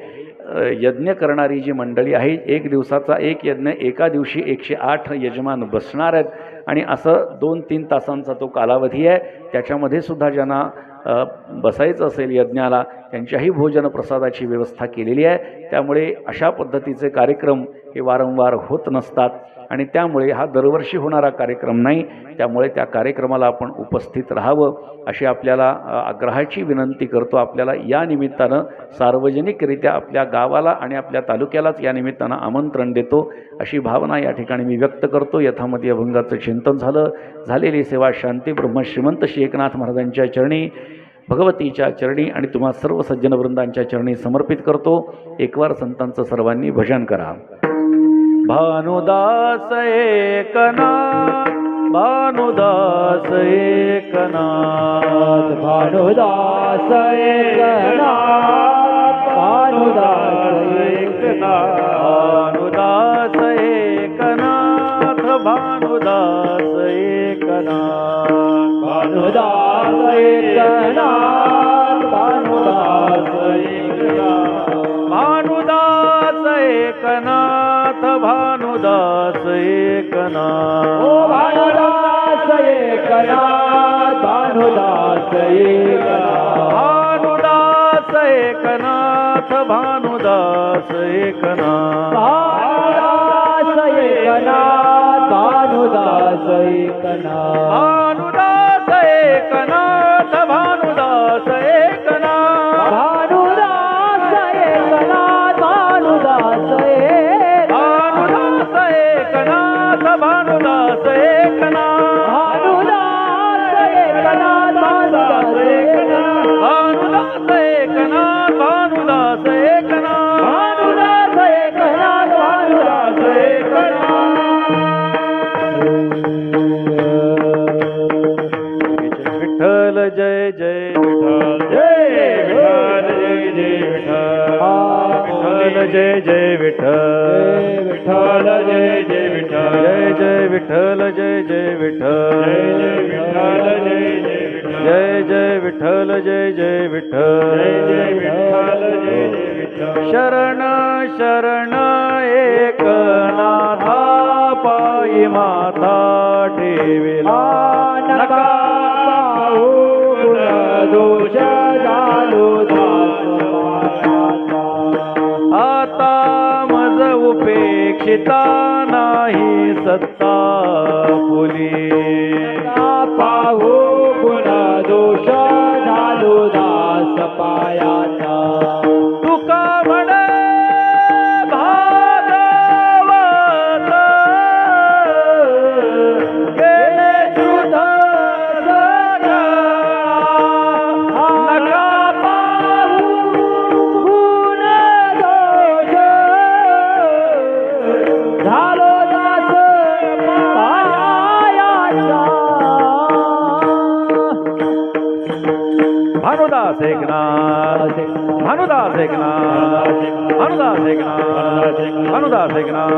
यज्ञ करणारी जी मंडळी आहे, एक दिवसाचा एक यज्ञ एका दिवशी 108 यजमान बसणार आहेत आणि असं 2-3 तासांचा तो कालावधी आहे. त्याच्यामध्ये सुद्धा ज्यांना बसायचं असेल यज्ञाला त्यांच्याही भोजन प्रसादाची व्यवस्था केलेली आहे. त्यामुळे अशा पद्धतीचे कार्यक्रम हे वारंवार होत नसतात आणि त्यामुळे हा दरवर्षी होणारा कार्यक्रम नाही. त्यामुळे त्या कार्यक्रमाला आपण उपस्थित राहावं अशी आपल्याला आग्रहाची विनंती करतो. आपल्याला या निमित्तानं सार्वजनिकरित्या आपल्या गावाला आणि आपल्या तालुक्यालाच या निमित्तानं आमंत्रण देतो अशी भावना या ठिकाणी मी व्यक्त करतो. यथामती अभंगाचं चिंतन झालेली सेवा शांती ब्रह्म श्रीमंत श्री एकनाथ महाराजांच्या चरणी, भगवतीच्या चरणी आणि तुम्हा सर्व सज्जनवृंदांच्या चरणी समर्पित करतो. एकवार संतांचं सर्वांनी भजन करा. भानुदास एकनाथ, भानुदास एकनाथ, भानुदास एकनाथ, भानुदास एकनाथ, भानुदास एकनाथ, भानुदास एकनाथ, भानुदास एकनाथ, भानुदास एकनाथ, भानुदास एकनाथ, भानुदास एकनाथ, ओ भानुदास एकनाथ, भानुदास एकनाथ, भानुदास एकनाथ, भानुदास एकनाथ, भानुदास एकनाथ, भानुदास एकनाथ, भानुदास एकनाथ, भानुदास एकनाथ, भानुदास एकनाथ, भानुदास भानुदास एकनाथ, भानुदास एकनाथ, भानुदास एकनाथ, भानुदास एकनाथ, भानुदास एकनाथ, भानुदास एकनाथ, भानुदास एकनाथ, भानुदास विठ्ठल जय जय विठ्ठल, जय विठ्ठल, जय जय विठ्ठल, विठ्ठल, जय जय विठ्ठल, जय जय विठ्ठल, जय जय विठ्ठल, जय जय विठ्ठल, जय जय जय जय विठ्ठल, जय जय विठ्ठल, विठ्ठल, जय जय विठ्ठल, जय जय विठ्ठल, शरण शरण एकनाथा, पायी माथा ठेविला नका पाहू गुण दोष झालो दास मायाचा. आता मज उपेक्षिता नाही सत्ता फुली, नका पाहू गुण दोष झालो दास पायाचा. तुका म्हणे भागवत गेले शुद्ध सगळा, नका पाहू गुण दोष झालो दास पायाचा. भानुदास एकनाथ, भानुदास एकनाथ, भानुदास एकनाथ, भानुदास एकनाथ.